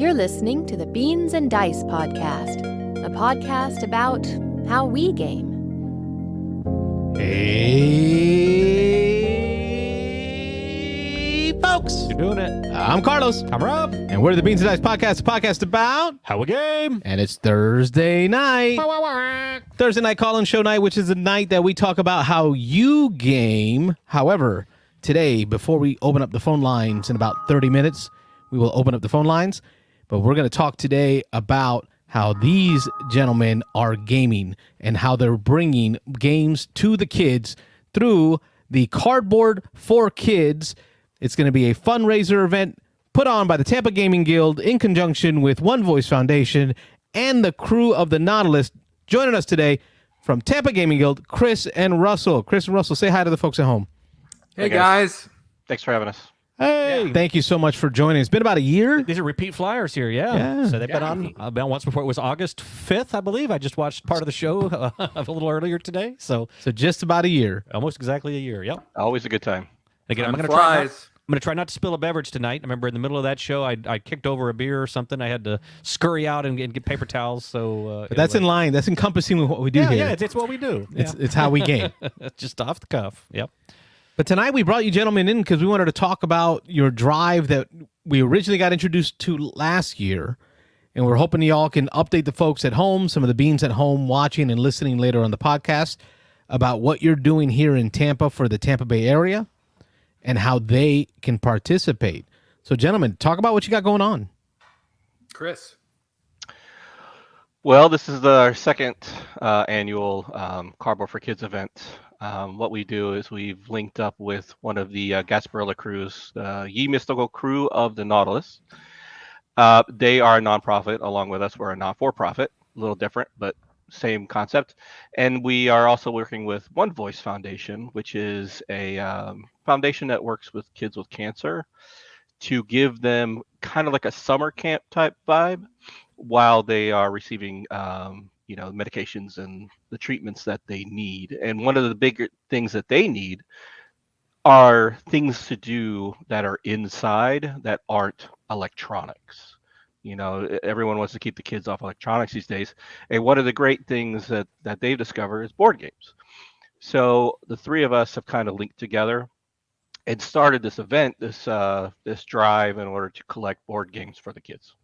You're listening to the Beans and Dice podcast, a podcast about how we game. Hey, folks. You're doing it. I'm Carlos. I'm Rob. And we're the Beans and Dice podcast, a podcast about How we game. And it's Thursday night. Wah, wah, wah. Thursday night call-in show night, which is the night that we talk about how you game. However, today, before we open up the phone lines in about 30 minutes, we will open up the phone lines. But we're going to talk today about how these gentlemen are gaming and how they're bringing games to the kids through the Kardboard for Kids. It's going to be a fundraiser event put on by the Tampa Gaming Guild in conjunction with One Voice Foundation and the crew of the Nautilus. Joining us today from Tampa Gaming Guild, Chris and Russell. Chris and Russell, say hi to the folks at home. Hey guys. Thanks for having us. Hey, Thank you so much for joining. It's been about a year. These are repeat flyers here, yeah. So they've been on. I've been on once before. It was August 5th, I believe. I just watched part of the show a little earlier today. So just about a year. Almost exactly a year, yep. Always a good time. Again, I'm going to try not to spill a beverage tonight. I remember in the middle of that show, I kicked over a beer or something. I had to scurry out and get paper towels. So, but that's in line. That's encompassing with what we do here. Yeah, it's what we do. It's how we game. Just off the cuff, yep. But tonight we brought you gentlemen in because we wanted to talk about your drive that we originally got introduced to last year. And we're hoping y'all can update the folks at home, some of the beans at home watching and listening later on the podcast about what you're doing here in Tampa for the Tampa Bay area and how they can participate. So, gentlemen, talk about what you got going on. Chris. Well, this is our second annual Kardboard for Kids event. What we do is we've linked up with one of the Gasparilla crews, Ye Mystical crew of the Nautilus. They are a nonprofit along with us. We're a not-for-profit, a little different, but same concept. And we are also working with One Voice Foundation, which is a foundation that works with kids with cancer to give them kind of like a summer camp type vibe while they are receiving medications and the treatments that they need. And one of the bigger things that they need are things to do that are inside that aren't electronics. You know, everyone wants to keep the kids off electronics these days. And one of the great things that they've discovered is board games. So the three of us have kind of linked together and started this event, this drive in order to collect board games for the kids.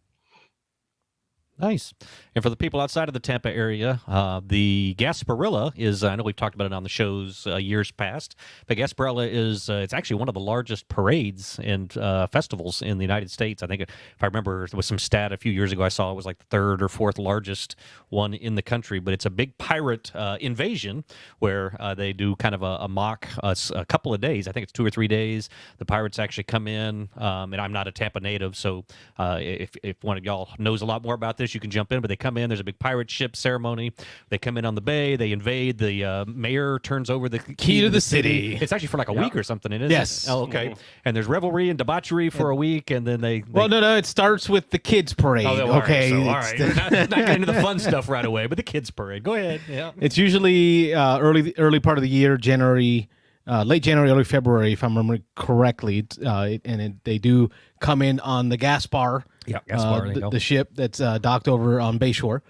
Nice. And for the people outside of the Tampa area, the Gasparilla is, I know we've talked about it on the shows years past, but Gasparilla is, it's actually one of the largest parades and festivals in the United States. I think, if I remember, there was some stat a few years ago I saw it was like the third or fourth largest one in the country, but it's a big pirate invasion where they do kind of a mock a couple of days. I think it's 2 or 3 days. The pirates actually come in, and I'm not a Tampa native, so if one of y'all knows a lot more about this, you can jump in, but they come in, there's a big pirate ship ceremony. They come in on the bay, they invade, the mayor turns over the key to the city. It's actually for like a week or something, isn't it? Yes. Oh, okay. And there's revelry and debauchery for a week, and then they Well, no, it starts with the kids parade. Oh, okay. All right. We're not getting into the fun stuff right away, but the kids parade. Go ahead. Yeah. It's usually early part of the year, January, late January, early February, if I'm remembering correctly. They do come in on the Gaspar. Yeah, Gaspar, the ship that's docked over on Bayshore,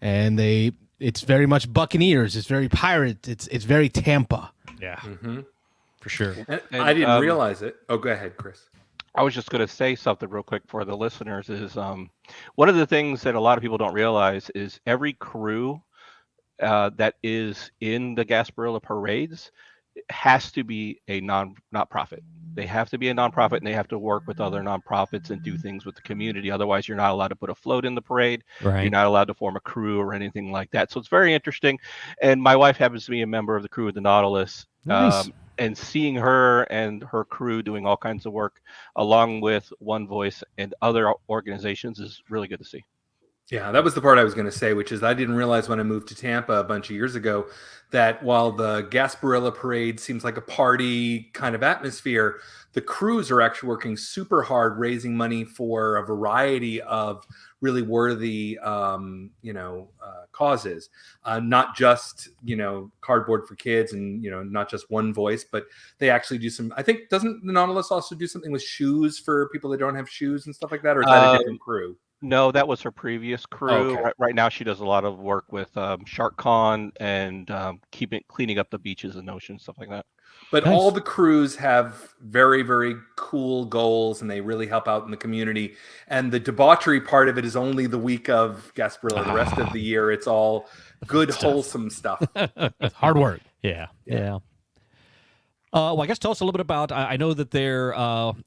and it's very much Buccaneers. It's very pirate. It's very Tampa. Yeah, for sure. And I didn't realize it. Oh, go ahead, Chris. I was just going to say something real quick for the listeners is one of the things that a lot of people don't realize is every crew that is in the Gasparilla parades has to be a not-profit. They have to be a nonprofit, and they have to work with other nonprofits and do things with the community. Otherwise, you're not allowed to put a float in the parade. Right. You're not allowed to form a crew or anything like that. So it's very interesting. And my wife happens to be a member of the crew of the Nautilus. Nice. And seeing her and her crew doing all kinds of work along with One Voice and other organizations is really good to see. Yeah, that was the part I was going to say, which is I didn't realize when I moved to Tampa a bunch of years ago that while the Gasparilla Parade seems like a party kind of atmosphere, the crews are actually working super hard raising money for a variety of really worthy, causes. Not just, Kardboard for Kids and, not just One Voice, but they actually do some, I think, doesn't the Nautilus also do something with shoes for people that don't have shoes and stuff like that? Or is that a different crew? No, that was her previous crew. Okay. Right now, she does a lot of work with SharkCon and cleaning up the beaches and oceans, stuff like that. But Nice. all the crews have very, very cool goals, and they really help out in the community. And the debauchery part of it is only the week of Gasparilla. The rest of the year, it's all good, wholesome stuff. It's hard work. Yeah. Well, I guess tell us a little bit about. I know that there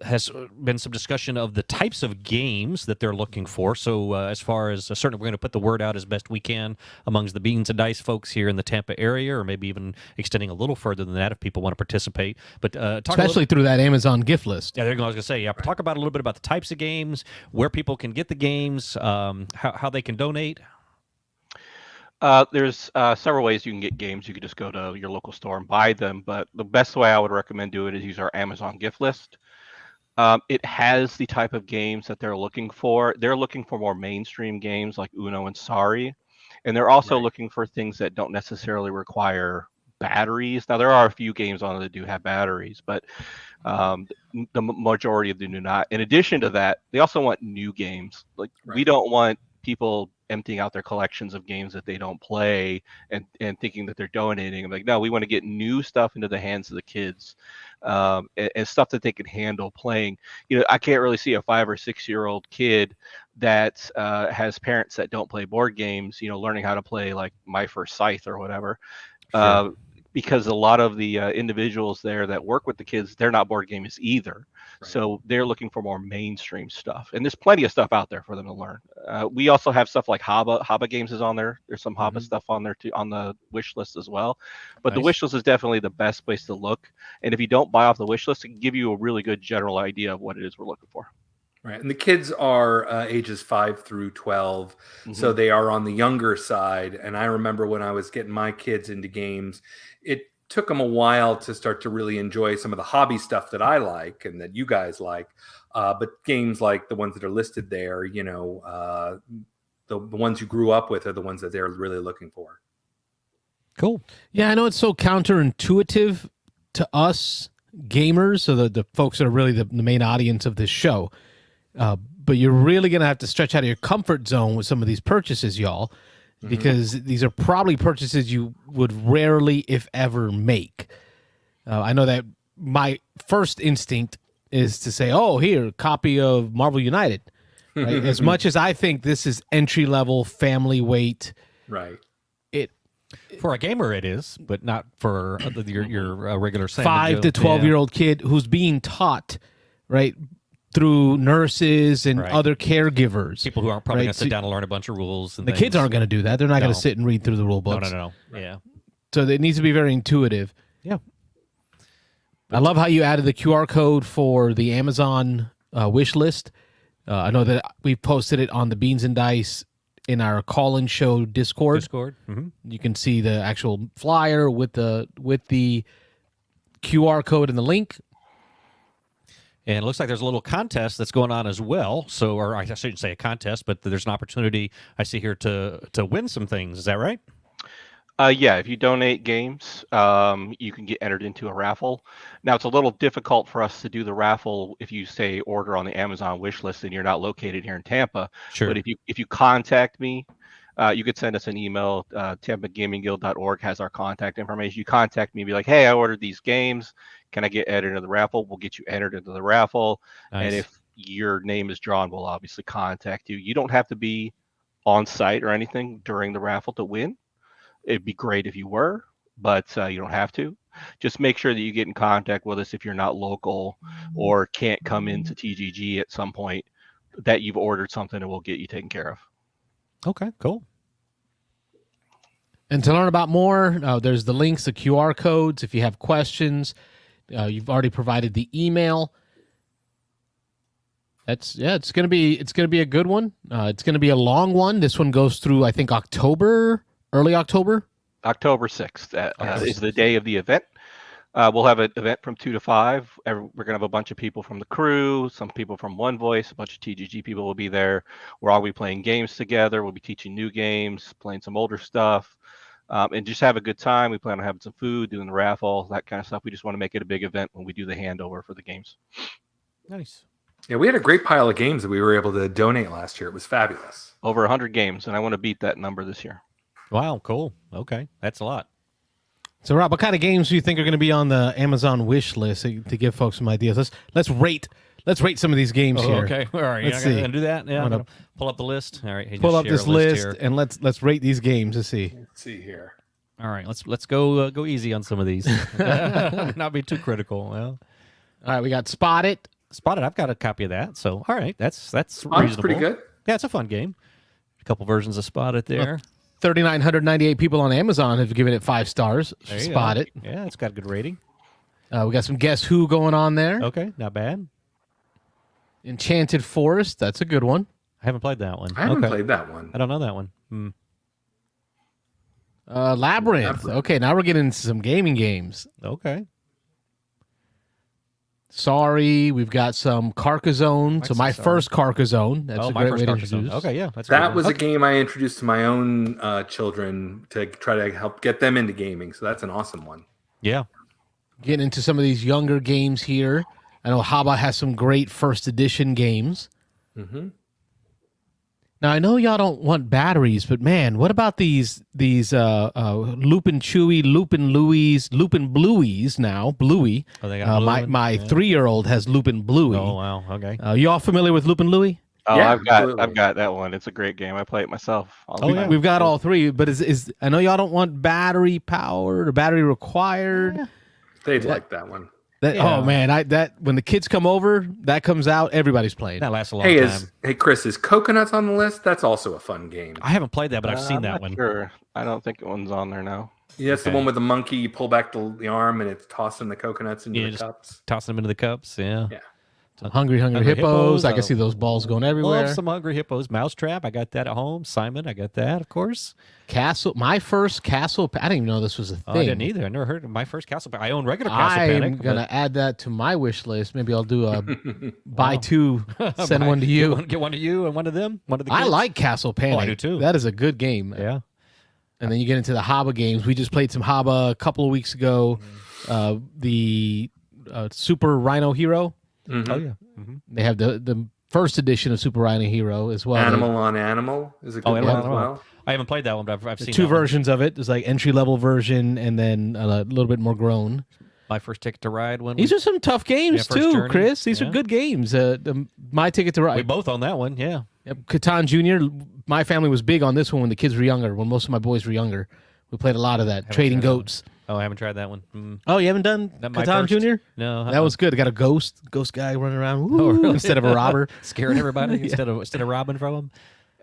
has been some discussion of the types of games that they're looking for. So, as far as certainly, we're going to put the word out as best we can amongst the Beans and Dice folks here in the Tampa area, or maybe even extending a little further than that if people want to participate. But talk Especially through that Amazon gift list. Yeah, there you go. I was going to say, talk about a little bit about the types of games, where people can get the games, how they can donate. There's several ways you can get games. You could just go to your local store and buy them, but the best way I would recommend doing it is use our Amazon gift list. It has the type of games that they're looking for. They're looking for more mainstream games like Uno and Sorry, and they're also looking for things that don't necessarily require batteries. Now, there are a few games on it that do have batteries, but the majority of them do not. In addition to that, they also want new games. Like we don't want people emptying out their collections of games that they don't play and thinking that they're donating. I'm like, no, we want to get new stuff into the hands of the kids, and stuff that they can handle playing. You know, I can't really see a 5 or 6 year old kid that has parents that don't play board games, you know, learning how to play like My First Scythe or whatever. Sure. Because a lot of the individuals there that work with the kids, they're not board gamers either. Right. So they're looking for more mainstream stuff. And there's plenty of stuff out there for them to learn. We also have stuff like Haba games is on there. There's some Haba stuff on there too, on the wish list as well. But the wish list is definitely the best place to look. And if you don't buy off the wish list, it can give you a really good general idea of what it is we're looking for. Right. And the kids are ages 5 through 12. So they are on the younger side. And I remember when I was getting my kids into games, it took them a while to start to really enjoy some of the hobby stuff that I like and that you guys like. But games like the ones that are listed there, you know, the ones you grew up with are the ones that they're really looking for. Cool. Yeah, I know it's so counterintuitive to us gamers, so the folks that are really the main audience of this show. But you're really going to have to stretch out of your comfort zone with some of these purchases, y'all, because these are probably purchases you would rarely, if ever, make. I know that my first instinct is to say, oh, here, copy of Marvel United. Right? As much as I think this is entry-level, family weight. Right. For a gamer, it is, but not for your regular 5 to 12-year-old kid who's being taught, right, through nurses and other caregivers. People who aren't probably going to sit down and learn a bunch of rules. And the kids aren't going to do that. They're not going to sit and read through the rule books. No. Yeah. So it needs to be very intuitive. Yeah. I love how you added the QR code for the Amazon wish list. I know that we've posted it on the Beans and Dice in our call-in show Discord. You can see the actual flyer with the QR code and the link. And it looks like there's a little contest that's going on as well. So, or I shouldn't say a contest, but there's an opportunity I see here to win some things. Is that right? Yeah, if you donate games, you can get entered into a raffle. Now, it's a little difficult for us to do the raffle if you say order on the Amazon wish list and you're not located here in Tampa. Sure. But if you contact me, you could send us an email. TampaGamingGuild.org has our contact information. You contact me and be like, hey, I ordered these games. Can I get entered into the raffle? We'll get you entered into the raffle. Nice. And if your name is drawn, we'll obviously contact you. You don't have to be on site or anything during the raffle to win. It'd be great if you were, but you don't have to. Just make sure that you get in contact with us if you're not local or can't come into TGG at some point, that you've ordered something and we'll get you taken care of. Okay, cool. And to learn about more, there's the links, the QR codes. If you have questions, you've already provided the email. It's gonna be a good one. It's gonna be a long one. This one goes through, I think, early October. October 6th is the day of the event. We'll have an event from 2 to 5. We're going to have a bunch of people from the crew, some people from One Voice, a bunch of TGG people will be there. We're all be playing games together. We'll be teaching new games, playing some older stuff, and just have a good time. We plan on having some food, doing the raffle, that kind of stuff. We just want to make it a big event when we do the handover for the games. Nice. Yeah, we had a great pile of games that we were able to donate last year. It was fabulous. Over 100 games, and I want to beat that number this year. Wow, cool. Okay, that's a lot. So, Rob, what kind of games do you think are going to be on the Amazon wish list to give folks some ideas? Let's rate some of these games here. Okay, all right. Let's You're see. gonna do that. Yeah, I'm I'm gonna gonna pull up the list. All right, hey, Pull just up share this a list list here. and let's rate these games to see. Let's see here. All right, let's go easy on some of these. Not be too critical. Well, All right, we got Spotted. Spotted. I've got a copy of that. So, all right, that's That's reasonable. pretty good. Yeah, it's a fun game. A couple versions of Spotted there. 3,998 people on Amazon have given it 5 stars. There you go. Spotted. Yeah, it's got a good rating. We got some Guess Who going on there. Okay, not bad. Enchanted Forest. That's a good one. I haven't played that one. I haven't Okay. played that one. I don't know that one. Labyrinth. Okay, now we're getting into some gaming games. Okay. Sorry, we've got some Carcassonne. So Like my some first Carcassonne. That's a my great first way to Carcassonne. introduce. Okay, yeah, that's a That good was one. a game I introduced to my own children to try to help get them into gaming. So that's an awesome one. Yeah. Getting into some of these younger games here. I know Haba has some great first edition games. Mm-hmm. Now I know y'all don't want batteries, but man, what about these Lupin Chewy, Lupin Louis, Lupin Blueies now? Bluey. Oh, they got my Blue my one? Yeah. 3-year-old has Lupin Bluey. Oh wow. Okay. You all familiar with Lupin Louis? Oh, Yeah, I've absolutely. got that one. It's a great game. I play it myself. Oh, yeah. We've got all 3, but is I know y'all don't want battery powered or battery required. They'd like that one. Yeah. Oh man, when the kids come over, that comes out, everybody's playing. That lasts a long Hey, time. Chris, is Coconuts on the list? That's also a fun game. I haven't played that, but I've seen I'm that not one. Sure. I don't think one's on there now. Yeah, that's Okay. the one with the monkey. You pull back the arm and it's tossing the coconuts into Yeah, the just cups. Tossing them into the cups. Yeah. Yeah. Hungry Hungry hippos. I can Hippos, see those balls going everywhere. Love some Hungry Hippos. Mousetrap. I got that at home. Simon. I got that, of course. Castle. My first Castle. I didn't even know this was a thing. Oh, I didn't either. I never heard of my first Castle. I own regular Castle I'm Panic. gonna add that to my wish list. Maybe I'll do a buy 2, send one to you. Get one to you and one to them. One to the kids. I like Castle Panic. do too. That is a good game. Yeah. And then you get into the Haba games. We just played some Haba a couple of weeks ago. The Super Rhino Hero. Mhm. Oh yeah. They have the first edition of Super Rhino Hero as well. Animal on Animal is a good Animal one on as Animal. well. I haven't played that one, but I've The seen 2 that one. versions of it. There's like entry level version and then a little bit more grown. My first Ticket to Ride one. These are some tough games First too, Journey. Chris. These Yeah. are good games. My Ticket to we Ride. both own that one. Yeah. Yep. Catan Jr. My family was big on this one when the kids were younger. When most of my boys were younger, we played a lot of that. Trading tried that one. Goats. Oh, I haven't tried that one. Oh, you haven't done Not my Catan first. Jr. No, That was good. I got a ghost guy running around woo, instead of a robber. scaring everybody instead of robbing from them.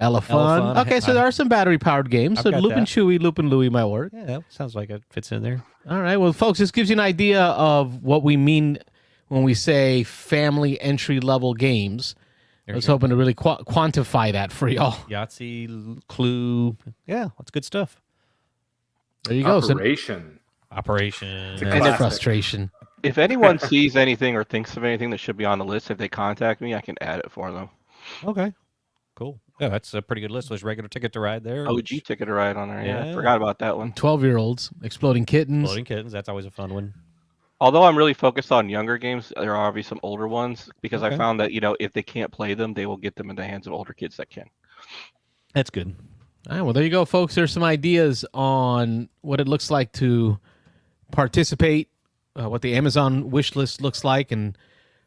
Elephant. Elephant. Okay, so there are some battery powered games. I've So got Lupin that. Chewy, Lupin Louie might work. Yeah, that sounds like it fits in there. All right. Well, folks, this gives you an idea of what we mean when we say family entry level games. I was hoping to really quantify that for y'all. Yahtzee, Clue. Yeah, that's good stuff. There you go. So Operation. Operation. It's a that's classic. frustration. If anyone sees anything or thinks of anything that should be on the list, if they contact me, I can add it for them. Okay, cool. Yeah, that's a pretty good list. There's regular Ticket to Ride there. OG Ticket to Ride on there. Yeah, Yeah. I forgot about that one. 12-year-olds, exploding kittens. Floating Kittens. That's always a fun one. Although I'm really focused on younger games, there are obviously some older ones because Okay. I found that if they can't play them, they will get them in the hands of older kids that can. That's good. All right, well, there you go, folks. There's some ideas on what it looks like to participate, what the Amazon wish list looks like, and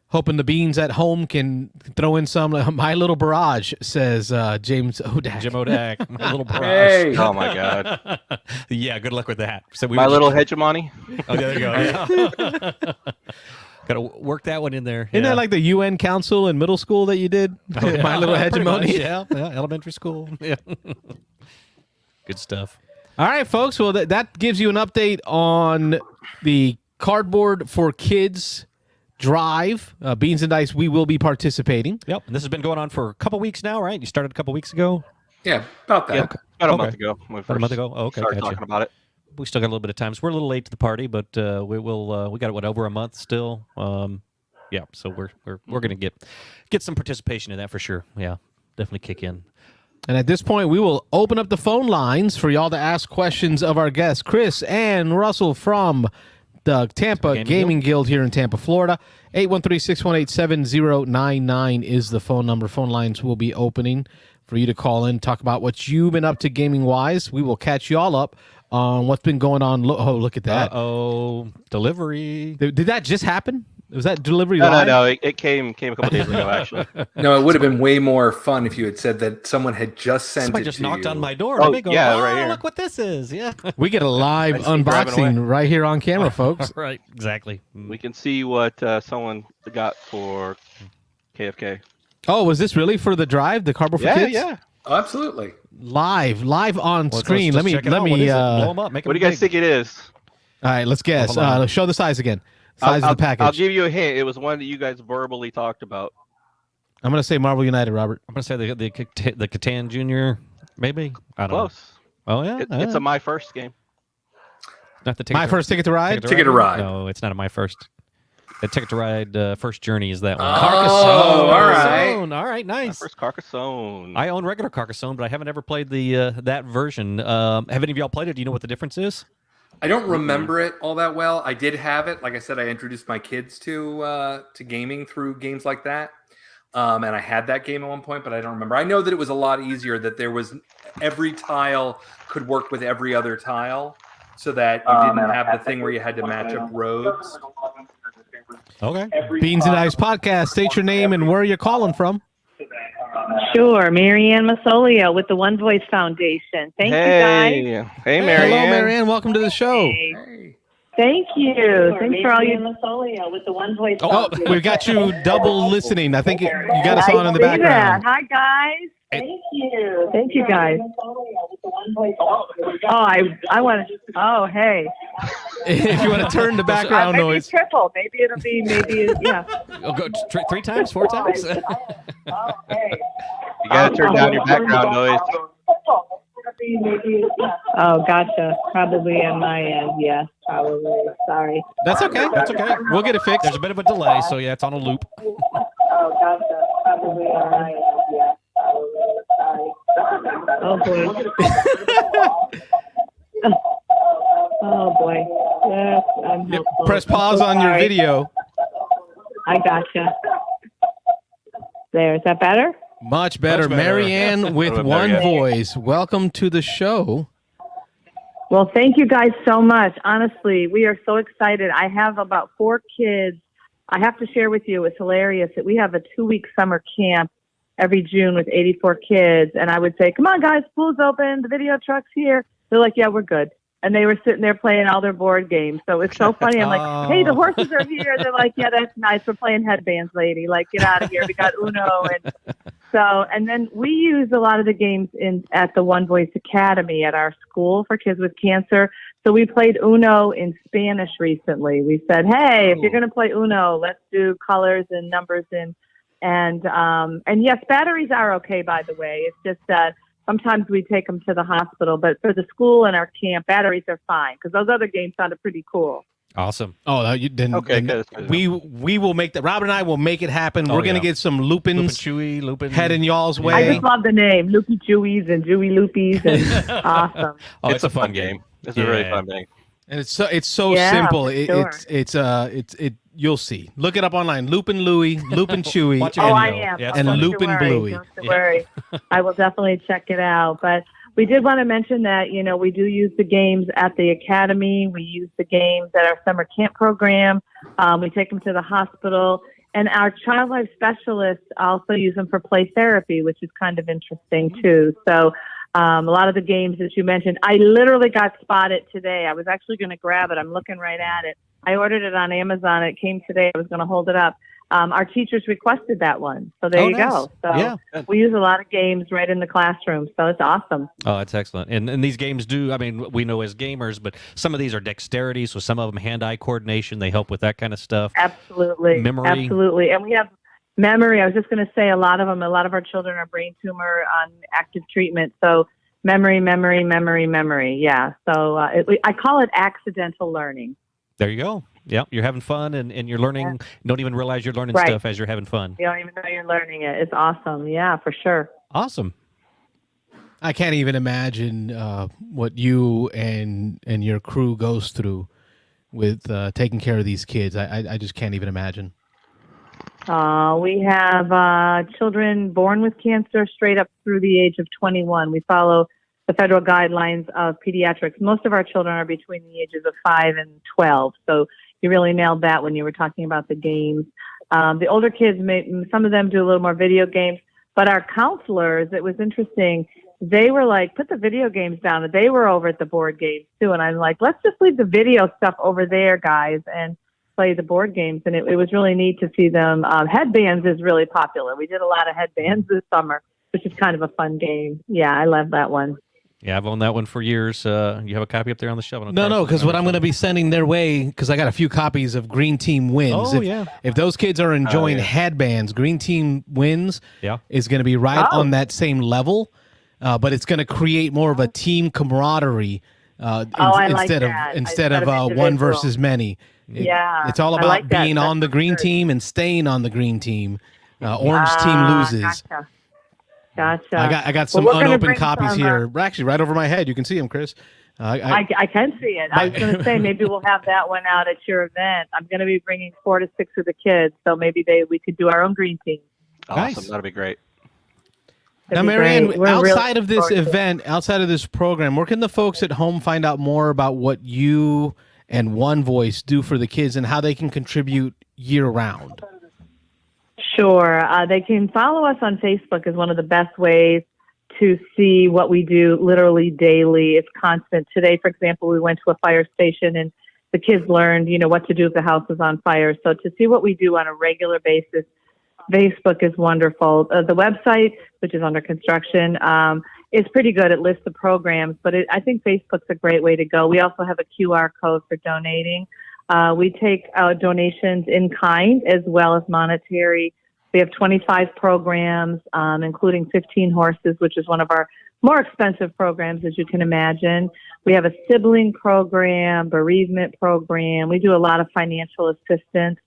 hoping the beans at home can throw in some. My Little Barrage, says James Odak. Jim Odak, my little barrage. Hey. Oh my God. Yeah, good luck with that. So we My were- little hegemony. Oh, there you go. Yeah. Got to work that one in there. Isn't yeah. that like the UN Council in middle school that you did? My Little Pretty much, Hegemony. yeah, elementary school. Yeah. Good stuff. All right, folks. Well, that gives you an update on the Cardboard for Kids drive. Beans and Dice, we will be participating. Yep. And this has been going on for a couple weeks now, right? You started a couple weeks ago. Yeah, about that. Yeah, about a Okay. month ago. When we About a month first ago. Oh, okay, started gotcha. talking about it. We still got a little bit of time. So we're a little late to the party, but we will. We got over a month still. Yeah. So we're gonna get some participation in that for sure. Yeah, definitely kick in. And at this point, we will open up the phone lines for y'all to ask questions of our guests, Chris and Russell from the Tampa Gaming Gaming Guild here in Tampa, Florida. 813-618-7099 is the phone number. Phone lines will be opening for you to call in, talk about what you've been up to gaming-wise. We will catch you all up on what's been going on. Look at that. Uh-oh. Delivery. Did that just happen? Was that delivery No, live? no, it came a couple days ago, actually. No, it would have been way more fun if you had said that someone had just sent Somebody it just to knocked you. on my door. Oh, And they go, yeah, right here. look what this is. Yeah. We get a live I see you driving unboxing right here on camera, folks. Right. Exactly. We can see what someone got for KFK. Oh, was this really for the drive, the Kardboard for Yeah, Kids? yeah. Oh, absolutely. Live on screen. Let's Let check it me out. What is it? Blow 'em up. Make 'em What do you guys big. think it is? All right, let's guess. Hold on. Show the size again. Size of the package. I'll give you a hint. It was one that you guys verbally talked about. I'm going to say Marvel United, Robert. I'm going to say the Catan Junior, maybe? I don't Close. know. Oh, yeah? It's a My First game. Not the My first ticket to ride? Ticket to Ride. No, it's not a My First. The Ticket to Ride First Journey is that one. Oh, all right. Carcassonne. All right, My nice. First Carcassonne. I own regular Carcassonne, but I haven't ever played the that version. Have any of y'all played it? Do you know what the difference is? I don't remember it all that well. I did have it. Like I said, I introduced my kids to gaming through games like that. And I had that game at one point, but I don't remember. I know that it was a lot easier, that there was every tile could work with every other tile, so that you didn't have the thing where you had to match up roads. Okay. Beans and Ice Podcast. State your name and where you're calling from. Sure, Marianne Masolio with the One Voice Foundation. Thank you, guys. Hey, Marianne. Hello, Marianne. Welcome to the show. Hey. Thank you. Thanks for all you. Masolio with the One Voice Oh, we've got you double listening. I think you got us on in the I see that. background. Hi, guys. Thank you. Thank you, guys. Oh, I want to. Oh, hey. If you want to turn the background Maybe noise. triple. Maybe it'll be. Yeah. Oh, go three times, 4 times. Oh, hey. You got to turn down your background noise. Oh, gotcha. Probably on my end. Yes, probably. Sorry. That's okay. That's okay. We'll get it fixed. There's a bit of a delay, so yeah, it's on a loop. Oh, gotcha. Probably on my end. Yes, probably. Sorry. Oh, boy. Oh, boy. Yes, I'm Yep. helpful. Press pause I'm so on your sorry. video. I gotcha. There. Is that better? Much better. Much better. Marianne with Better, one yeah. voice. Welcome to the show. Well, thank you guys so much. Honestly, we are so excited. I have about 4 kids. I have to share with you, it's hilarious that we have a 2-week summer camp every June with 84 kids. And I would say, come on, guys, pool's open. The video truck's here. They're like, yeah, we're good. And they were sitting there playing all their board games. So it's so funny. I'm like, hey, the horses are here. They're like, yeah, that's nice. We're playing headbands, lady. Like, get out of here. We got Uno. And then we use a lot of the games at the One Voice Academy at our school for kids with cancer. So we played Uno in Spanish recently. We said, hey, if you're going to play Uno, let's do colors and numbers and yes, batteries are okay, by the way. It's just that sometimes we take them to the hospital, but for the school and our camp, batteries are fine because those other games sounded pretty cool. Awesome. Oh, then Okay, then good, that's good. we will make that. Robert and I will make it happen. Oh, We're gonna yeah. get some Lupin lupins Chewy, Lupin. heading y'all's Yeah. I way. just love the name, Loopy Chewies and Jewy Loopies, and awesome. Oh, It's a fun game. It's a really Yeah. fun game. And it's so Yeah, simple. for It's you'll see. Look it up online. Lupin Louie, Lupin Chewy, Watch Oh, it. I video. am. Yeah, it's And fun. Don't you Lupin worry. Bluey. Don't you Yeah. worry. I will definitely check it out. But we did want to mention that, we do use the games at the academy. We use the games at our summer camp program. We take them to the hospital. And our child life specialists also use them for play therapy, which is kind of interesting too. So a lot of the games that you mentioned, I literally got spotted today. I was actually going to grab it. I'm looking right at it. I ordered it on Amazon. It came today. I was going to hold it up. Our teachers requested that one. So there you nice. go. So Yeah. we use a lot of games right in the classroom. So it's awesome. Oh, that's excellent. And these games do, I mean, we know as gamers, but some of these are dexterity, so some of them hand-eye coordination. They help with that kind of stuff. Absolutely. Memory. Absolutely. And we have memory. I was just going to say a lot of our children are brain tumor on active treatment. So memory. Yeah. So I call it accidental learning. There you go. Yeah, you're having fun and you're learning. Yeah. Don't even realize you're learning Right. stuff as you're having fun. You don't even know you're learning it. It's awesome. Yeah, for sure. Awesome. I can't even imagine what you and your crew goes through with taking care of these kids? I just can't even imagine. We have children born with cancer straight up through the age of 21. We follow the federal guidelines of pediatrics. Most of our children are between the ages of 5 and 12. So you really nailed that when you were talking about the games. The older kids, some of them do a little more video games, but our counselors, it was interesting. They were like, put the video games down. They were over at the board games too. And I'm like, let's just leave the video stuff over there, guys, and play the board games. And it was really neat to see them. Headbands is really popular. We did a lot of headbands this summer, which is kind of a fun game. Yeah, I love that one. Yeah, I've owned that one for years. You have a copy up there on the shelf? No, because what I'm going to be sending their way, because I got a few copies of Green Team Wins. If those kids are enjoying headbands, Green Team Wins is going to be right on that same level, but it's going to create more of a team camaraderie instead of one versus many. It's all about being on the green team and staying on the green team. Orange team loses. Gotcha. I got some unopened copies here. Actually, right over my head. You can see them, Chris. I can see it. I was going to say maybe we'll have that one out at your event. I'm going to be bringing 4 to 6 of the kids, so maybe we could do our own green team. Awesome. Nice. That'd be great. Now, Marianne, outside of this event, outside of this program, where can the folks at home find out more about what you and One Voice do for the kids and how they can contribute year-round? Sure. They can follow us on Facebook is one of the best ways to see what we do literally daily. It's constant. Today, for example, we went to a fire station and the kids learned, what to do if the house is on fire. So to see what we do on a regular basis, Facebook is wonderful. The website, which is under construction, is pretty good. It lists the programs, but I think Facebook's a great way to go. We also have a QR code for donating. We take donations in kind as well as monetary. We have 25 programs, including 15 horses, which is one of our more expensive programs, as you can imagine. We have a sibling program, bereavement program. We do a lot of financial assistance.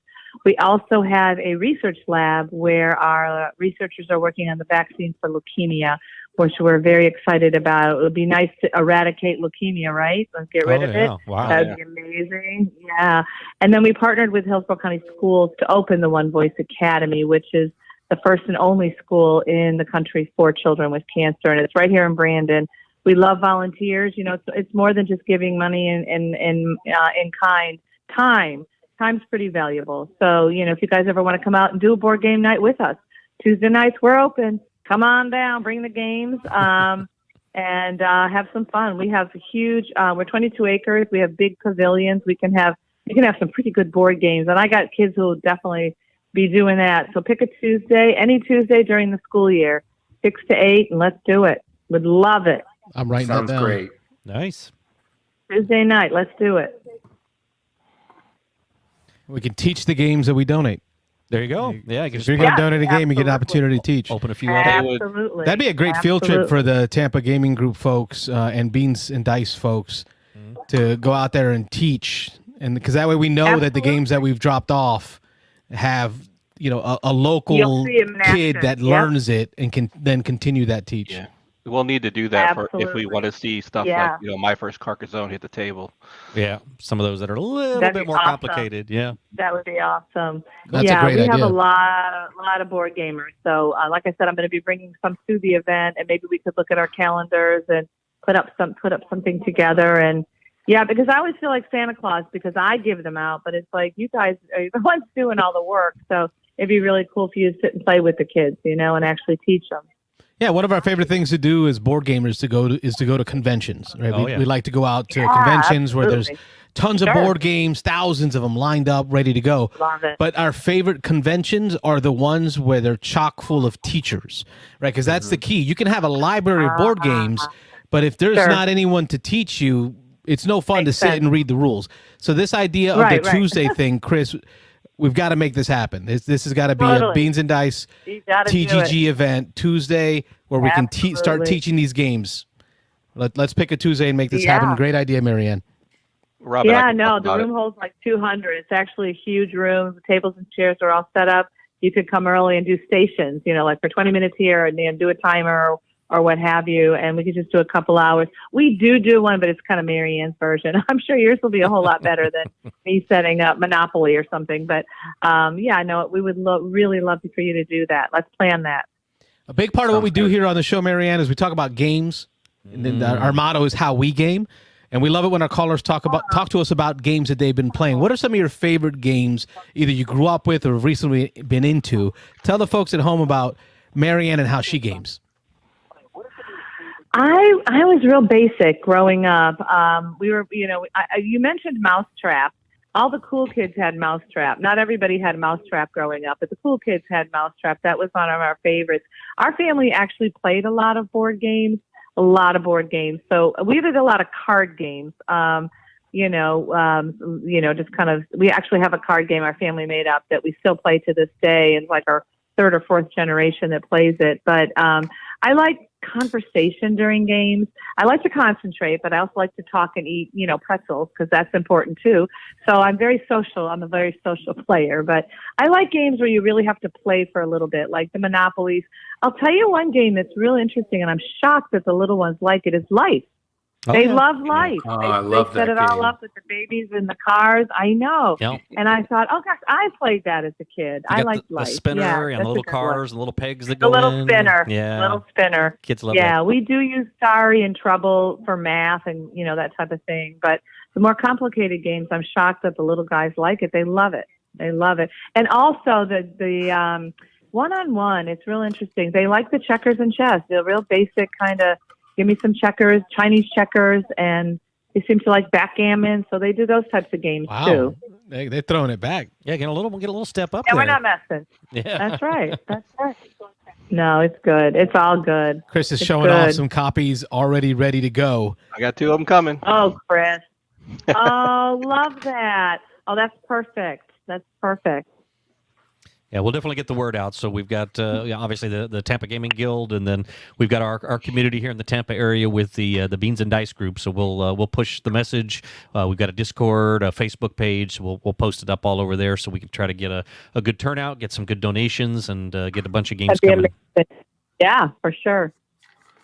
We also have a research lab where our researchers are working on the vaccine for leukemia, which we're very excited about. It would be nice to eradicate leukemia, right? Let's get rid of it. Wow. That would be amazing. Yeah. And then we partnered with Hillsborough County Schools to open the One Voice Academy, which is the first and only school in the country for children with cancer. And it's right here in Brandon. We love volunteers. It's more than just giving money in kind. Time's pretty valuable. So, if you guys ever want to come out and do a board game night with us, Tuesday nights, we're open. Come on down, bring the games, and have some fun. We have huge, we're 22 acres. We have big pavilions. You can have some pretty good board games. And I got kids who will definitely be doing that. So pick a Tuesday, any Tuesday during the school year, 6 to 8, and let's do it. Would love it. I'm writing that down. Sounds great. Nice. Tuesday night, let's do it. We can teach the games that we donate. There you go. Yeah, if you're going to donate a game, you get an opportunity to teach. Open a few out. Absolutely. That'd be a great field trip for the Tampa Gaming Group folks and Beans and Dice folks to go out there and teach, and because that way we know that the games that we've dropped off have a local kid that learns it and can then continue that teach. Yeah. We'll need to do that if we want to see stuff like My First Carcassonne hit the table. Yeah, some of those that are a little bit more complicated. Yeah, that would be awesome. That's a great idea. We have a lot of board gamers. So, like I said, I'm going to be bringing some to the event, and maybe we could look at our calendars and put up something together. And because I always feel like Santa Claus because I give them out, but it's like you guys are the ones doing all the work. So it'd be really cool for you to sit and play with the kids, and actually teach them. Yeah, one of our favorite things to do as board gamers is to go to conventions. Right? We like to go out to conventions where there's tons of board games, thousands of them lined up, ready to go. Love it. But our favorite conventions are the ones where they're chock full of teachers, right? Because that's the key. You can have a library of board games, but if there's not anyone to teach you, it's no fun to sit and read the rules. So this idea of the Tuesday thing, Chris, we've got to make this happen. This has got to be a Beans and Dice TGG event Tuesday where we can start teaching these games. Let's pick a Tuesday and make this happen. Great idea, Marianne. Robin, the room holds like 200. It's actually a huge room. The tables and chairs are all set up. You could come early and do stations, like for 20 minutes here and then do a timer or what have you, and we could just do a couple hours. We do one, but it's kind of Marianne's version. I'm sure yours will be a whole lot better than me setting up Monopoly or something. But yeah, no, we would really love for you to do that. Let's plan that. A big part of what we do here on the show, Marianne, is we talk about games. And then our motto is how we game. And we love it when our callers talk to us about games that they've been playing. What are some of your favorite games, either you grew up with or have recently been into? Tell the folks at home about Marianne and how she games. I was real basic growing up. We were, you mentioned Mousetrap. All the cool kids had Mousetrap. Not everybody had Mousetrap growing up, but the cool kids had Mousetrap. That was one of our favorites. Our family actually played a lot of board games. So we did a lot of card games. Just kind of, we actually have a card game our family made up that we still play to this day. It's like our third or fourth generation that plays it. But I like conversation during games. I like to concentrate, but I also like to talk and eat, pretzels, because that's important too. So I'm very social. I'm a very social player, but I like games where you really have to play for a little bit, like the Monopolies. I'll tell you one game that's real interesting, and I'm shocked that the little ones like it, is Life. They love Life. Oh, they I love set that it all game. up with the babies in the cars. I know. Yep. And I thought, oh gosh, I played that as a kid. You I got liked the Life. spinner Yeah, and the that's little a good one. cars and little pegs that The go little in. spinner. Yeah. Little spinner. Kids love Yeah, that. we do use Sorry and Trouble for math and, that type of thing. But the more complicated games, I'm shocked that the little guys like it. They love it. They love it. And also the one-on-one, it's real interesting. They like the checkers and chess. The real basic kind of, give me some checkers, Chinese checkers, and they seem to like backgammon. So they do those types of games too. They're throwing it back. Yeah, get a little step up And there. we're not messing. Yeah. That's right. That's right. No, it's good. It's all good. Chris is It's showing off good. some copies already ready to go. I got 2 of them coming. Oh, Chris. Oh, love that. Oh, that's perfect. That's perfect. Yeah, we'll definitely get the word out. So we've got obviously the Tampa Gaming Guild, and then we've got our community here in the Tampa area with the Beans and Dice group. So we'll push the message. We've got a Discord, a Facebook page. We'll post it up all over there so we can try to get a good turnout, get some good donations, and get a bunch of games That'd be coming. amazing. Yeah, for sure.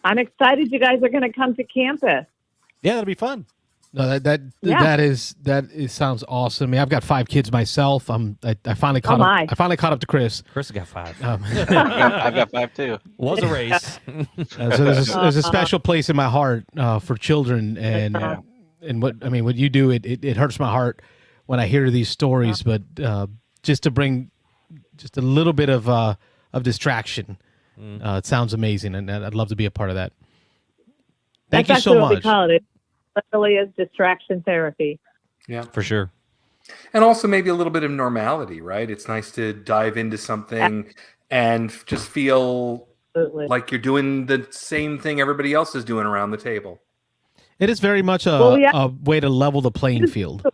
I'm excited you guys are going to come to campus. Yeah, that'll be fun. No, that sounds awesome. I mean, I've got 5 kids myself. I finally caught up. my. I finally caught up to Chris. Chris has got 5. I've got 5 too. Was a race. So there's a special place in my heart for children, and what you do, it hurts my heart when I hear these stories. But just to bring just a little bit of distraction, it sounds amazing, and I'd love to be a part of that. Thank you That's so actually what we much. call it. It literally is distraction therapy. Yeah. For sure. And also maybe a little bit of normality, right? It's nice to dive into something and just feel Absolutely. like you're doing the same thing everybody else is doing around the table. It is very much a way to level the playing field.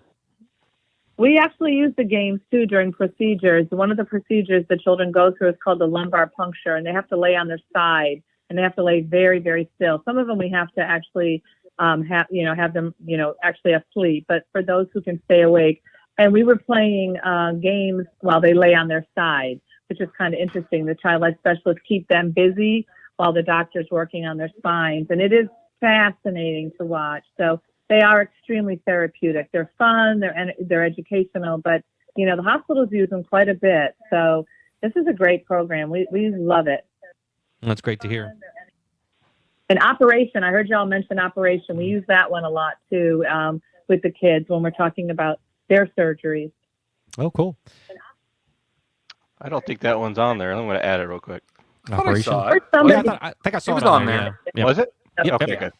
We actually use the games too during procedures. One of the procedures the children go through is called the lumbar puncture, and they have to lay on their side, and they have to lay very, very still. Some of them we have to actually have them, actually asleep. But for those who can stay awake, and we were playing games while they lay on their side, which is kind of interesting. The child life specialists keep them busy while the doctor's working on their spines, and it is fascinating to watch. So they are extremely therapeutic. They're fun. They're educational, but the hospitals use them quite a bit. So this is a great program. We love it. That's great to hear. And Operation, I heard y'all mention Operation. We use that one a lot too with the kids when we're talking about their surgeries. Oh, cool. I don't think that one's on there. I'm going to add it real quick. I thought I saw it. I think I saw was it on there. there. Yeah. Was it? Yep. Okay, Yep. good.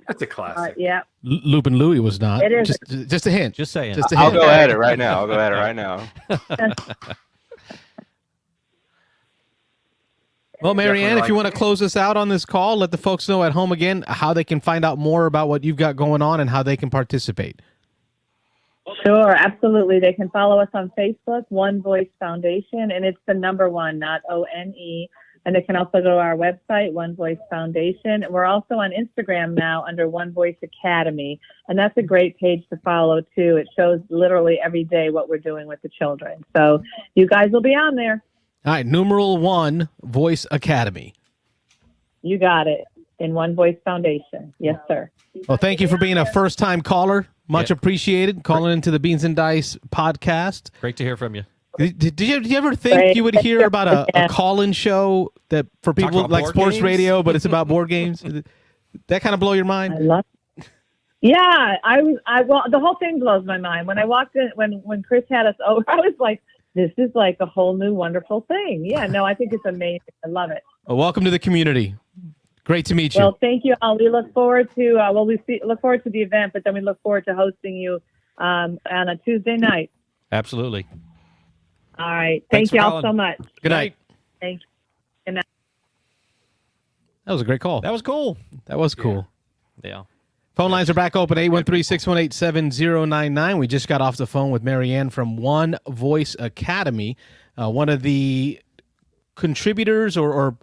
That's a classic. Yeah. Lupin Louie was not. It is. Just a hint. Just saying. Just a I'll hint. go at it right now. Well, Marianne, Definitely if you like want to close us out on this call, let the folks know at home again how they can find out more about what you've got going on and how they can participate. Sure, absolutely. They can follow us on Facebook, One Voice Foundation, and it's the number 1, not ONE. And they can also go to our website, One Voice Foundation. We're also on Instagram now under One Voice Academy, and that's a great page to follow too. It shows literally every day what we're doing with the children. So you guys will be on there. All right, numeral 1, Voice Academy. You got it. In One Voice Foundation. Yes, sir. Well, thank you for being a first-time caller. Much appreciated. Calling into the Beans and Dice podcast. Great to hear from you. Did you ever think you would hear about a call-in show that for people like sports games? Radio, but it's about board games? Did that kind of blow your mind? I love it. Yeah, well, the whole thing blows my mind. When I walked in, when Chris had us over, I was like, this is like a whole new wonderful thing. Yeah, no, I think it's amazing. I love it. Well, welcome to the community. Great to meet you. Well, thank you all. We look forward to look forward to the event, but then we look forward to hosting you on a Tuesday night. Absolutely. All right. Thanks Thank you all calling. so much. Good night. Thank you. Good night. That was a great call. That was cool. That was cool. Yeah. Phone lines are back open, 813-618-7099. We just got off the phone with Marianne from One Voice Academy, one of the contributors or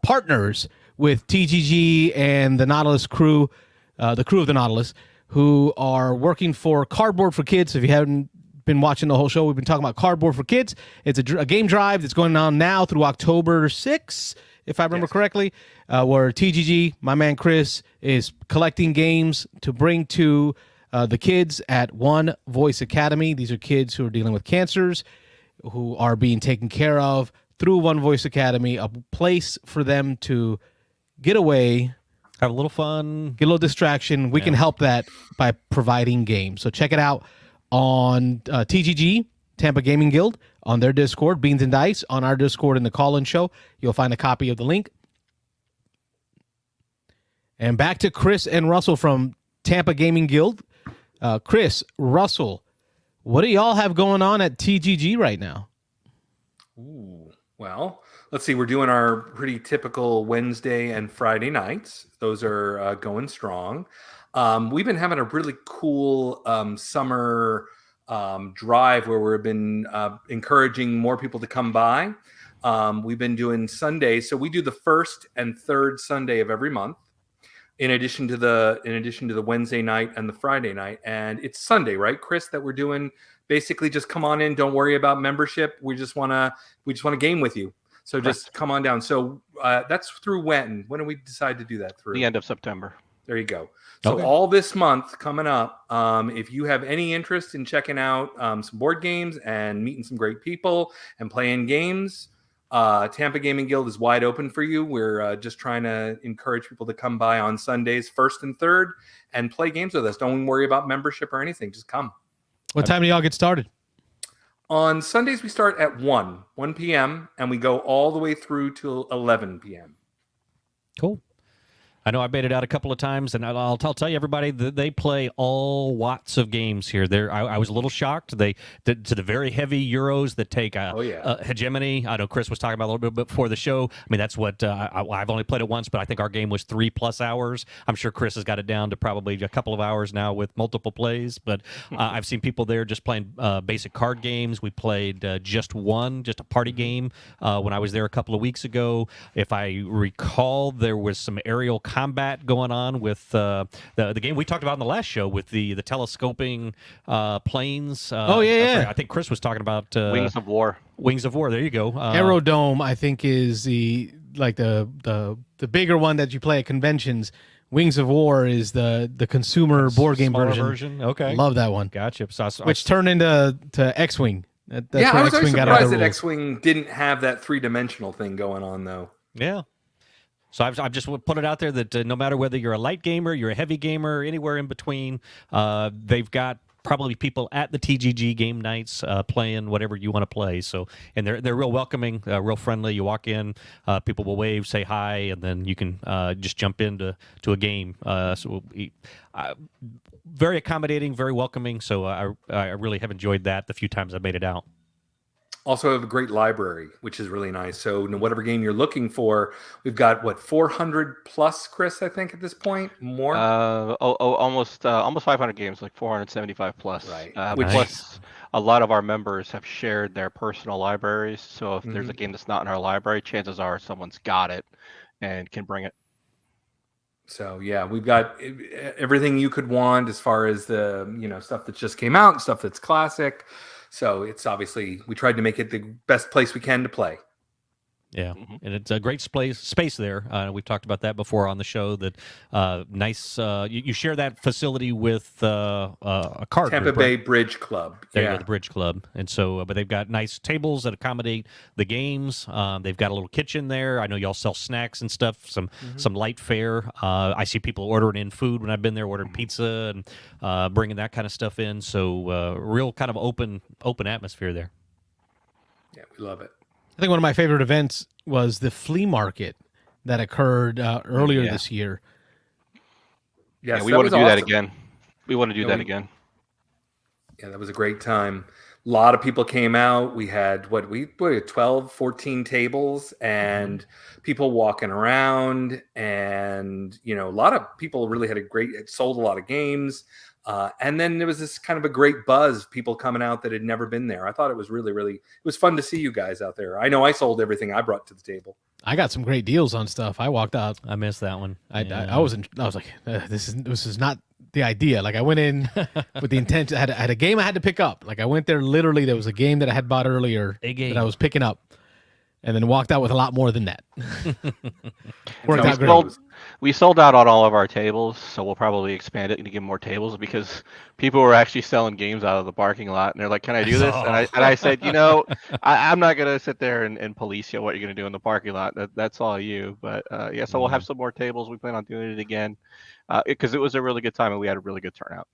partners with TGG and the Nautilus crew, the crew of the Nautilus, who are working for Kardboard for Kids. If you haven't been watching the whole show, we've been talking about Kardboard for Kids. It's a game drive that's going on now through October 6th, if I remember correctly, where TGG, my man Chris, is collecting games to bring to the kids at One Voice Academy. These are kids who are dealing with cancers, who are being taken care of through One Voice Academy, a place for them to get away, Have a little fun. get a little distraction. We can help that by providing games. So check it out on TGG, Tampa Gaming Guild, on their Discord, Beans and Dice, on our Discord in the call-in show. You'll find a copy of the link. And back to Chris and Russell from Tampa Gaming Guild. Chris, Russell, what do y'all have going on at TGG right now? Ooh, well, let's see. We're doing our pretty typical Wednesday and Friday nights. Those are going strong. We've been having a really cool summer drive where we've been encouraging more people to come by. We've been doing Sundays, so we do the first and third Sunday of every month, in addition to the Wednesday night and the Friday night. And it's Sunday, right, Chris, that we're doing. Basically, just come on in. Don't worry about membership. We just want to game with you. So just come on down. So that's through when? When do we decide to do that through? The end of September. There you go. So all this month coming up, if you have any interest in checking out some board games and meeting some great people and playing games, Tampa Gaming Guild is wide open for you. We're just trying to encourage people to come by on Sundays, first and third, and play games with us. Don't worry about membership or anything. Just come. What time do y'all get started? On Sundays, we start at 1 p.m., and we go all the way through till 11 p.m. Cool. I know I made it out a couple of times, and I'll tell you, everybody, that they play all watts of games here. I was a little shocked. To the very heavy Euros that take hegemony. I know Chris was talking about a little bit before the show. I mean, that's what I've only played it once, but I think our game was 3+ hours. I'm sure Chris has got it down to probably a couple of hours now with multiple plays, but I've seen people there just playing basic card games. We played just a party game when I was there a couple of weeks ago. If I recall, there was some aerial combat going on with the game we talked about in the last show with the telescoping planes. I think Chris was talking about Wings of War. Wings of War. There you go. Aerodome, I think, is the bigger one that you play at conventions. Wings of War is the consumer board game version. Okay, love that one. Gotcha. Which turned into X-Wing. I was always surprised that X-Wing didn't have that 3-dimensional thing going on, though. Yeah. So I've just put it out there that no matter whether you're a light gamer, you're a heavy gamer, anywhere in between, they've got probably people at the TGG game nights playing whatever you want to play. So, and they're real welcoming, real friendly. You walk in, people will wave, say hi, and then you can just jump into a game. Very accommodating, very welcoming. So I really have enjoyed that the few times I made it out. Also have a great library, which is really nice. So whatever game you're looking for, we've got 400 plus, Chris, I think at this point, more. Almost 500 games, like 475 plus. Right. Plus, a lot of our members have shared their personal libraries. So if there's a game that's not in our library, chances are someone's got it and can bring it. So yeah, we've got everything you could want as far as the stuff that just came out, stuff that's classic. So it's obviously, we tried to make it the best place we can to play. Yeah, and it's a great space there. We've talked about that before on the show. That nice. You share that facility with a card Tampa group, Bay right? Bridge Club. There you go, the Bridge Club. And so, but they've got nice tables that accommodate the games. They've got a little kitchen there. I know y'all sell snacks and stuff. Some light fare. I see people ordering in food when I've been there, ordering pizza and bringing that kind of stuff in. So, real kind of open atmosphere there. Yeah, we love it. I think one of my favorite events was the flea market that occurred earlier this year. Yes, Yeah, we that want to was do that awesome. again. We want to do Yeah, that we- again. Yeah, that was a great time. A lot of people came out. We had 12, 14 tables and people walking around, and a lot of people really had it sold a lot of games. And then there was this kind of a great buzz, people coming out that had never been there. I thought it was really, really, it was fun to see you guys out there. I know I sold everything I brought to the table. I got some great deals on stuff. I walked out. I missed that one. I was like, this is not the idea. Like I went in with the intent. I had a game I had to pick up. Like I went there literally. There was a game that I had bought earlier that I was picking up, and then walked out with a lot more than that. Worked out great. We sold out on all of our tables, so we'll probably expand it and get more tables because people were actually selling games out of the parking lot, and they're like, "Can I do this?" And I said, I'm not gonna sit there and police you what you're gonna do in the parking lot. That's all you. But so we'll have some more tables. We plan on doing it again because it was a really good time and we had a really good turnout.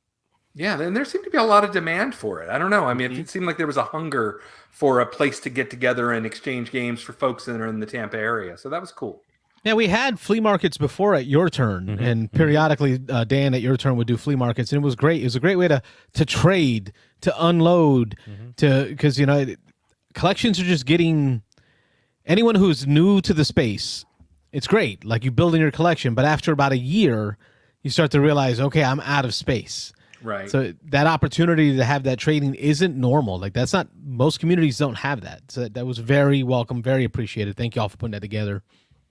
Yeah, and there seemed to be a lot of demand for it. I don't know. I mean, it seemed like there was a hunger for a place to get together and exchange games for folks that are in the Tampa area. So that was cool. Yeah, we had flea markets before at Your Turn, and periodically Dan at Your Turn would do flea markets, and it was great. It was a great way to trade, to unload, because collections are just getting anyone who's new to the space. It's great, like you build in your collection, but after about a year, you start to realize, okay, I'm out of space. Right. So that opportunity to have that trading isn't normal. Like that's not, most communities don't have that. So that was very welcome, very appreciated. Thank you all for putting that together.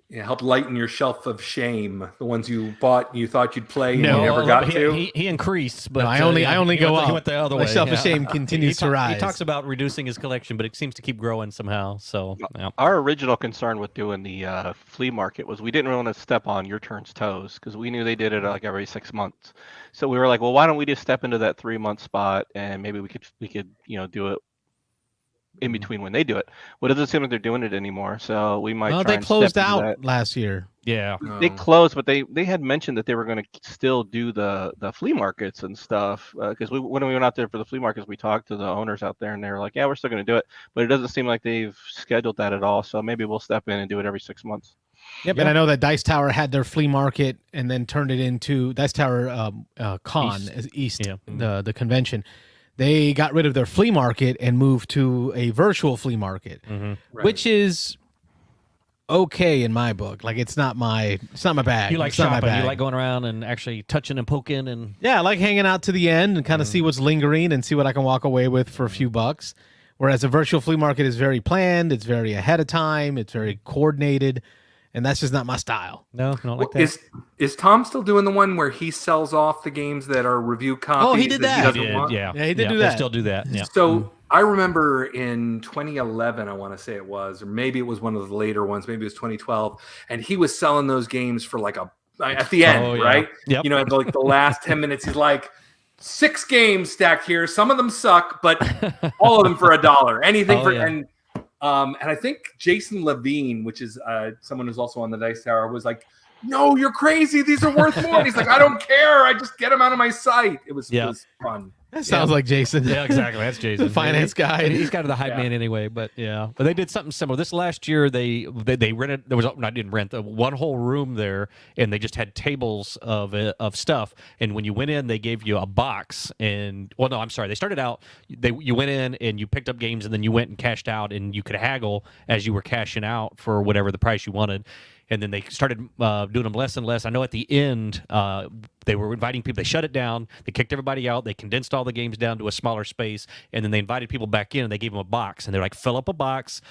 Yeah, help lighten your shelf of shame. The ones you bought, you thought you'd play, and No, you never got to. He increased, but No, I only go up. He went the other My way. shelf of shame continues to rise. He talks about reducing his collection, but it seems to keep growing somehow. So Our original concern with doing the flea market was we didn't want to step on Your Turn's toes because we knew they did it like every 6 months. So we were like, well, why don't we just step into that 3-month spot and maybe we could do it in between when they do it. Well, it doesn't seem like they're doing it anymore, so we might. Well, try they and closed step into out that. last year. yeah, They closed, but they had mentioned that they were going to still do the flea markets and stuff. Because when we went out there for the flea markets, we talked to the owners out there, and they were like, "Yeah, we're still going to do it," but it doesn't seem like they've scheduled that at all. So maybe we'll step in and do it every 6 months. Yep, and I know that Dice Tower had their flea market and then turned it into Dice Tower Con East, the convention. They got rid of their flea market and moved to a virtual flea market, which is okay in my book. Like it's not my bag. you like It's not my shopping. You bag. like going around and actually touching and poking and. Yeah, I like hanging out to the end and kind of see what's lingering and see what I can walk away with for a few bucks. Whereas a virtual flea market is very planned, it's very ahead of time, it's very coordinated, and that's just not my style. No, not like that. Is Tom still doing the one where he sells off the games that are review copies? Oh, he did that. He He doesn't did, want? yeah, he did do They that. still do that. Yeah. So I remember in 2011, I want to say it was, or maybe it was one of the later ones, maybe it was 2012, and he was selling those games for like at the end, Oh, yeah. right? Yep. At like the last 10 minutes, he's like, 6 games stacked here. Some of them suck, but all of them for $1. Anything Oh, for yeah. and I think Jason Levine, which is someone who's also on the Dice Tower, was like, "No, you're crazy. These are worth more." And he's like, "I don't care. I just get them out of my site." It was fun. That sounds like Jason. Yeah, exactly. That's Jason, The finance guy. He's kind of the hype man anyway, but But they did something similar. This last year, they rented. There was I didn't rent one whole room there, and they just had tables of stuff. And when you went in, they gave you a box. And no, I'm sorry. They started out. You went in and you picked up games, and then you went and cashed out, and you could haggle as you were cashing out for whatever the price you wanted. And then they started doing them less and less. I know at the end, they were inviting people. They shut it down. They kicked everybody out. They condensed all the games down to a smaller space. And then they invited people back in, and they gave them a box. And they're like, fill up a box,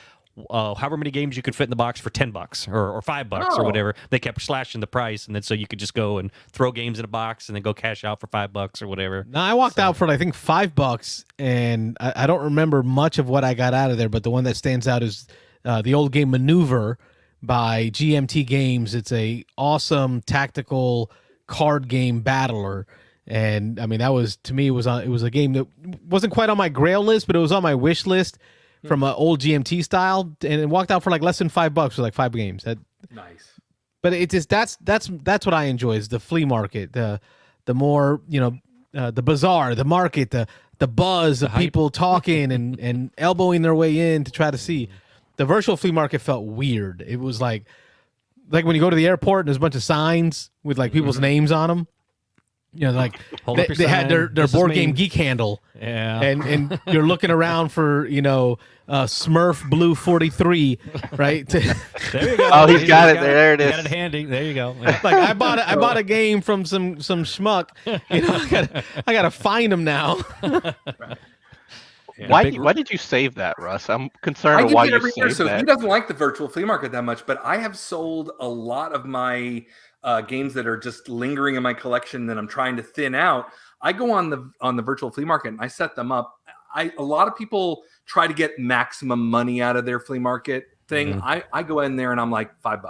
however many games you could fit in the box for $10 or $5 or whatever. They kept slashing the price. And then so you could just go and throw games in a box and then go cash out for $5 or whatever. No, I walked out for I think $5, and I don't remember much of what I got out of there. But the one that stands out is the old game Maneuver by GMT Games. It's a awesome tactical card game battler. And I mean, that was, to me, it was a game that wasn't quite on my grail list, but it was on my wish list from an old GMT style, and it walked out for like less than $5 for like 5 games. Nice. But it just that's what I enjoy, is the flea market, the more, the bazaar, the market, the buzz of people talking and elbowing their way in to try to see. The virtual flea market felt weird. It was like when you go to the airport and there's a bunch of signs with like people's names on them. Like they had their board game geek handle, and you're looking around for Smurf Blue 43, right? There you go. Oh, he's got it. There it is. Got it handy. There you go. Like I bought a game from some schmuck. I gotta find him now. Yeah. Why did you save that, Russ? I'm concerned of why you saved so that. he doesn't like the virtual flea market that much, but I have sold a lot of my games that are just lingering in my collection that I'm trying to thin out. I go on the virtual flea market and I set them up. A lot of people try to get maximum money out of their flea market thing. I go in there and I'm like $5.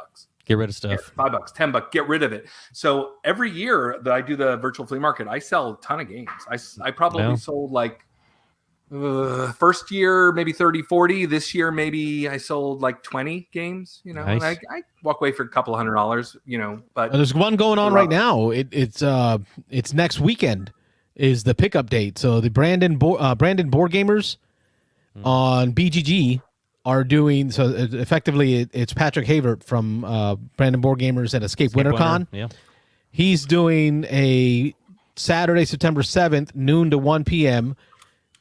Get rid of stuff. $5, $10, get rid of it. So every year that I do the virtual flea market, I sell a ton of games. I probably sold like first year maybe 30, 40. This year maybe I sold like 20 games. Nice. And I walk away for a couple $100. But there's one going on right now. It's next weekend is the pickup date. So the Brandon Board Gamers on BGG are doing, so effectively it's Patrick Havert from Brandon Board Gamers at Escape WinterCon. Yeah. He's doing a Saturday, September 7th, noon to 1 p.m.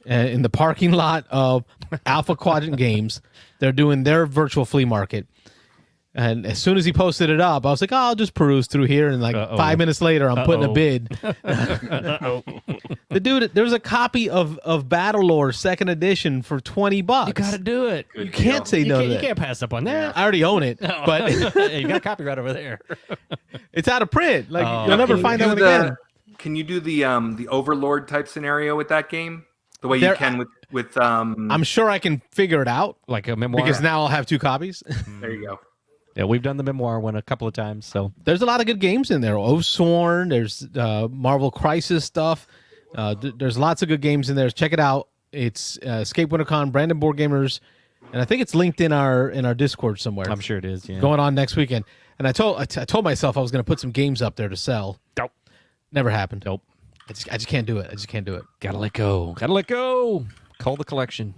In the parking lot of Alpha Quadrant Games. They're doing their virtual flea market. And as soon as he posted it up, I was like, I'll just peruse through here. And like 5 minutes later, I'm putting a bid. The dude, there's a copy of Battlelore 2nd edition for $20. You got to do it. You can't say no to that. You can't pass up on that. I already own it, but You got a copyright over there. it's out of print. Like you'll never find that one again. Can you do the Overlord type scenario with that game? The way you can with I'm sure I can figure it out, Like a memoir. because now I'll have 2 copies. there you go. Yeah, we've done the memoir one a couple of times. So There's a lot of good games in there. Oathsworn, there's Marvel Crisis stuff. There's lots of good games in there. Check it out. It's Escape WinterCon, Brandon Board Gamers, and I think it's linked in our Discord somewhere. I'm sure it is. Yeah. Going on next weekend. And I told myself I was going to put some games up there to sell. Nope. Never happened. Nope. I just can't do it. I just can't do it. Gotta let go. Gotta let go. Call the collection.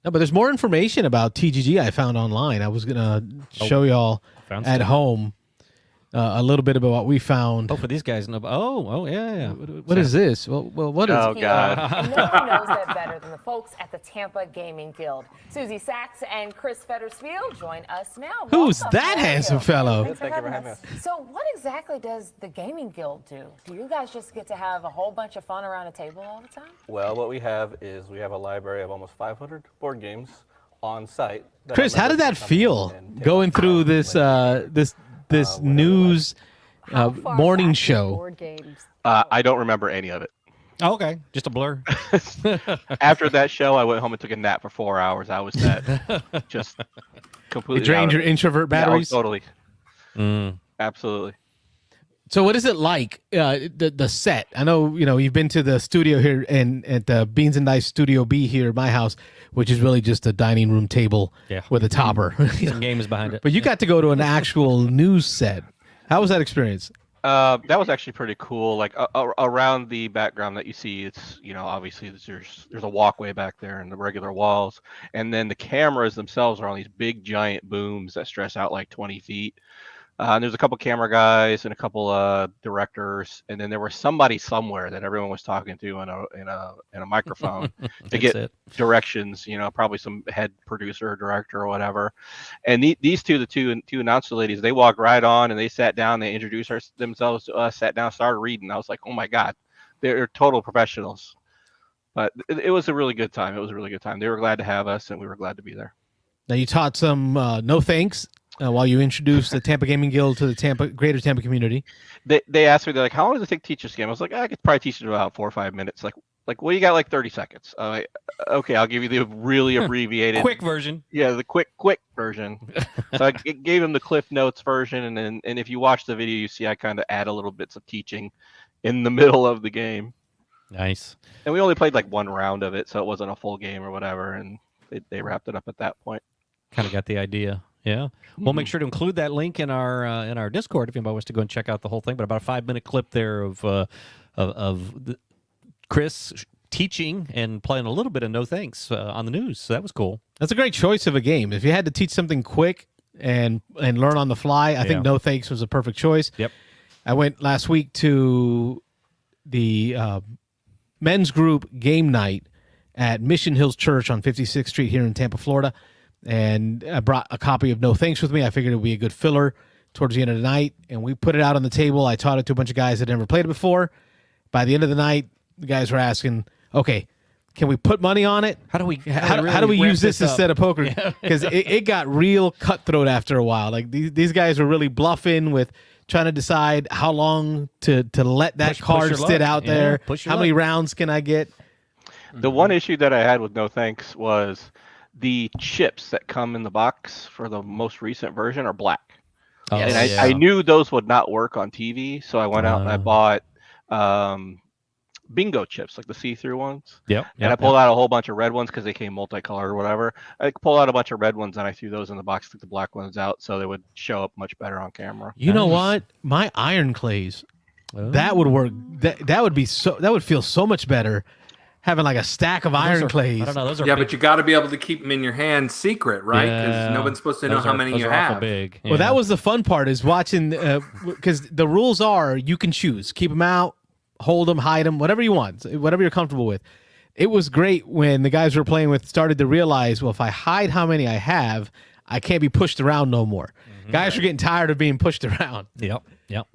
No, but there's more information about TGG I found online. I was going to show y'all Found at stuff. home a little bit about what we found. Oh, for these guys. No. Yeah. What is this? Well, what is Oh, God. And no one knows that better than the folks at the Tampa Gaming Guild. Susie Sachs and Chris Fettersfield join us now. Who's Welcome. that How are handsome you? fellow? Thanks for having us. So what exactly does the Gaming Guild do? Do you guys just get to have a whole bunch of fun around a table all the time? Well, what we have is we have a library of almost 500 board games on site. Chris, how did that feel going through this news morning show? I don't remember any of it. Oh, okay. Just a blur. After that show, I went home and took a nap for 4 hours. I was just completely It drained out your of it. introvert Yeah, oh, batteries? totally. Absolutely. So what is it like, the set? I know, you've been to the studio here at the Beans and Dice Studio B here at my house, which is really just a dining room table with a topper. Some games behind it. But you got to go to an actual news set. How was that experience? That was actually pretty cool. Like around the background that you see, it's obviously there's a walkway back there and the regular walls, and then the cameras themselves are on these big giant booms that stretch out like 20 feet. And there's a couple camera guys and a couple directors, and then there was somebody somewhere that everyone was talking to in a microphone to get directions. Probably some head producer or director or whatever. And these two announcer ladies, they walked right on and they sat down. They introduced themselves to us, sat down, started reading. I was like, oh my God, they're total professionals. But it was a really good time. It was a really good time. They were glad to have us, and we were glad to be there. Now you taught some no thanks. While you introduced the Tampa Gaming Guild to the greater Tampa community. They asked me, they're like, how long does it take to teach this game? I was like, I could probably teach it in about 4 or 5 minutes. Like, Like, well, you got like 30 seconds. Okay, I'll give you the really abbreviated, Quick version. Yeah, the quick version. So I gave him the Cliff Notes version, and if you watch the video, you see I kind of add a little bits of teaching in the middle of the game. Nice. And we only played like one round of it, so it wasn't a full game or whatever, and they wrapped it up at that point. Kind of got the idea. Yeah. We'll make sure to include that link in our Discord if anybody wants to go and check out the whole thing. But about a 5-minute clip there of Chris teaching and playing a little bit of No Thanks on the news. So that was cool. That's a great choice of a game. If you had to teach something quick and learn on the fly, I think No Thanks was a perfect choice. Yep. I went last week to the men's group game night at Mission Hills Church on 56th Street here in Tampa, Florida. And I brought a copy of No Thanks with me. I figured it would be a good filler towards the end of the night. And we put it out on the table. I taught it to a bunch of guys that had never played it before. By the end of the night, the guys were asking, okay, can we put money on it? How do we use this instead of poker? Because it got real cutthroat after a while. Like these guys were really bluffing with trying to decide how long to let that card sit out there. How many rounds can I get? The one issue that I had with No Thanks was the chips that come in the box for the most recent version are black. And I knew those would not work on TV, so I went out and I bought bingo chips, like the see-through ones. And I pulled out a whole bunch of red ones because they came multicolored or whatever. I pulled out a bunch of red ones and I threw those in the box, took the black ones out so they would show up much better on camera. You know what? My iron clays, that would work. That would feel so much better. Having like a stack of iron clays. I don't know. Those are big. big. But you got to be able to keep them in your hand secret, right? Because no one's supposed to know how many you have. Big. Well, that was the fun part is watching, because the rules are you can choose. Keep them out, hold them, hide them, whatever you want, whatever you're comfortable with. It was great when the guys we were playing with started to realize, well, if I hide how many I have, I can't be pushed around no more. Guys are getting tired of being pushed around. Yep.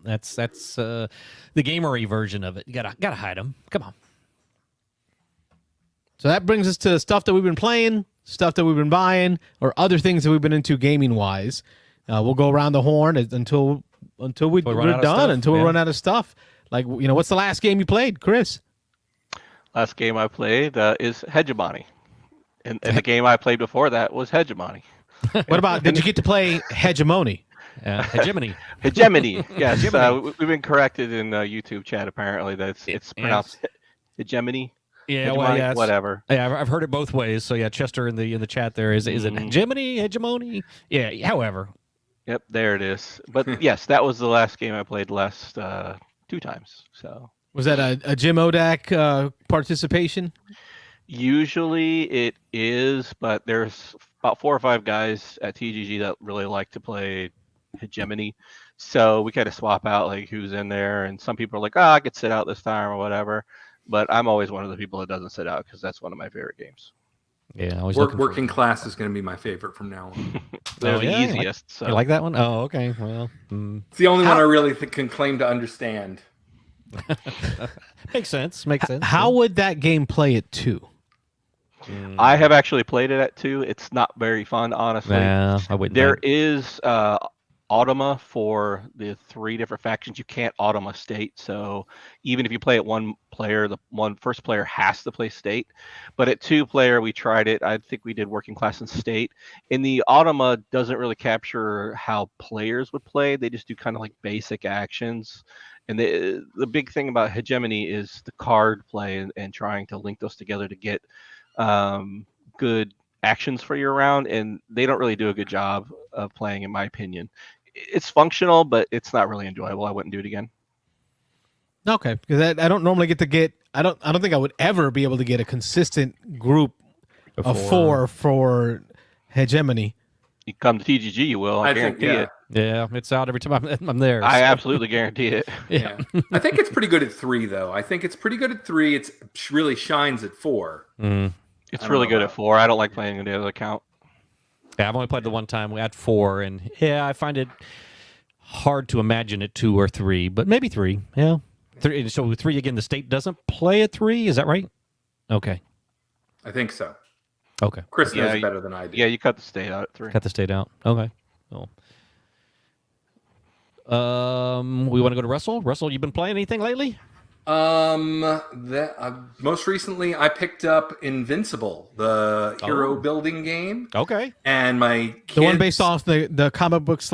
That's the gamery version of it. You gotta hide them. Come on. So that brings us to stuff that we've been playing, stuff that we've been buying, or other things that we've been into gaming-wise. We'll go around the horn until we're done, until we run out of stuff. Like, what's the last game you played, Chris? Last game I played is Hegemony. And the game I played before that was Hegemony. What about, did you get to play Hegemony? Hegemony. Hegemony, yes. We've been corrected in YouTube chat, apparently, that it's pronounced Hegemony. Yeah, Hegemony, whatever. Yeah, I've heard it both ways. So yeah, Chester in the chat there is it hegemony? Yeah, however. Yep, there it is. But yes, that was the last game I played last 2 times. So was that a Jim Odak participation? Usually it is, but there's about 4 or 5 guys at TGG that really like to play Hegemony. So we kind of swap out like who's in there, and some people are like, I could sit out this time or whatever. But I'm always one of the people that doesn't sit out because that's one of my favorite games. Yeah, always working class is going to be my favorite from now on. They're the easiest. You like that one? Oh, okay. Well, it's the only one I really can claim to understand. Makes sense. How would that game play at 2? I have actually played it at 2. It's not very fun, honestly. Yeah, I wouldn't. There is automa for the 3 different factions. You can't automa state, so even if you play at 1 player, the first player has to play state. But at 2 player, we tried it. I think we did working class and state. And the automa doesn't really capture how players would play. They just do kind of like basic actions. And the big thing about Hegemony is the card play and trying to link those together to get good actions for your round. And they don't really do a good job of playing, in my opinion. It's functional, but it's not really enjoyable. I wouldn't do it again. Okay, because I don't normally I don't think I would ever be able to get a consistent group of 4 for Hegemony. You come to TGG, you will. I guarantee it. Yeah, it's out every time I'm there. I absolutely guarantee it. Yeah. I think it's pretty good at 3, though. I think it's pretty good at 3. It really shines at 4. It's really good at 4. I don't like playing the other account. Yeah, I've only played the one time at 4, and yeah, I find it hard to imagine at 2 or 3, but maybe 3. Yeah, 3. So 3 again. The state doesn't play at 3. Is that right? Okay. I think so. Okay. Chris knows better than I do. Yeah, you cut the state out at 3. Cut the state out. Okay. Cool. We want to go to Russell. Russell, you been playing anything lately? Most recently, I picked up Invincible, the hero building game, Okay. and my kids, The one based off the comic book /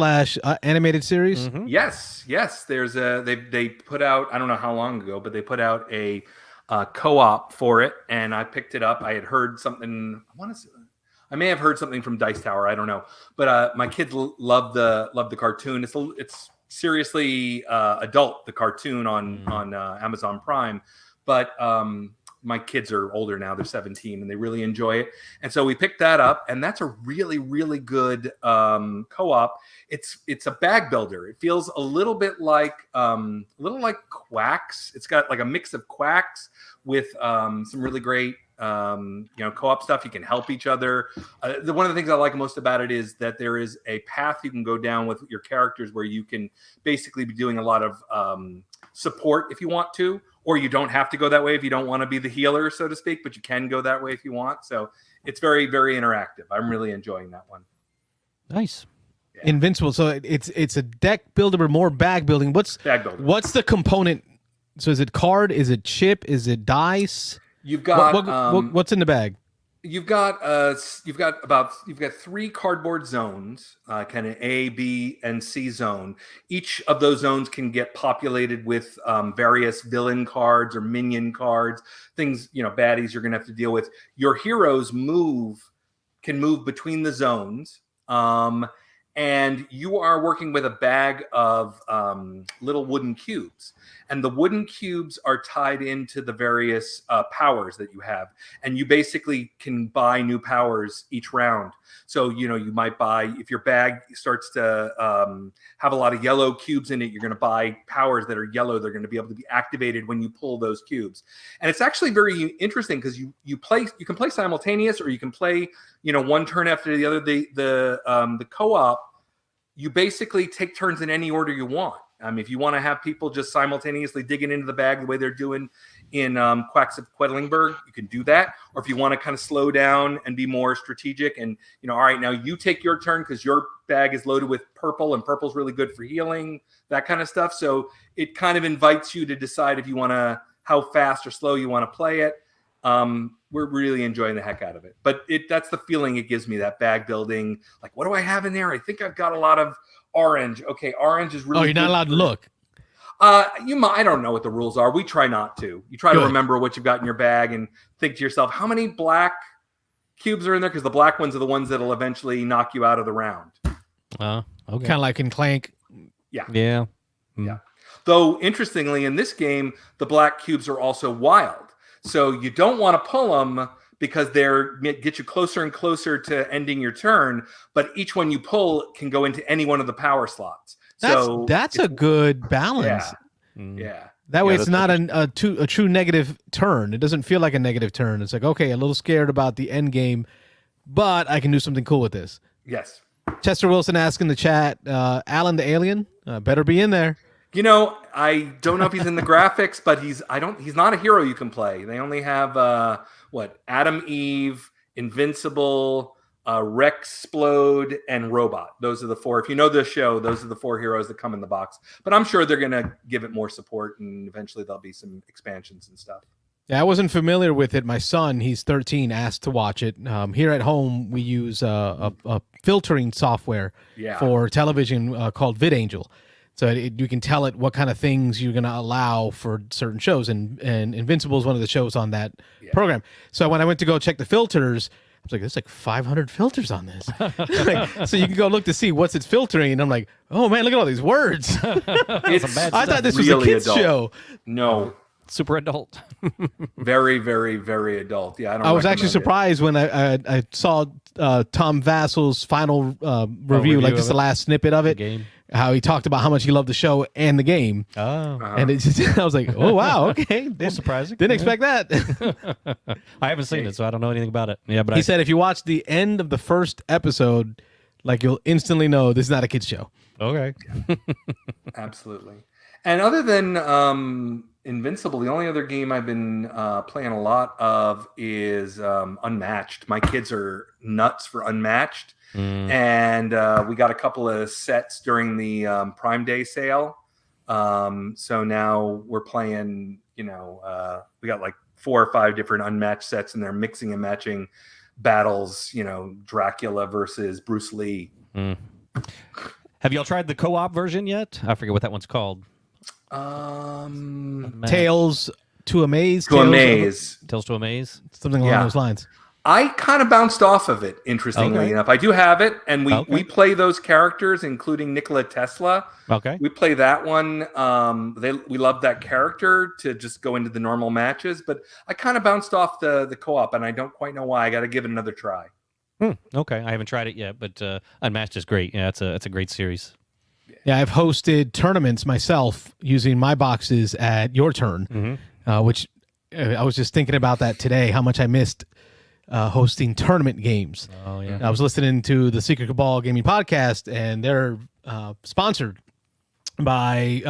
animated series. Mhm. Yes. There's they put out, I don't know how long ago, but they put out a co-op for it, and I picked it up. I had heard something. I may have heard something from Dice Tower. I don't know, but my kids love the cartoon. It's seriously adult, the cartoon on Amazon Prime, but my kids are older now. They're 17 and they really enjoy it. And so we picked that up, and that's a really, really good co-op. It's a bag builder. It feels a little bit like Quacks. It's got like a mix of Quacks with some really great co-op stuff. You can help each other. One of the things I like most about it is that there is a path you can go down with your characters where you can basically be doing a lot of support if you want to, or you don't have to go that way if you don't want to be the healer, so to speak, but you can go that way if you want. So it's very, very interactive. I'm really enjoying that one. Nice. Yeah. Invincible. So it's a deck builder, but more bag building. Bag builder. What's the component? So is it card? Is it chip? Is it dice? You've got what's in the bag? You've got 3 cardboard zones, kind of A, B, and C zone. Each of those zones can get populated with various villain cards or minion cards, things, baddies you're going to have to deal with. Your heroes can move between the zones. And you are working with a bag of little wooden cubes. And the wooden cubes are tied into the various powers that you have. And you basically can buy new powers each round. So, you might buy, if your bag starts to have a lot of yellow cubes in it, you're going to buy powers that are yellow. They're going to be able to be activated when you pull those cubes. And it's actually very interesting because you can play simultaneous, or you can play, one turn after the other. The co-op, you basically take turns in any order you want. If you want to have people just simultaneously digging into the bag the way they're doing in Quacks of Quedlingberg, you can do that. Or if you want to kind of slow down and be more strategic and, all right, now you take your turn because your bag is loaded with purple, and purple's really good for healing, that kind of stuff. So it kind of invites you to decide if you want to, how fast or slow you want to play it. We're really enjoying the heck out of it. But that's the feeling it gives me, that bag building. Like, what do I have in there? I think I've got a lot of orange. Okay, orange is really. Oh, you're not allowed to look. I don't know what the rules are. We try not to. You try to remember what you've got in your bag and think to yourself, how many black cubes are in there? Because the black ones are the ones that'll eventually knock you out of the round. Okay. Kind of like in Clank. Yeah. Yeah. Yeah. Though, interestingly, in this game, the black cubes are also wild. So you don't want to pull them because get you closer and closer to ending your turn. But each one you pull can go into any one of the power slots. That's a good balance. Yeah. That way, it's not a true negative turn. It doesn't feel like a negative turn. It's like, okay, a little scared about the end game, but I can do something cool with this. Yes. Chester Wilson asking in the chat, Alan the Alien better be in there. I don't know if he's in the graphics, but he's not a hero you can play. They only have Adam Eve, Invincible, Rexplode, and Robot. Those are the 4. If you know the show, those are the 4 heroes that come in the box. But I'm sure they're gonna give it more support, and eventually there'll be some expansions and stuff. Yeah, I wasn't familiar with it. My son, he's 13, asked to watch it. Here at home, we use a filtering software for television called VidAngel. So you can tell it what kind of things you're going to allow for certain shows. And Invincible is one of the shows on that program. So when I went to go check the filters, I was like, there's like 500 filters on this. So you can go look to see what's it's filtering. And I'm like, oh, man, look at all these words. I thought this was really a kid's show. No. Super adult. Very, very, very adult. Yeah, I was actually surprised when I saw Tom Vassel's final review, like just the last snippet of it. Game. How he talked about how much he loved the show and the game. Oh. And it's just, I was like, oh, wow, okay. Surprising. Didn't expect that. I haven't seen it, so I don't know anything about it. Yeah, but he said if you watch the end of the first episode, like you'll instantly know this is not a kid's show. Okay. Absolutely. And other than Invincible, the only other game I've been playing a lot of is Unmatched. My kids are nuts for Unmatched. And we got a couple of sets during the Prime Day sale. So now we're playing, we got like 4 or 5 different unmatched sets, and they're mixing and matching battles. Dracula versus Bruce Lee. Have y'all tried the co-op version yet? I forget what that one's called. Tales to a Maze. Tales to a Maze. Something along those lines. I kind of bounced off of it, interestingly enough. I do have it, and we play those characters, including Nikola Tesla. Okay. We play that one. We love that character to just go into the normal matches, but I kind of bounced off the co-op, and I don't quite know why. I got to give it another try. Okay, I haven't tried it yet, but Unmatched is great. Yeah, it's a great series. Yeah, I've hosted tournaments myself using my boxes at Your Turn, which I was just thinking about that today, how much I missed hosting tournament games. Oh, yeah. I was listening to the Secret Cabal Gaming Podcast, and they're sponsored by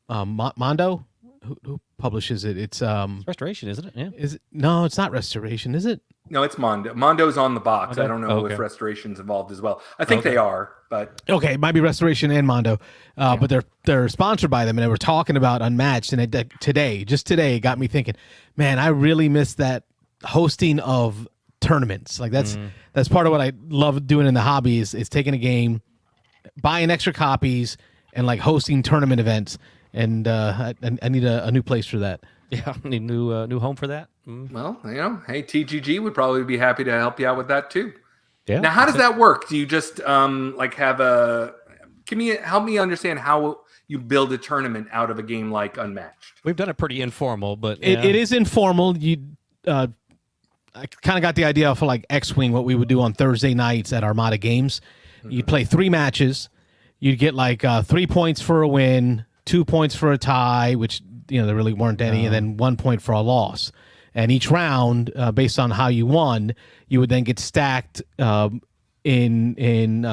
Mondo. Who publishes it? It's Restoration, isn't it? Yeah. Is it? No, it's not Restoration, is it? No, it's Mondo. Mondo's on the box. Okay. I don't know if Restoration's involved as well. I think they are, but okay, it might be Restoration and Mondo, but they're sponsored by them, and they were talking about Unmatched, and today it got me thinking, man, I really miss that hosting of tournaments. Like that's part of what I love doing in the hobby is taking a game, buying extra copies, and like hosting tournament events. And I need a new place for that. Yeah, need a new home for that. Well, hey, TGG would probably be happy to help you out with that too. Yeah. Now, how does that work? Do you just have help me understand how you build a tournament out of a game like Unmatched? We've done it pretty informal, but it is informal. I kind of got the idea for like X-Wing, what we would do on Thursday nights at Armada Games. You'd play 3 matches. You'd get like 3 points for a win, 2 points for a tie, which there really weren't any, and then 1 point for a loss. And each round, based on how you won, you would then get stacked in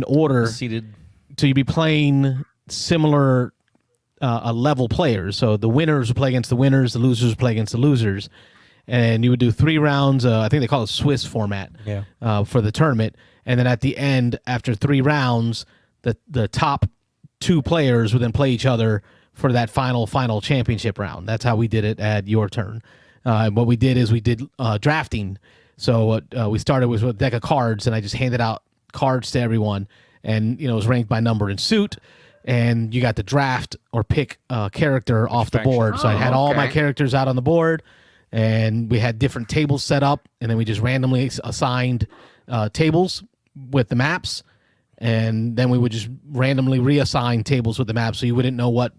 order. Seated. So you'd be playing similar level players. So the winners would play against the winners, the losers would play against the losers. And you would do 3 rounds. I think they call it Swiss format for the tournament. And then at the end, after 3 rounds, the top 2 players would then play each other for that final championship round. That's how we did it at Your Turn. What we did is we did drafting. So we started with a deck of cards, and I just handed out cards to everyone. And it was ranked by number and suit. And you got to draft or pick a character off the board. So I had all my characters out on the board. And we had different tables set up, and then we just randomly assigned tables with the maps, and then we would just randomly reassign tables with the maps, so you wouldn't know what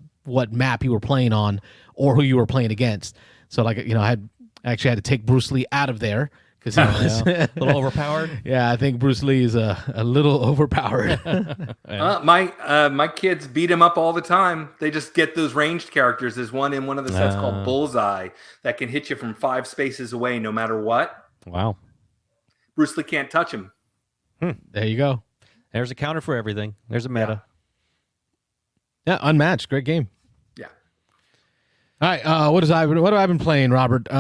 map you were playing on or who you were playing against. So I actually had to take Bruce Lee out of there because he was a little overpowered. Yeah, I think Bruce Lee is a little overpowered. My kids beat him up all the time. They just get those ranged characters. There's one in one of the sets called Bullseye that can hit you from 5 spaces away no matter what. Wow. Bruce Lee can't touch him. There you go. There's a counter for everything. There's a meta. Yeah, Unmatched. Great game. Yeah. All right, what have I been playing, Robert? Go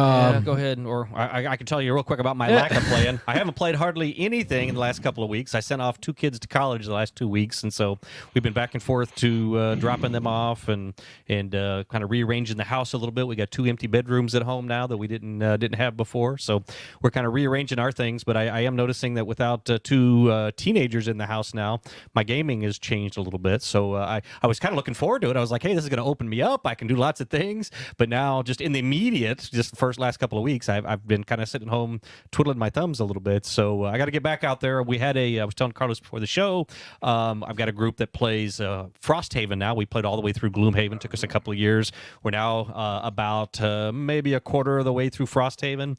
ahead, or I can tell you real quick about my lack of playing. I haven't played hardly anything in the last couple of weeks. I sent off 2 kids to college the last 2 weeks, and so we've been back and forth to dropping them off and kind of rearranging the house a little bit. We got 2 empty bedrooms at home now that we didn't have before, so we're kind of rearranging our things. But I am noticing that without 2 teenagers in the house now, my gaming has changed a little bit. So I was kind of looking forward to it. I was like, hey, this is going to open me up. I can do lots of things. But now, just in the immediate, just the last couple of weeks, I've been kind of sitting home twiddling my thumbs a little bit. So I got to get back out there. I was telling Carlos before the show, I've got a group that plays Frosthaven now. We played all the way through Gloomhaven. Took us a couple of years. We're now about maybe a quarter of the way through Frosthaven.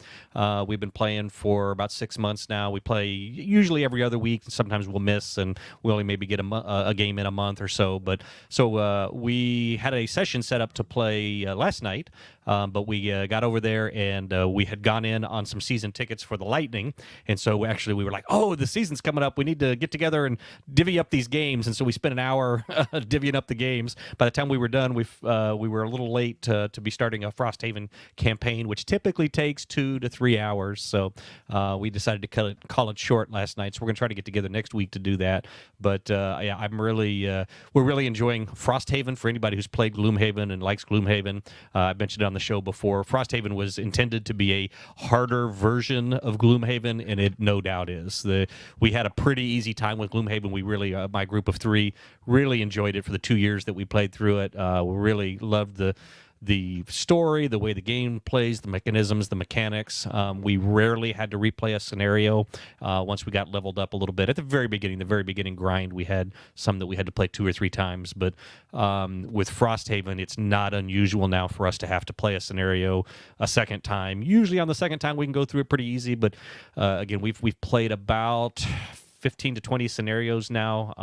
We've been playing for about 6 months now. We play usually every other week. Sometimes we'll miss, and we only maybe get a game in a month or so. But so we had a session set up to play last night. But we got over there, and we had gone in on some season tickets for the Lightning. And so we were like, oh, the season's coming up. We need to get together and divvy up these games. And so we spent an hour divvying up the games. By the time we were done, we were a little late to be starting a Frosthaven campaign, which typically takes 2 to 3 hours. So we decided to call it short last night. So we're going to try to get together next week to do that. But yeah, we're really enjoying Frosthaven. For anybody who's played Gloomhaven and likes Gloomhaven, I mentioned it on the show before. Frosthaven was intended to be a harder version of Gloomhaven, and it no doubt is. We had a pretty easy time with Gloomhaven. We really, my group of 3, really enjoyed it for the 2 years that we played through it. We really loved the story, the way the game plays, the mechanisms, the mechanics. We rarely had to replay a scenario once we got leveled up a little bit. At the very beginning grind, we had some that we had to play 2 or 3 times. But with Frosthaven, it's not unusual now for us to have to play a scenario a second time. Usually on the second time, we can go through it pretty easy. But again, we've played about 15 to 20 scenarios now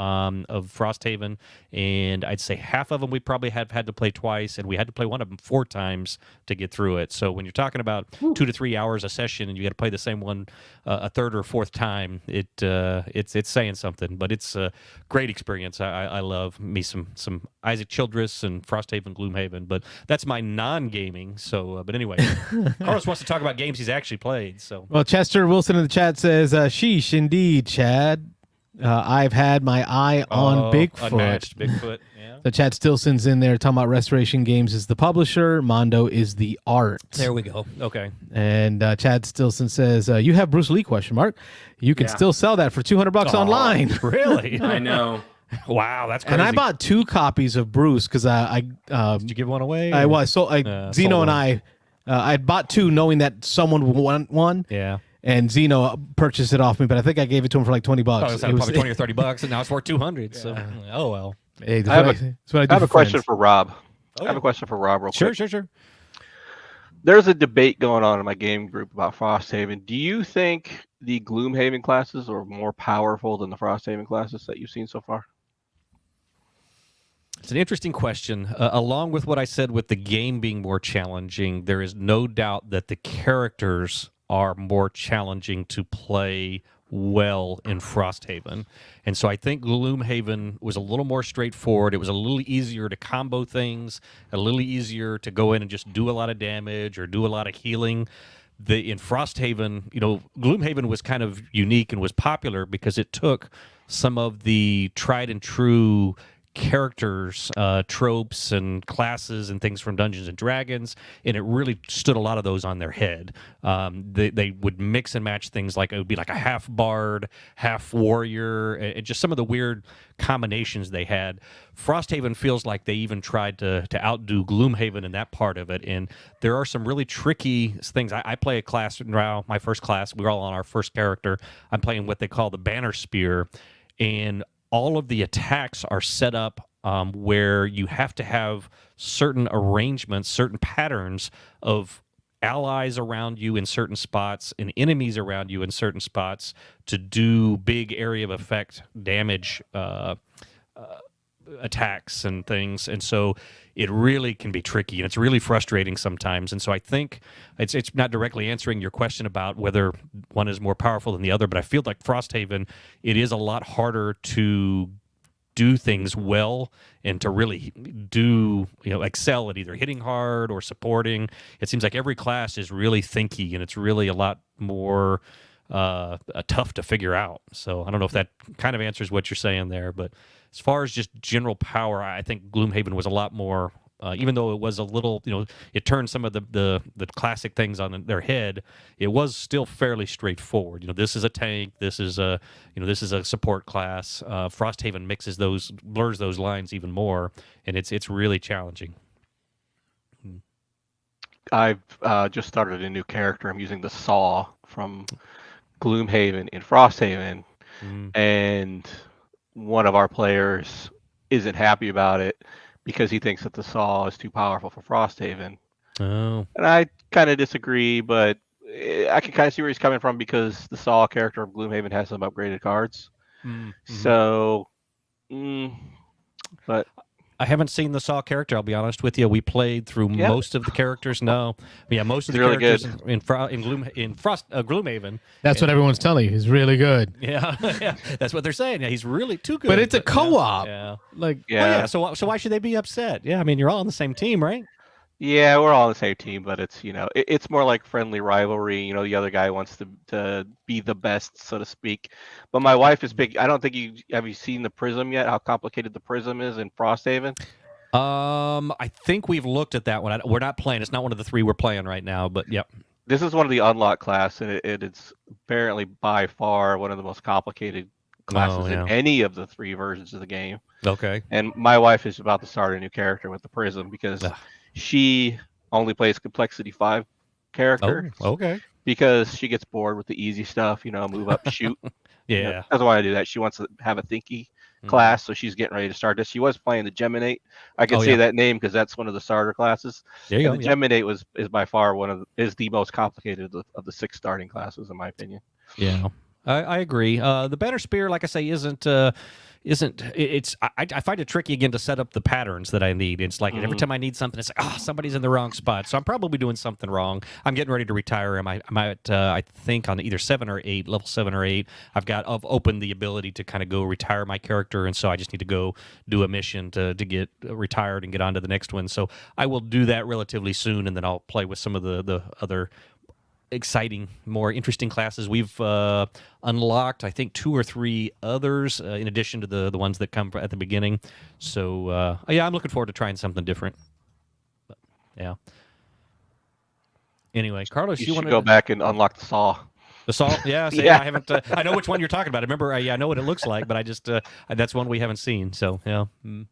of Frosthaven, and I'd say half of them we probably have had to play twice, and we had to play one of them 4 times to get through it. So when you're talking about 2 to 3 hours a session and you got to play the same one a third or fourth time, it's saying something. But it's a great experience. I love me some Isaac Childress and Frosthaven, Gloomhaven, but that's my non-gaming. So, but anyway, Carlos wants to talk about games he's actually played. So, Well, Chester Wilson in the chat says, sheesh, indeed, Chad. I've had my eye on Bigfoot. Unmatched Bigfoot, yeah. The Chad Stilson's in there talking about Restoration Games is the publisher. Mondo is the art. There we go. Okay. And Chad Stilson says, you have Bruce Lee, question mark. You can still sell that for $200 online. Really? I know. Wow, that's crazy. And I bought 2 copies of Bruce because Did you give one away? Zeno and I bought 2 knowing that someone would want one. Yeah. And Zeno purchased it off me, but I think I gave it to him for like $20. Oh, it was probably 20 or 30 bucks, and now it's worth 200. So, oh well. Hey, I have a question for Rob. I have a question for Rob real quick. Sure. There's a debate going on in my game group about Frosthaven. Do you think the Gloomhaven classes are more powerful than the Frosthaven classes that you've seen so far? It's an interesting question. Along with what I said with the game being more challenging, there is no doubt that the characters are more challenging to play well in Frosthaven. And so I think Gloomhaven was a little more straightforward. It was a little easier to combo things, a little easier to go in and just do a lot of damage or do a lot of healing. In Frosthaven, Gloomhaven was kind of unique and was popular because it took some of the tried and true characters, tropes and classes and things from Dungeons and Dragons, and it really stood a lot of those on their head. They would mix and match things, like it would be like a half bard, half warrior, and just some of the weird combinations they had. Frosthaven feels like they even tried to outdo Gloomhaven in that part of it, and there are some really tricky things. I play a class now, my first class, we're all on our first character. I'm playing what they call the Banner Spear, and all of the attacks are set up where you have to have certain arrangements, certain patterns of allies around you in certain spots and enemies around you in certain spots to do big area of effect damage attacks and things. And so it really can be tricky, and it's really frustrating sometimes. And so I think it's not directly answering your question about whether one is more powerful than the other, but I feel like Frosthaven, it is a lot harder to do things well and to really excel at either hitting hard or supporting. It seems like every class is really thinky, and it's really a lot more tough to figure out. So I don't know if that kind of answers what you're saying there, but as far as just general power, I think Gloomhaven was a lot more, even though it was a little, it turned some of the classic things on their head. It was still fairly straightforward. This is a tank. This is a support class. Frosthaven blurs those lines even more, and it's really challenging. I've just started a new character. I'm using the Saw from Gloomhaven in Frosthaven, and one of our players isn't happy about it because he thinks that the Saw is too powerful for Frosthaven. Oh. And I kind of disagree, but I can kind of see where he's coming from because the Saw character of Gloomhaven has some upgraded cards. Mm-hmm. So, but I haven't seen the Saw character. I'll be honest with you. We played through most of the characters. No, yeah, most of the He's really characters good. in Gloomhaven. That's what everyone's telling you. He's really good. Yeah, yeah, that's what they're saying. Yeah, he's really too good. But it's a co-op. Yeah. Like, Yeah. Well, yeah. So why should they be upset? Yeah, I mean, you're all on the same team, right? Yeah, we're all on the same team, but it's it's more like friendly rivalry. The other guy wants to be the best, so to speak. But my wife is big. I don't think have you seen the Prism yet? How complicated the Prism is in Frosthaven? I think we've looked at that one. We're not playing. It's not one of the 3 we're playing right now. But yep. This is one of the unlocked class, and it's apparently by far one of the most complicated classes in any of the 3 versions of the game. Okay. And my wife is about to start a new character with the Prism because she only plays Complexity 5 character. Oh, okay. Because she gets bored with the easy stuff, move up, shoot. Yeah. Doesn't want to do that. She wants to have a thinky class, so she's getting ready to start this. She was playing the Geminate. I can say that name because that's one of the starter classes. There you go. The Geminate is by far is the most complicated of the 6 starting classes, in my opinion. Yeah, I agree. The Banner Spear, like I say, isn't. I find it tricky again to set up the patterns that I need. It's like every time I need something, it's like, somebody's in the wrong spot. So I'm probably doing something wrong. I'm getting ready to retire him. I'm at I think on either 7 or 8, level 7 or 8. I've opened the ability to kind of go retire my character, and so I just need to go do a mission to get retired and get on to the next one. So I will do that relatively soon, and then I'll play with some of the other exciting, more interesting classes. We've unlocked, I think, 2 or 3 others in addition to the ones that come at the beginning. So, yeah, I'm looking forward to trying something different. But, yeah. Anyway, Carlos, you want to go back and unlock the Saw. The Saw? Yeah, so, yeah. I haven't. I know which one you're talking about. I remember. I know what it looks like, but I just that's one we haven't seen. So, yeah. All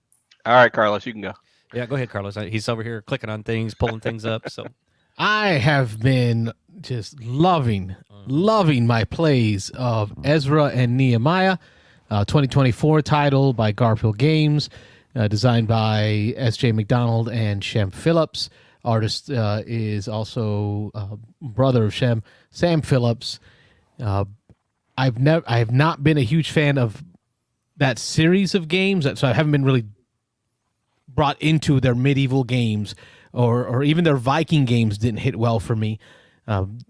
right, Carlos, you can go. Yeah, go ahead, Carlos. He's over here clicking on things, pulling things up. So. I have been just loving my plays of Ezra and Nehemiah, 2024 title by Garfield Games, designed by S.J. McDonald and Shem Phillips. Artist is also brother of Shem, Sam Phillips. I have not been a huge fan of that series of games, so I haven't been really brought into their medieval games. Or even their Viking games didn't hit well for me.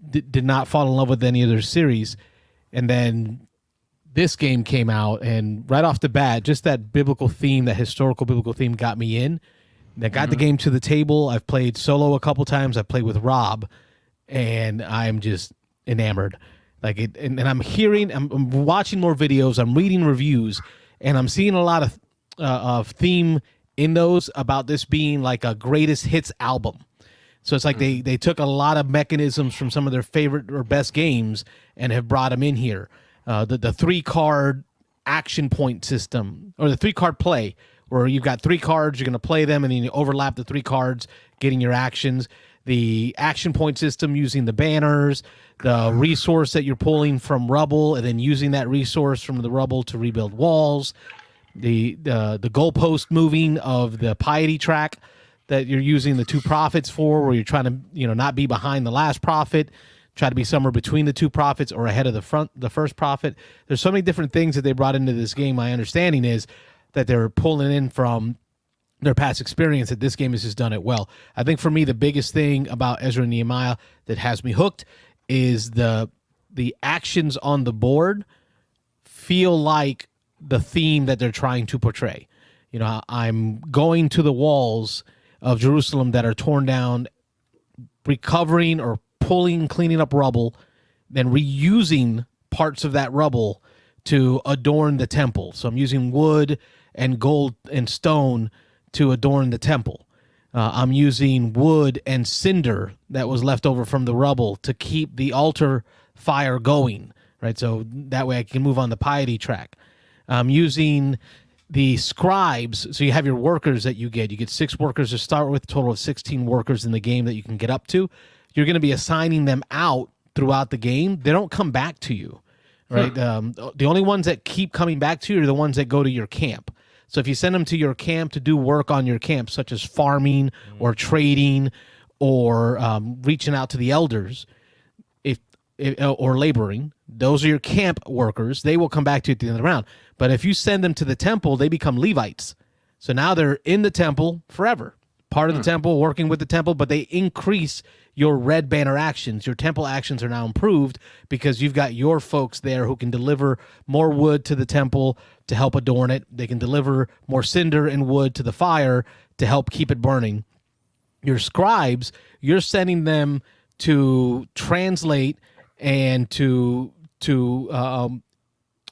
Did not fall in love with any of their series. And then this game came out, and right off the bat, just that biblical theme, that historical biblical theme got me in. That got the game to the table. I've played solo a couple times. I've played with Rob, and I'm just enamored. Like it, and I'm watching more videos. I'm reading reviews, and I'm seeing a lot of theme in those about this being like a greatest hits album. So it's like they took a lot of mechanisms from some of their favorite or best games and have brought them in here. The 3-card action point system, or the 3-card play, where you've got 3 cards, you're going to play them, and then you overlap the 3 cards, getting your actions. The action point system using the banners, the resource that you're pulling from rubble, and then using that resource from the rubble to rebuild walls. The goalpost moving of the piety track that you're using the 2 prophets for, where you're trying to not be behind the last prophet, try to be somewhere between the 2 prophets or ahead of the first prophet. There's so many different things that they brought into this game. My understanding is that they're pulling in from their past experience, that this game has just done it well. I think for me the biggest thing about Ezra and Nehemiah that has me hooked is the actions on the board feel like the theme that they're trying to portray. I'm going to the walls of Jerusalem that are torn down, recovering or cleaning up rubble, then reusing parts of that rubble to adorn the temple. So I'm using wood and gold and stone to adorn the temple. I'm using wood and cinder that was left over from the rubble to keep the altar fire going, right? So that way I can move on the piety track. Using the scribes, so you have your workers that you get. You get 6 workers to start with, a total of 16 workers in the game that you can get up to. You're going to be assigning them out throughout the game. They don't come back to you, right? The only ones that keep coming back to you are the ones that go to your camp. So if you send them to your camp to do work on your camp, such as farming or trading or reaching out to the elders, or laboring, those are your camp workers. They will come back to you at the end of the round. But if you send them to the temple, they become Levites. So now they're in the temple forever, part of the temple, working with the temple, but they increase your red banner actions. Your temple actions are now improved because you've got your folks there who can deliver more wood to the temple to help adorn it. They can deliver more cinder and wood to the fire to help keep it burning. Your scribes, you're sending them to translate and to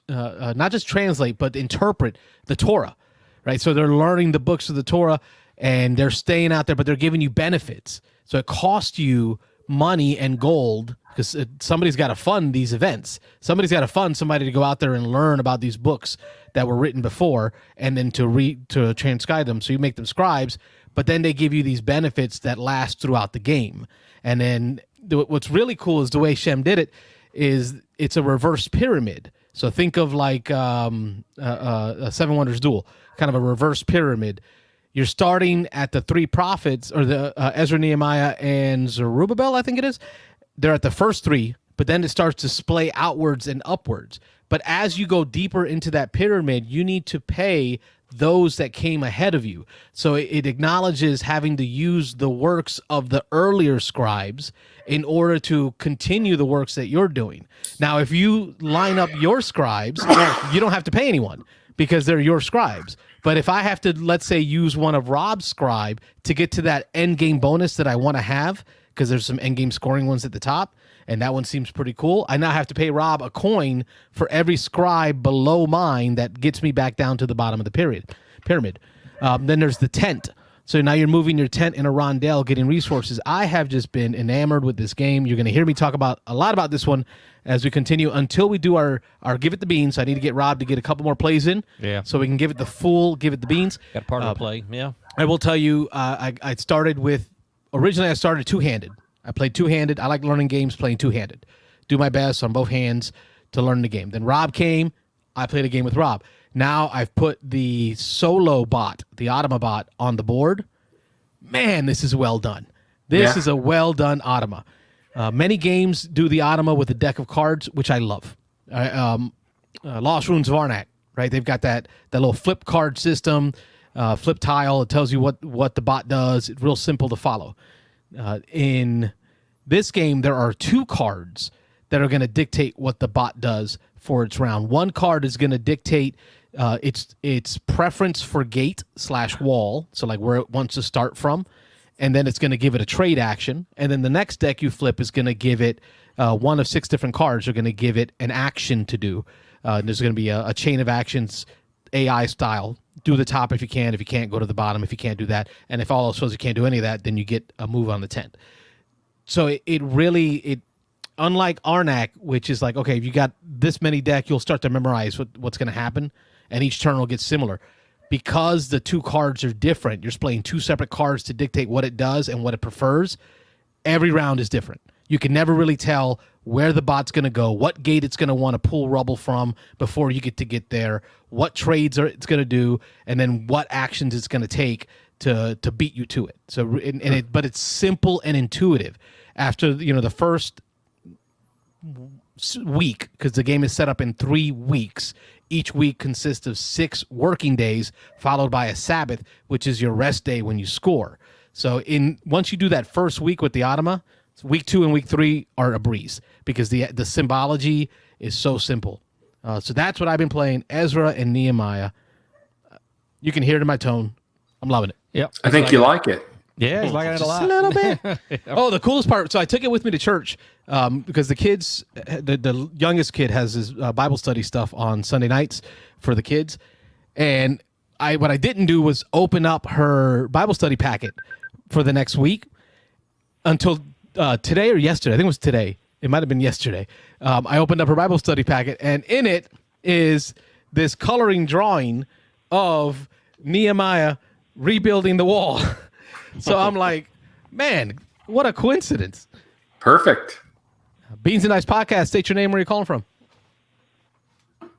not just translate, but interpret the Torah, right? So they're learning the books of the Torah, and they're staying out there, but they're giving you benefits. So it costs you money and gold because somebody's got to fund these events. Somebody's got to fund somebody to go out there and learn about these books that were written before, and then to transcribe them. So you make them scribes, but then they give you these benefits that last throughout the game. And then what's really cool is the way Shem did it is it's a reverse pyramid. So think of like a Seven Wonders Duel, kind of a reverse pyramid. You're starting at the three prophets, or the Ezra, Nehemiah, and Zerubbabel, I think it is. They're at the first three, but then it starts to splay outwards and upwards. But as you go deeper into that pyramid, you need to pay those that came ahead of you. So it acknowledges having to use the works of the earlier scribes in order to continue the works that you're doing. Now, if you line up your scribes, you don't have to pay anyone because they're your scribes. But if I have to, let's say, use one of Rob's scribe to get to that end game bonus that I want to have, because there's some end game scoring ones at the top, and that one seems pretty cool, I now have to pay Rob a coin for every scribe below mine that gets me back down to the bottom of the pyramid. Then there's the tent. So now you're moving your tent in a rondel, getting resources. I have just been enamored with this game. You're going to hear me talk a lot about this one as we continue until we do our Give It the Beans. I need to get Rob to get a couple more plays in, so we can give it the full Give It the Beans. Got part of the play, yeah. I will tell you, I started two-handed. I played two-handed. I like learning games playing two-handed. Do my best on both hands to learn the game. Then Rob came. I played a game with Rob. Now I've put the solo bot, the Automa bot, on the board. Man, this is well done. This is a well-done Automa. Many games do the Automa with a deck of cards, which I love. Lost Ruins of Arnak, right? They've got that little flip card system, flip tile. It tells you what the bot does. It's real simple to follow. In this game, there are two cards that are going to dictate what the bot does for its round. One card is going to dictate its preference for gate / wall, so like where it wants to start from, and then it's going to give it a trade action. And then the next deck you flip is going to give it one of 6 different cards are going to give it an action to do. There's going to be a chain of actions, AI style. Do the top if you can. If you can't, go to the bottom if you can't do that. And if all else fails, you can't do any of that, then you get a move on the tent. So it really, unlike Arnak, which is like, okay, if you got this many deck, you'll start to memorize what's going to happen, and each turn will get similar. Because the two cards are different, you're playing 2 separate cards to dictate what it does and what it prefers. Every round is different. You can never really tell where the bot's going to go, what gate it's going to want to pull rubble from before you get there, what trades it's going to do, and then what actions it's going to take to beat you to it. So, but it's simple and intuitive. After the first week, because the game is set up in 3 weeks. Each week consists of 6 working days, followed by a Sabbath, which is your rest day when you score. So once you do that first week with the Automa, week 2 and week 3 are a breeze because the symbology is so simple. So that's what I've been playing, Ezra and Nehemiah. You can hear it in my tone. I'm loving it. Yep. I think you like it. Yeah, he's liking it a lot. A little bit. Oh, the coolest part. So I took it with me to church because the kids, the youngest kid has his Bible study stuff on Sunday nights for the kids. And what I didn't do was open up her Bible study packet for the next week until today or yesterday. I think it was today. It might have been yesterday. I opened up her Bible study packet, and in it is this coloring drawing of Nehemiah rebuilding the wall. So I'm like, man, what a coincidence. Perfect. Beans and Ice Podcast. State your name, where you're calling from.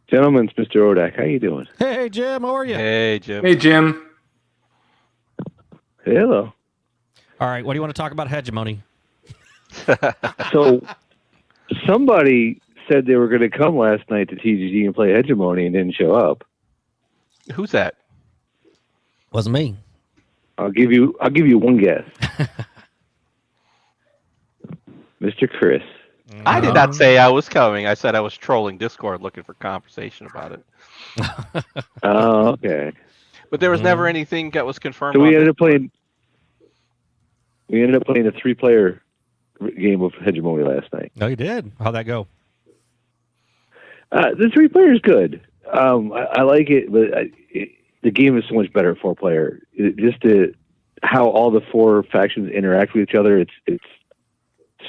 Gentlemen, it's Mr. Odak. How you doing? Hey, Jim. How are you? Hey, Jim. Hey, Jim. Hello. All right. What do you want to talk about hegemony? So somebody said they were going to come last night to TGG and play Hegemony and didn't show up. Who's that? Wasn't me. I'll give you one guess. Mr. Chris. I did not say I was coming. I said I was trolling Discord looking for conversation about it. Oh, okay. But there was never anything that was confirmed. So on we ended it. up playing. We ended up playing a 3-player game of Hegemony last night. No, you did. How'd that go? The 3-player is good. I like it, but the game is so much better at 4-player. How all the 4 factions interact with each other, it's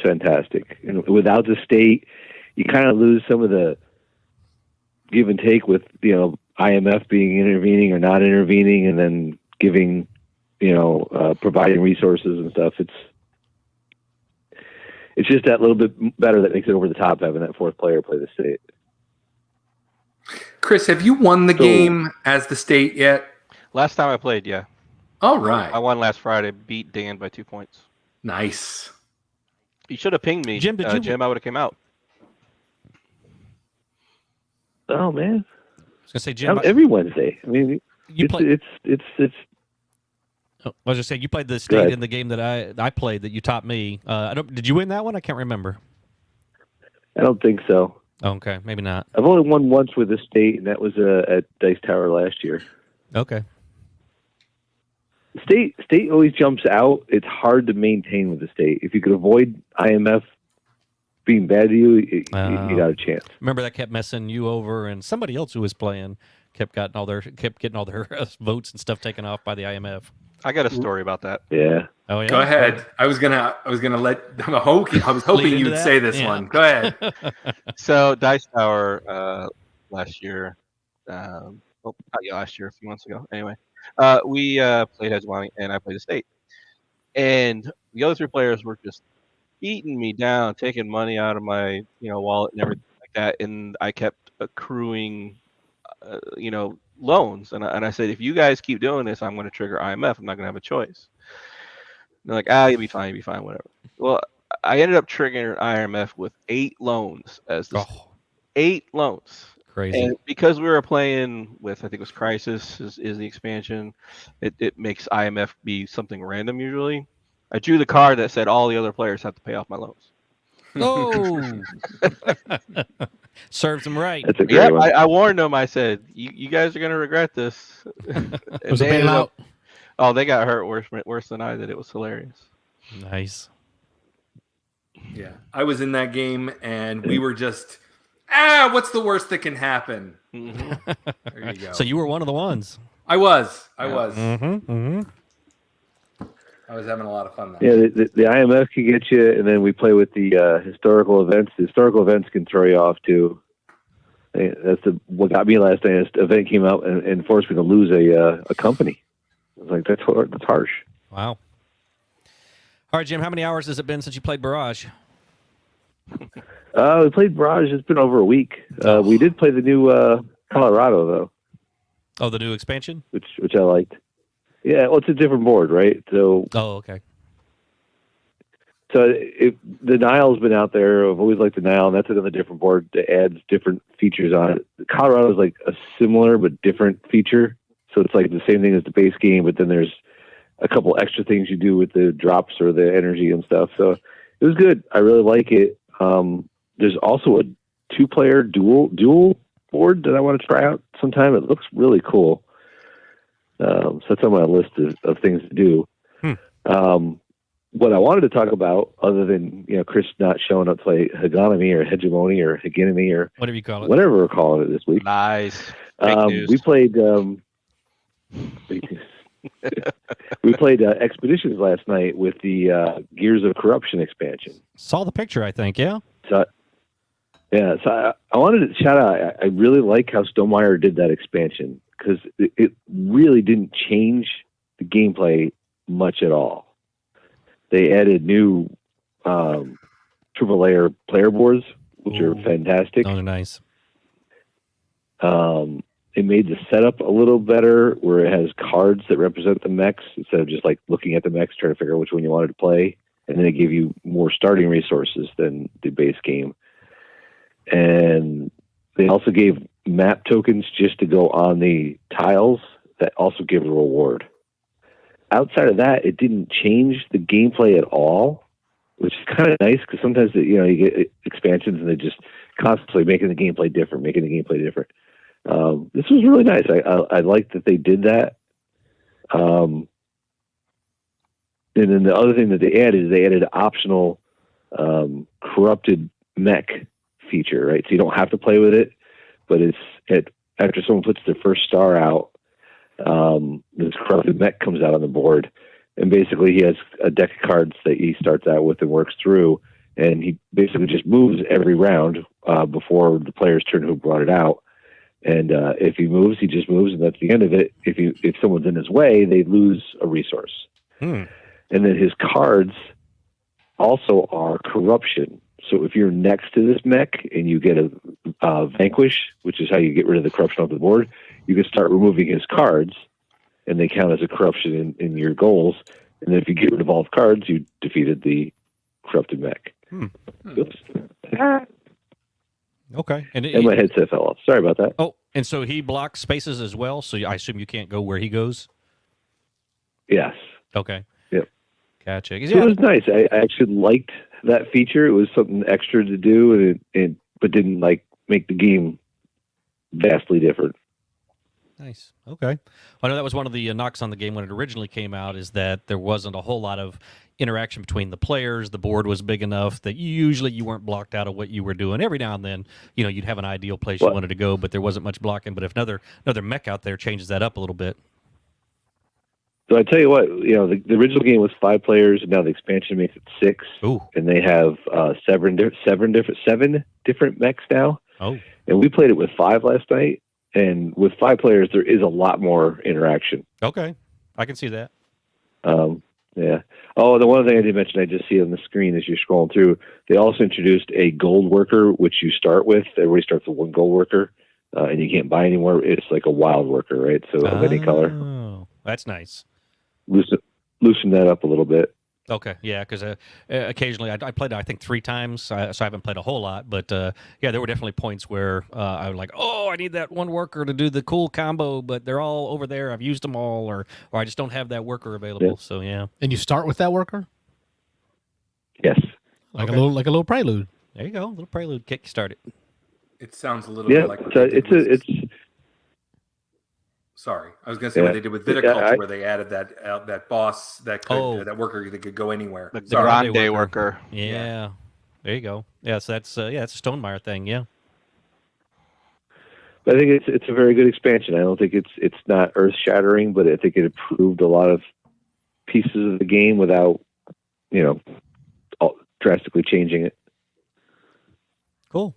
fantastic. And without the state, you kind of lose some of the give and take with IMF being intervening or not intervening, and then giving providing resources and stuff. It's just that little bit better that makes it over the top having that 4th player play the state. Chris, have you won the game as the state yet? Last time I played, yeah. All right. I won last Friday, beat Dan by 2 points. Nice. You should have pinged me, Jim. Jim, I would have came out. Oh man! I was gonna say, Jim. Every Wednesday. I mean, You it's. I was just saying, you played the state in the game that I played that you taught me. Did you win that one? I can't remember. I don't think so. Oh, okay, maybe not. I've only won once with the state, and that was at Dice Tower last year. Okay. State always jumps out. It's hard to maintain with the state. If you could avoid IMF being bad to you, you got a chance. Remember that kept messing you over, and somebody else who was playing kept getting all their votes and stuff taken off by the IMF. I got a story about that. Yeah. Oh yeah. Go ahead. I was gonna let. I was hoping you'd say this one. Go ahead. So Dice Tower last year, last year, a few months ago. Anyway, we played Hegemony, and I played the state, and the other 3 players were just beating me down, taking money out of my wallet and everything like that, and I kept accruing loans, and I said, if you guys keep doing this, I'm going to trigger IMF. I'm not going to have a choice. And they're like, you'll be fine, whatever. Well, I ended up triggering IMF with 8 loans as the 8 loans. Crazy. And because we were playing with, I think it was Crisis is the expansion, it makes IMF be something random usually. I drew the card that said all the other players have to pay off my loans. Oh, serves them right. That's a great one. I warned them. I said, you guys are going to regret this. Was it bailout? Oh, they got hurt worse than I did. It was hilarious. Nice. Yeah, I was in that game, and we were just, what's the worst that can happen? Mm-hmm. There you go. So you were one of the ones. I was. Mm-hmm. I was having a lot of fun there. Yeah, the IMF can get you, and then we play with the historical events. The historical events can throw you off too. That's what got me last night. This event came out and forced me to lose a company. I was like, that's harsh. Wow. All right, Jim, how many hours has it been since you played Barrage? We played Barrage. It's been over a week. We did play the new Colorado though. Oh, the new expansion? Which I liked. Yeah, well, it's a different board, right? So. Oh, okay. So the Nile's been out there. I've always liked the Nile, and that's another different board that adds different features on it. Colorado is like a similar but different feature. So it's like the same thing as the base game, but then there's a couple extra things you do with the drops or the energy and stuff. So it was good. I really like it. There's also a 2-player dual board that I want to try out sometime. It looks really cool. So that's on my list of things to do. What I wanted to talk about, other than Chris not showing up to play Hegemony or Hegemony or Hegemony or whatever you call it, whatever we're calling it this week. Nice. Fake news. We played. We played Expeditions last night with the Gears of Corruption expansion. Saw the picture, I think. Yeah. So I wanted to shout out. I really like how Stonemaier did that expansion because it really didn't change the gameplay much at all. They added new triple layer player boards, which are fantastic. Those are nice. It made the setup a little better, where it has cards that represent the mechs instead of just like looking at the mechs trying to figure out which one you wanted to play. And then it gave you more starting resources than the base game. And they also gave map tokens just to go on the tiles that also give a reward. outside of that, it didn't change the gameplay at all, which is kind of nice because sometimes you get expansions and they just constantly making the gameplay different. This was really nice. I like that they did that. And then the other thing that they added is they added an optional corrupted mech feature, right? So you don't have to play with it, but after someone puts their first star out, this corrupted mech comes out on the board, and basically he has a deck of cards that he starts out with and works through, and he basically just moves every round before the player's turn who brought it out. And if he moves, he just moves, and that's the end of it. If someone's in his way, they lose a resource. And then his cards also are corruption. So if you're next to this mech and you get a vanquish, which is how you get rid of the corruption off the board, you can start removing his cards, and they count as a corruption in your goals. And then if you get rid of all the cards, you defeated the corrupted mech. Oops. Okay. And my headset fell off. Sorry about that. Oh, and so he blocks spaces as well, so I assume you can't go where he goes? Yes. Okay. Yep. Gotcha. So it was nice. I actually liked that feature. It was something extra to do, but didn't make the game vastly different. Nice. Okay. I know that was one of the knocks on the game when it originally came out, is that there wasn't a whole lot of interaction between the players. The board was big enough that usually you weren't blocked out of what you were doing. Every now and then, you'd have an ideal place you wanted to go, but there wasn't much blocking. But if another mech out there changes that up a little bit. So I tell you what, the original game was 5 players, and now the expansion makes it 6. Ooh. And they have 7 different mechs now. Oh. And we played it with 5 last night. And with 5 players, there is a lot more interaction. Okay. I can see that. Yeah. Oh, the one thing I did mention, I just see on the screen as you're scrolling through, they also introduced a gold worker, which you start with. Everybody starts with 1 gold worker, and you can't buy anymore. It's like a wild worker, right? So of any color. Oh, that's nice. Loosen that up a little bit. Okay, yeah, because occasionally I played it, I think 3 times, so I haven't played a whole lot. But yeah, there were definitely points where I was like, oh, I need that 1 worker to do the cool combo, but they're all over there. I've used them all, or I just don't have that worker available. Yeah. So yeah. And you start with that worker? Yes. Like a little prelude. There you go, a little prelude, kick started. It sounds a little bit like Sorry, I was going to say what they did with Viticulture, where they added that boss that worker that could go anywhere. The Grande worker. Yeah, there you go. Yeah, so that's a Stonemaier thing. Yeah, but I think it's a very good expansion. I don't think it's not earth shattering, but I think it improved a lot of pieces of the game without drastically changing it. Cool.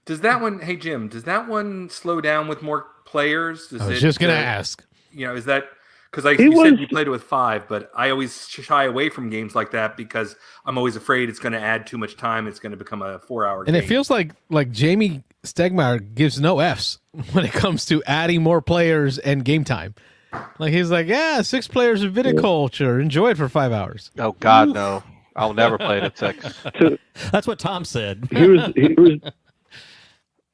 Does that one? Hey Jim, does that one slow down with more players? I was just gonna ask. Is that because you said you played it with 5, but I always shy away from games like that because I'm always afraid it's going to add too much time. It's going to become a 4-hour game. And it feels like Jamie Stegmaier gives no Fs when it comes to adding more players and game time. Like he's like, 6 players of Viticulture, enjoy it for 5 hours. Oh God, no! I'll never play it at 6. That's what Tom said.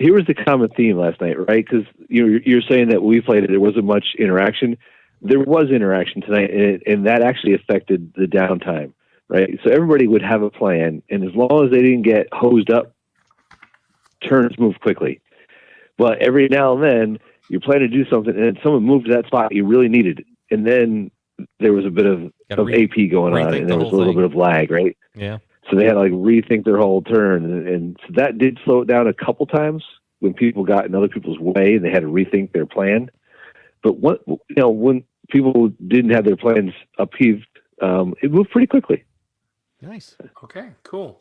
Here was the common theme last night, right? Because you're saying that we played it, there wasn't much interaction. There was interaction tonight, and that actually affected the downtime, right? So everybody would have a plan, and as long as they didn't get hosed up, turns move quickly. But every now and then, you're planning to do something, and someone moved to that spot you really needed, and then there was a bit of AP going on, and there was a little bit of lag, right? Yeah. So they had to rethink their whole turn, and so that did slow it down a couple times when people got in other people's way and they had to rethink their plan. But when people didn't have their plans upheaved, it moved pretty quickly. Nice. Okay, cool.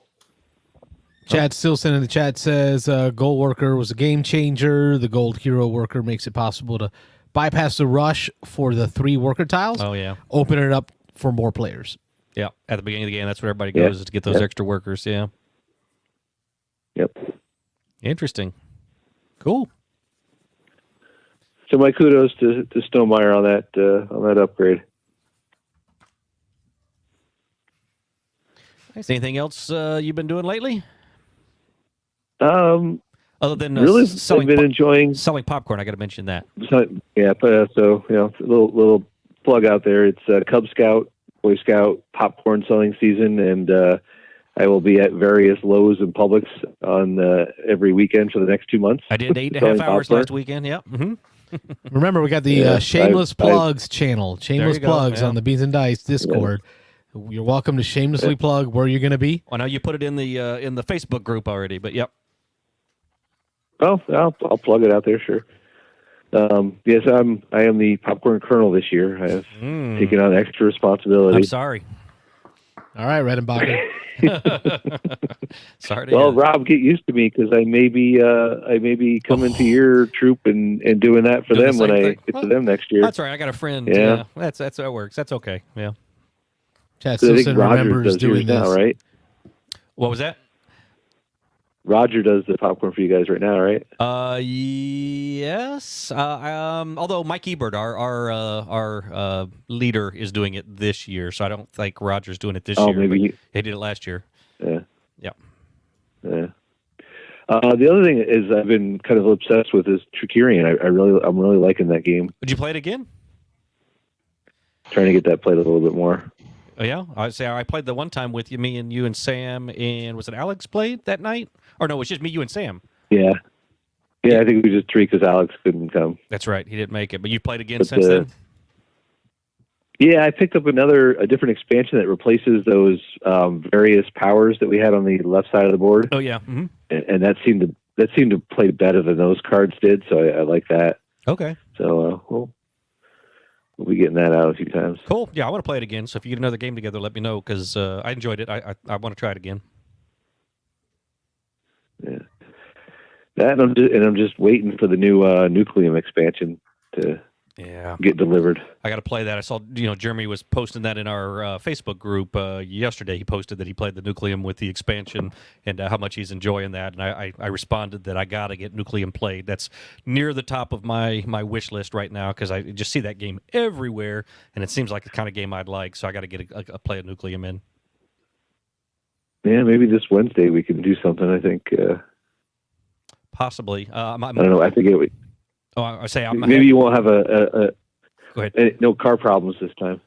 Chad Stilson in the chat says Gold Worker was a game changer. The Gold Hero Worker makes it possible to bypass the rush for the 3 worker tiles. Oh yeah. Open it up for more players. Yeah, at the beginning of the game, that's where everybody goes is to get those extra workers. Yeah. Yep. Interesting. Cool. So my kudos to Stonemaier on that upgrade. Nice. Anything else you've been doing lately? Other than really, I've been enjoying selling popcorn. I got to mention that. So, a little plug out there. It's Cub Scout, Boy Scout popcorn selling season, and I will be at various Lowe's and Publix on every weekend for the next 2 months. I did 8.5 hours last weekend. Yep. Mm-hmm. Remember, we got the Shameless Plugs channel. Shameless Plugs on the Beans and Dice Discord. Yeah. You're welcome to shamelessly plug where you're going to be. Well, I know you put it in the Facebook group already, but yep. Oh, I'll plug it out there, sure. Yes, I am the popcorn colonel this year. I have taken on extra responsibility. I'm sorry. All right, Redenbacher. Sorry. Well, Rob, get used to me because I may be coming to your troop and doing that for them when I get to them next year. That's right. I got a friend. Yeah, that's how it works. That's okay. Yeah. Chad Simpson remembers doing this now, right? What was that? Roger does the popcorn for you guys right now, right? Yes. Although Mike Ebert, our leader, is doing it this year, so I don't think Roger's doing it this year. Maybe he did it last year. Yeah. Yep. Yeah. The other thing is I've been kind of obsessed with is Trickerion. I'm really liking that game. Would you play it again? Trying to get that played a little bit more. Oh, yeah? I played the one time with you, me and you and Sam, and was it Alex played that night? Or no, it was just me, you, and Sam. Yeah. Yeah, I think we just 3 because Alex couldn't come. That's right. He didn't make it. But you played again since then? Yeah, I picked up a different expansion that replaces those various powers that we had on the left side of the board. Oh, yeah. Mm-hmm. And that seemed to play better than those cards did, so I like that. Okay. So we'll be getting that out a few times. Cool. Yeah, I want to play it again. So if you get another game together, let me know because I enjoyed it. I want to try it again. Yeah. That I'm just waiting for the new Nucleum expansion to get delivered. I got to play that. I saw Jeremy was posting that in our Facebook group yesterday. He posted that he played the Nucleum with the expansion and how much he's enjoying that. And I responded that I got to get Nucleum played. That's near the top of my wish list right now because I just see that game everywhere, and it seems like the kind of game I'd like. So I got to get a play of Nucleum in. Yeah, maybe this Wednesday we can do something. I think possibly. I don't know. I think it would. Oh, I say maybe you won't have Go ahead. No car problems this time.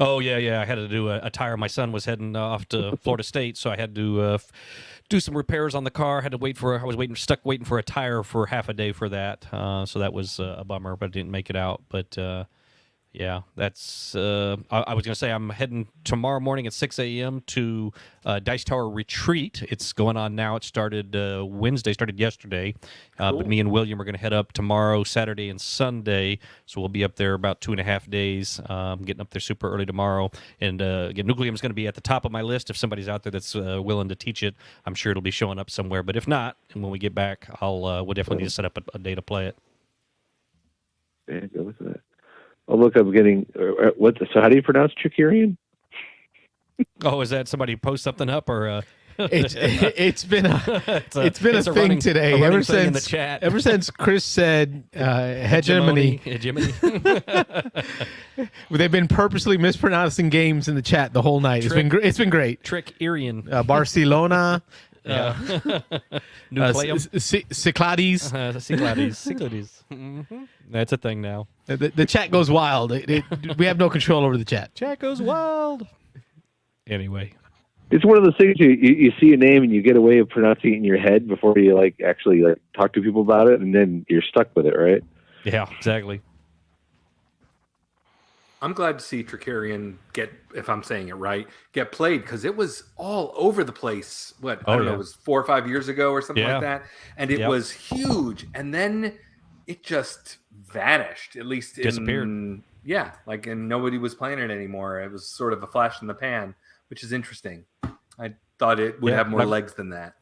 Oh yeah. I had to do a tire. My son was heading off to Florida State, so I had to do some repairs on the car. I was stuck waiting for a tire for half a day for that. So that was a bummer, but I didn't make it out. But yeah, that's. I was going to say I'm heading tomorrow morning at 6 a.m. to Dice Tower Retreat. It's going on now. It started Wednesday, started yesterday. Cool. But me and William are going to head up tomorrow, Saturday, and Sunday. So we'll be up there about 2.5 days. Getting up there super early tomorrow. And again, Nucleum is going to be at the top of my list. If somebody's out there that's willing to teach it, I'm sure it'll be showing up somewhere. But if not, and when we get back, we'll definitely need to set up a day to play it. Yeah, go with that. Oh, look, I'm getting so how do you pronounce Trickerion? Oh, is that somebody post something up or? It's been a thing today. Ever since Chris said hegemony. They've been purposely mispronouncing games in the chat the whole night. It's been great. Trickerion. Barcelona. Nucleum. Cyclades. Cyclades. Mm-hmm. That's a thing now. The chat goes wild. We have no control over the chat. Chat goes wild. Anyway. It's one of those things you see a name and you get a way of pronouncing it in your head before you actually talk to people about it, and then you're stuck with it, right? Yeah, exactly. I'm glad to see Trickerion if I'm saying it right, get played because it was all over the place. I don't know, it was 4 or 5 years ago or something like that. And it was huge. And then it just vanished, at least disappeared. And nobody was playing it anymore. It was sort of a flash in the pan, which is interesting. I thought it would have more legs than that.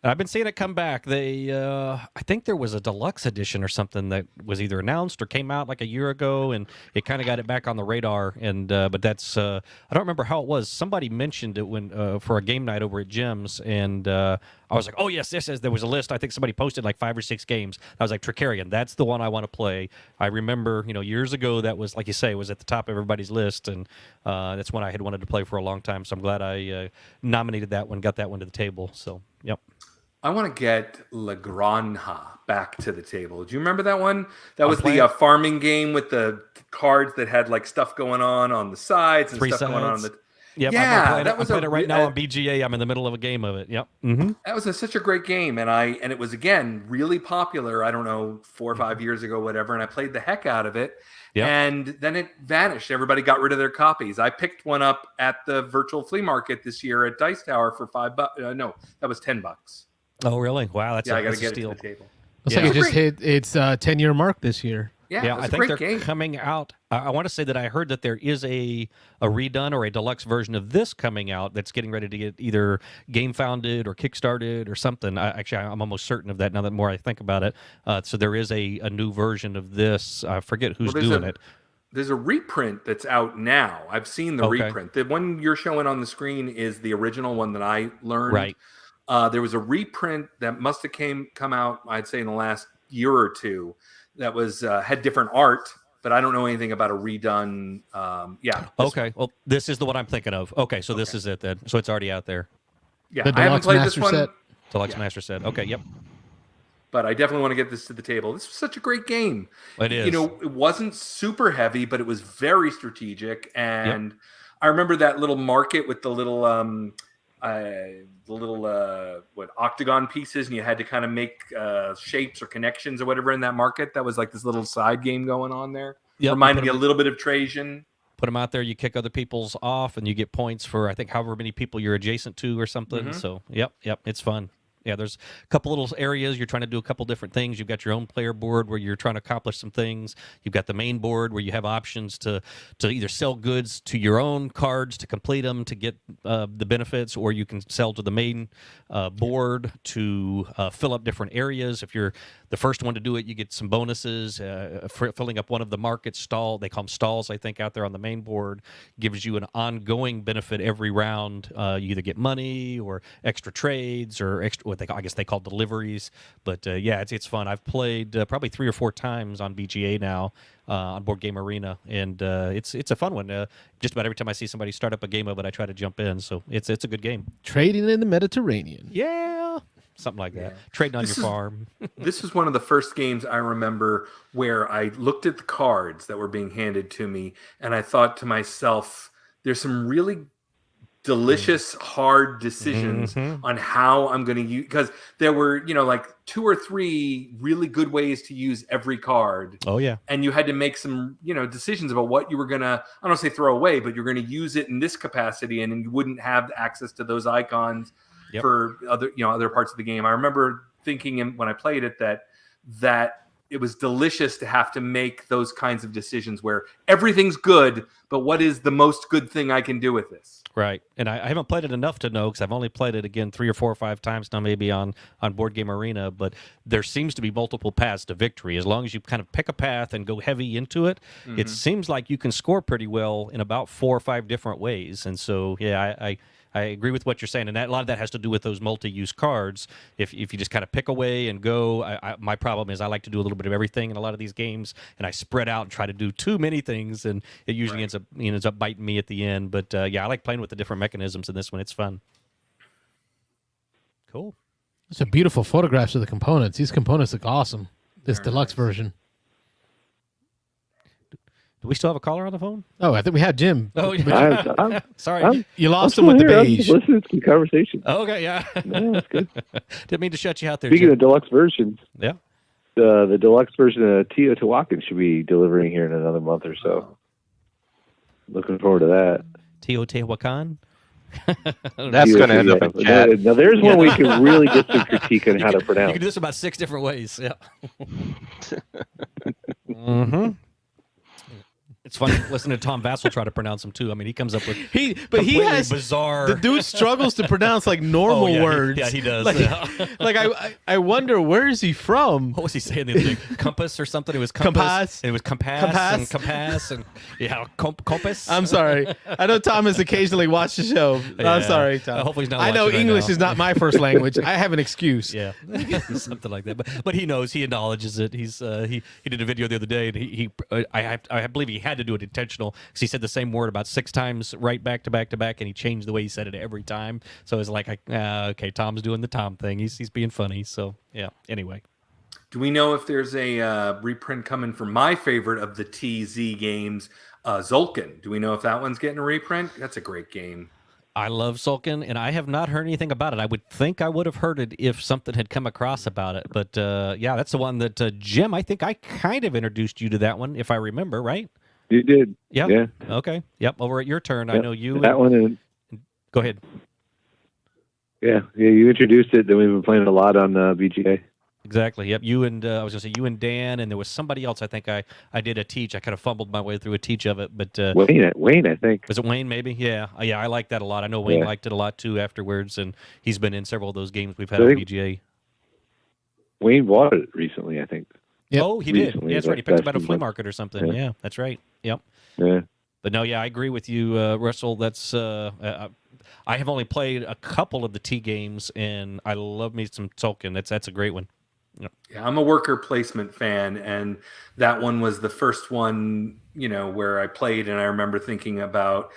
I've been seeing it come back. I think there was a deluxe edition or something that was either announced or came out like a year ago, and it kind of got it back on the radar. And but that's I don't remember how it was. Somebody mentioned it when for a game night over at Jim's, and I was like, oh yes, there was a list. I think somebody posted like 5 or 6 games. I was like, Trickerion, that's the one I want to play. I remember, years ago that was, like you say, it was at the top of everybody's list, and that's one I had wanted to play for a long time. So I'm glad I nominated that one, got that one to the table. So yep. I want to get La Granja back to the table. Do you remember that one? That was playing- the farming game with the cards that had like stuff going on the sides and Three stuff going on sides. the. Yep, Yeah, I'm playing it right now on BGA. I'm in the middle of a game of it. Yep. Mm-hmm. That was such a great game, and it was again really popular. I don't know, 4 or 5 years ago, whatever. And I played the heck out of it, Yep. and then it vanished. Everybody got rid of their copies. I picked one up at the virtual flea market this year at Dice Tower for $5. No, that was $10. Oh, really? Wow, that's Yeah, I got that's to a get it steal. to the table. Looks Yeah. like it just Great. hit its 10-year mark this year. Yeah, I it's a think great they're game. coming out. I want to say that I heard that there is a redone or a deluxe version of this coming out that's getting ready to get either game founded or kickstarted or something. I'm almost certain of that now that more I think about it. So there is a new version of this. I forget who's Well, doing it. There's a reprint that's out now. I've seen the Okay. reprint. The one you're showing on the screen is the original one that I learned. Right. There was a reprint that must have come out, I'd say, in the last year or two. That was had different art, but I don't know anything about a redone. Okay. Well, this is the one I'm thinking of. Okay, so this is it then. So it's already out there. Yeah, The I haven't deluxe played this master one, set? Deluxe Yeah. Master set. Okay. Yep. but I definitely want to get this to the table. This was such a great game. It is. You know, it wasn't super heavy, but it was very strategic. And I remember that little market with the little octagon pieces, and you had to kind of make shapes or connections or whatever in that market. That was like this little side game going on there. Yep, Reminded put me a 'em- little bit of Trajan. Put them out there. You kick other people's off, and you get points for I think however many people you're adjacent to or something. So yep, it's fun. Yeah, there's a couple little areas you're trying to do a couple different things. You've got your own player board where you're trying to accomplish some things. You've got the main board where you have options to either sell goods to your own cards to complete them to get the benefits, or you can sell to the main board to fill up different areas. If you're the first one to do it, you get some bonuses for filling up one of the market stall. They call them stalls, I think, out there on the main board. Gives you an ongoing benefit every round. You either get money or extra trades or extra. I guess they call deliveries, but it's fun. I've played probably 3 or 4 times on BGA now on Board Game Arena, and it's a fun one. Just about every time I see somebody start up a game of it, I try to jump in. So it's a good game. Trading in the Mediterranean. Yeah, something like that. Trading on your farm. This is one of the first games I remember where I looked at the cards that were being handed to me, and I thought to myself, "There's some really delicious hard decisions on how I'm going to use," because there were like 2 or 3 really good ways to use every card. Oh yeah, and you had to make some decisions about what you were gonna, I don't say throw away, but you're gonna use it in this capacity, and you wouldn't have access to those icons for other parts of the game. I remember thinking when I played it that it was delicious to have to make those kinds of decisions where everything's good, but what is the most good thing I can do with this? right. And I haven't played it enough to know, because I've only played it again 3 or 4 or 5 times now, maybe on Board Game Arena. But there seems to be multiple paths to victory. As long as you kind of pick a path and go heavy into it, it seems like you can score pretty well in about 4 or 5 different ways. And so, I agree with what you're saying, and a lot of that has to do with those multi-use cards. If you just kind of pick away and go, my problem is I like to do a little bit of everything in a lot of these games, and I spread out and try to do too many things, and it usually ends up biting me at the end. But I like playing with the different mechanisms in this one. It's fun. Cool. It's a beautiful photographs of the components. These components look awesome. This deluxe version. Do we still have a caller on the phone? Oh, I think we had Jim. Oh, yeah. Sorry. You lost I'm him with the still here. beige. I'm listening to the conversation. Okay, yeah. No, that's good. Didn't mean to shut you out there, Speaking Jim. of deluxe versions, Yeah. the deluxe version of Teotihuacan should be delivering here in another month or so. Looking forward to that. Teotihuacan? That's going to end up in chat. Now, there's one we can really get some critique on how to You pronounce. can do this about 6 different ways. Yeah. Mm-hmm. It's funny listening to Tom Vassell try to pronounce them too. I mean, he comes up with He completely has bizarre. The dude struggles to pronounce like normal Oh, yeah, words. yeah, he does. Like, Yeah. like I wonder, where is he from? What was he saying the other day? Compass or something? It was compass. And it was compass and compass. I'm sorry. I know Tom has occasionally watched the show. Yeah. I'm sorry, Tom. Hopefully he's not I know watching right English now. is not my first language. I have an excuse. Yeah, something like that. But he knows. He acknowledges it. He did a video the other day, and I believe he had to to do it intentional because he said the same word about 6 times right back to back to back, and he changed the way he said it every time. So it's like, okay, Tom's doing the Tom thing. He's being funny. So yeah. Anyway, Do we know if there's a reprint coming for my favorite of the TZ games, Zolkin? Do we know if that one's getting a reprint? That's a great game. I love Sulkin, and I have not heard anything about it. I would think I would have heard it if something had come across about it. But yeah, that's the one that Jim, I think I kind of introduced you to that one, if I remember, right? You did. Yep. Yeah. Okay. Yep. Over at your turn. Yep. I know you. That one. And, Go ahead. yeah. You introduced it. Then we've been playing a lot on BGA. Exactly. Yep. You and I was gonna say you and Dan, and there was somebody else. I think I did a teach. I kind of fumbled my way through a teach of it, but Wayne, I think. was it Wayne? Maybe. Yeah. Yeah. I like that a lot. I know Wayne liked it a lot too afterwards, and he's been in several of those games we've had on BGA. Wayne bought it recently, I think. Yep. Oh, he did. Recently, Yeah, that's right. He picked it up at a last flea month. market or something. Yeah, that's right. Yep. Yeah. But no, yeah, I agree with you, Russell. That's I have only played a couple of the T games, and I love me some Tolkien. That's a great one. Yep. Yeah, I'm a worker placement fan, and that one was the first one, where I played, and I remember thinking about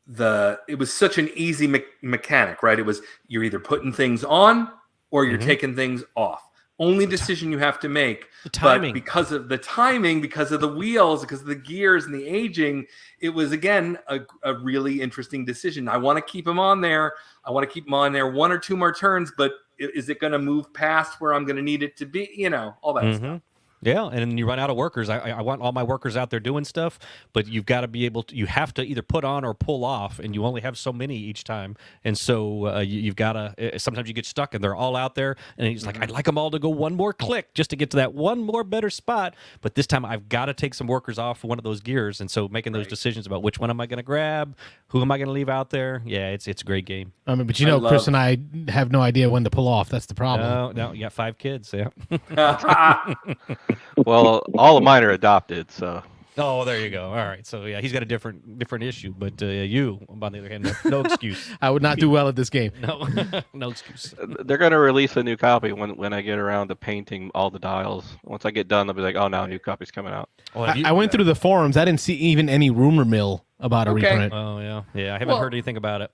it was such an easy mechanic, right? It was you're either putting things on or you're taking things off. Only decision you have to make. The timing. But because of the timing, because of the wheels, because of the gears and the aging, it was, again, a really interesting decision. I want to keep them on there. I want to keep them on there 1 or 2 more turns, but is it going to move past where I'm going to need it to be? All that stuff. Yeah, and then you run out of workers. I want all my workers out there doing stuff, but you've got to be able to. You have to either put on or pull off, and you only have so many each time. And so you've got to. Sometimes you get stuck, and they're all out there, and he's like, "I'd like them all to go one more click just to get to that one more better spot." But this time, I've got to take some workers off one of those gears, and so making those decisions about which one am I going to grab, who am I going to leave out there. Yeah, it's a great game. I mean, but Chris and I have no idea when to pull off. That's the problem. No, you got 5 kids. Yeah. Well, all of mine are adopted, so. Oh, there you go. All right. So yeah, he's got a different issue, but you, on the other hand, no excuse. I would not do well at this game. No, no excuse. They're going to release a new copy when I get around to painting all the dials. Once I get done, they'll be like, "Oh, now a new copy's coming out." Well, I went through the forums. I didn't see even any rumor mill about a reprint. Oh yeah. I haven't heard anything about it.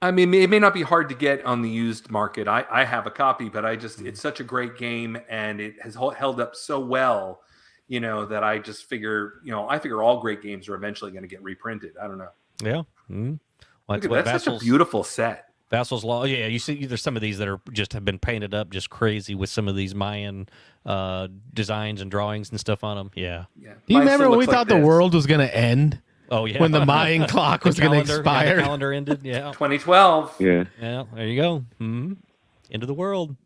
I mean, it may not be hard to get on the used market. I have a copy, but it's such a great game, and it has held up so well, that I just figure, I figure all great games are eventually going to get reprinted. I don't know. Yeah. Well, That's such a beautiful set. Vassal's Law. Yeah, you see, there's some of these that are have been painted up just crazy with some of these Mayan designs and drawings and stuff on them. Yeah. Yeah. Do you remember when we thought the world was going to end? Oh yeah, when the Mayan clock was going to expire. Yeah, the calendar ended. Yeah, 2012. Yeah. Yeah, there you go. End of the world.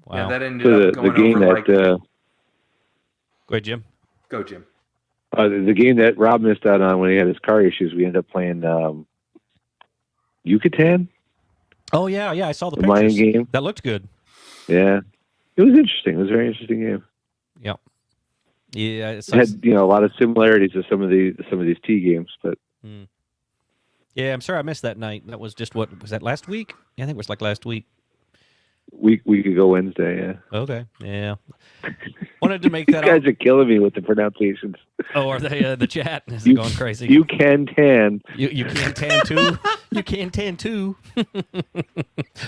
Wow. Yeah, that ended up going the game over that. Go ahead, Jim. Go, Jim. The game that Rob missed out on when he had his car issues, we ended up playing Yucatan. Oh yeah, I saw the Mayan pictures. game. That looked good. Yeah, it was interesting. It was a very interesting game. Yep. Yeah, it had a lot of similarities to some of these T games, but yeah, I'm sorry I missed that night. That was just what was that last week? Yeah, I think it was like last week. We could go Wednesday. Yeah. Okay. Yeah. Wanted to make that. You guys are killing me with the pronunciations. Oh, are they the chat is going crazy? You can tan. You can tan too. You can tan too.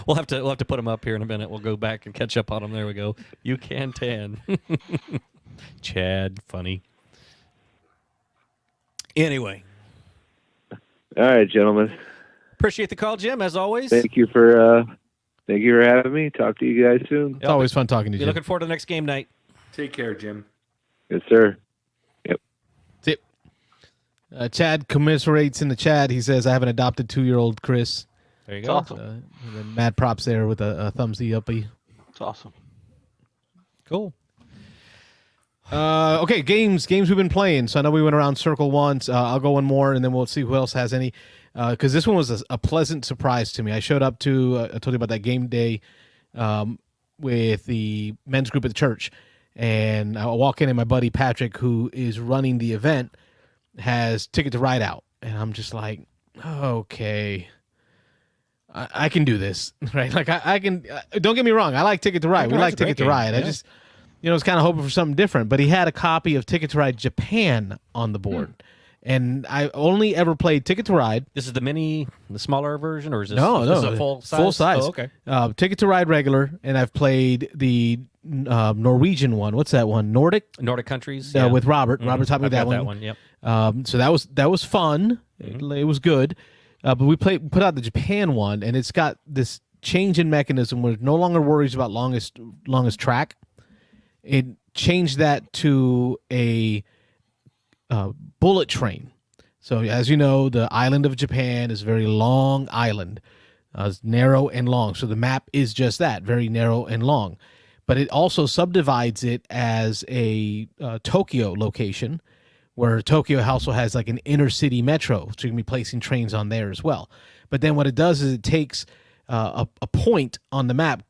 We'll have to put them up here in a minute. We'll go back and catch up on them. There we go. You can tan. Chad, funny. Anyway. All right, gentlemen. Appreciate the call, Jim, as always. Thank you for having me. Talk to you guys soon. It's always fun talking to you, Be Jim. looking forward to the next game night. Take care, Jim. Yes, sir. Yep. That's it. Chad commiserates in the chat. He says, I have an adopted 2-year-old Chris. There you go. Awesome. And then mad props there with a thumbsy uppy. It's awesome. Cool. Okay, games we've been playing. So I know we went around circle once. I'll go one more, and then we'll see who else has any. Because this one was a pleasant surprise to me. I showed up to, I told you about that game day with the men's group at the church. And I walk in, and my buddy Patrick, who is running the event, has Ticket to Ride out. And I'm just like, okay, I can do this, right? Like I can. Don't get me wrong, I like Ticket to Ride. We like Ticket to Ride. Yeah. was kind of hoping for something different. But he had a copy of Ticket to Ride Japan on the board. And I only ever played Ticket to Ride. This is the smaller version, or is this, no, this a full size? Full size. Oh, okay. Ticket to Ride regular, and I've played the Norwegian one. What's that one? Nordic countries. with Robert. Robert taught me I've that got one. That one. Yep. So that was fun. It was good. But we put out the Japan one, and it's got this change in mechanism where it no longer worries about longest track. It changed that to a bullet train. So as you know, the island of Japan is a very long island. It's narrow and long. So the map is just that, very narrow and long. But it also subdivides it as a Tokyo location, where Tokyo also has like an inner city metro. So you can be placing trains on there as well. But then what it does is it takes a point on the map,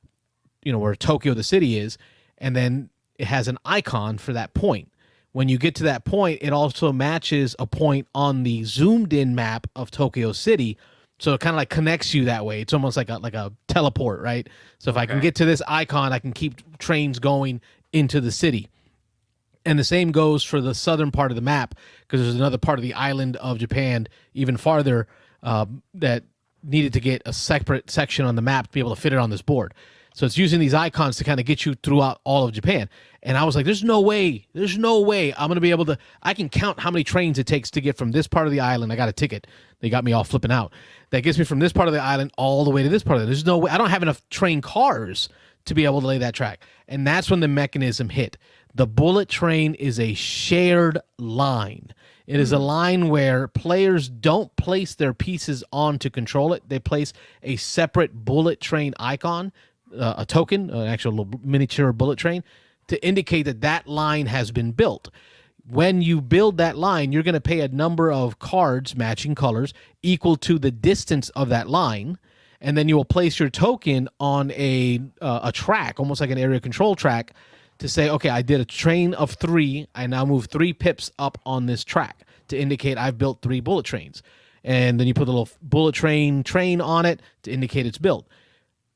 where Tokyo, the city, is, and then it has an icon for that point. When you get to that point, it also matches a point on the zoomed-in map of Tokyo City, so it kind of like connects you that way. It's almost like a teleport, right? So if I can get to this icon, I can keep trains going into the city. And the same goes for the southern part of the map, because there's another part of the island of Japan, even farther, that needed to get a separate section on the map to be able to fit it on this board. So it's using these icons to kind of get you throughout all of Japan. And I was like, there's no way I'm going to be able to, I can count how many trains it takes to get from this part of the island. I got a ticket. They got me all flipping out. That gets me from this part of the island all the way to this part of it. There's no way. I don't have enough train cars to be able to lay that track. And that's when the mechanism hit. The bullet train is a shared line. It is a line where players don't place their pieces on to control it. They place a separate bullet train icon, a token, an actual little miniature bullet train, to indicate that line has been built. When you build that line, you're going to pay a number of cards, matching colors, equal to the distance of that line, and then you will place your token on a track, almost like an area control track, to say, okay, I did a train of 3. I now move 3 pips up on this track to indicate I've built 3 bullet trains. And then you put a little bullet train on it to indicate it's built.